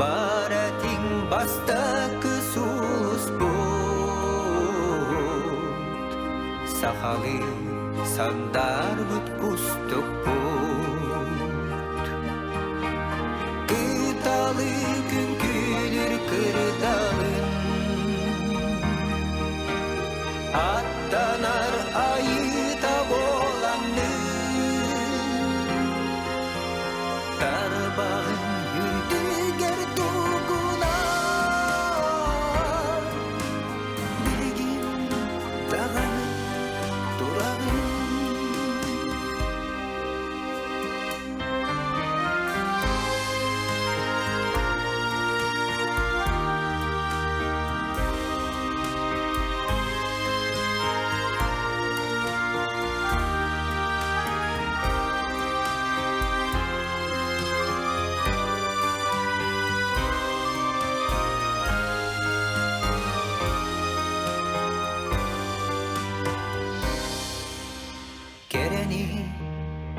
Baratin bastakı sus but Sahalı sandar but kustuk but Kıtalı gün gülür kırdalın Attanar ayıta bolandı Tarbağın yürüdüger duguna Bilgin dağını durağın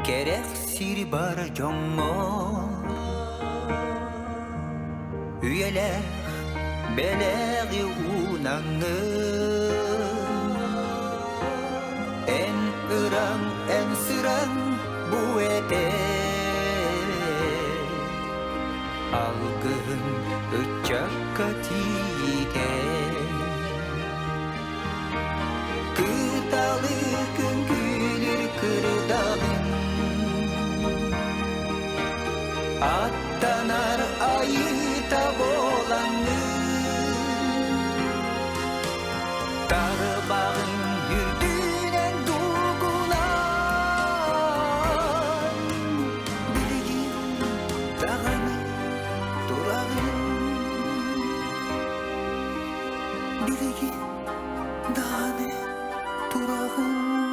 Kerek sir bar jongo Üyeler belegi unangı En ıran en sıran bu ete Algın ötçak katike Kıtalı gün gülür kırdalın Attanar ayıta bolandı Tarbağın yürüdünen duguna Bilgin dağını durağın Bilgin dağını durağın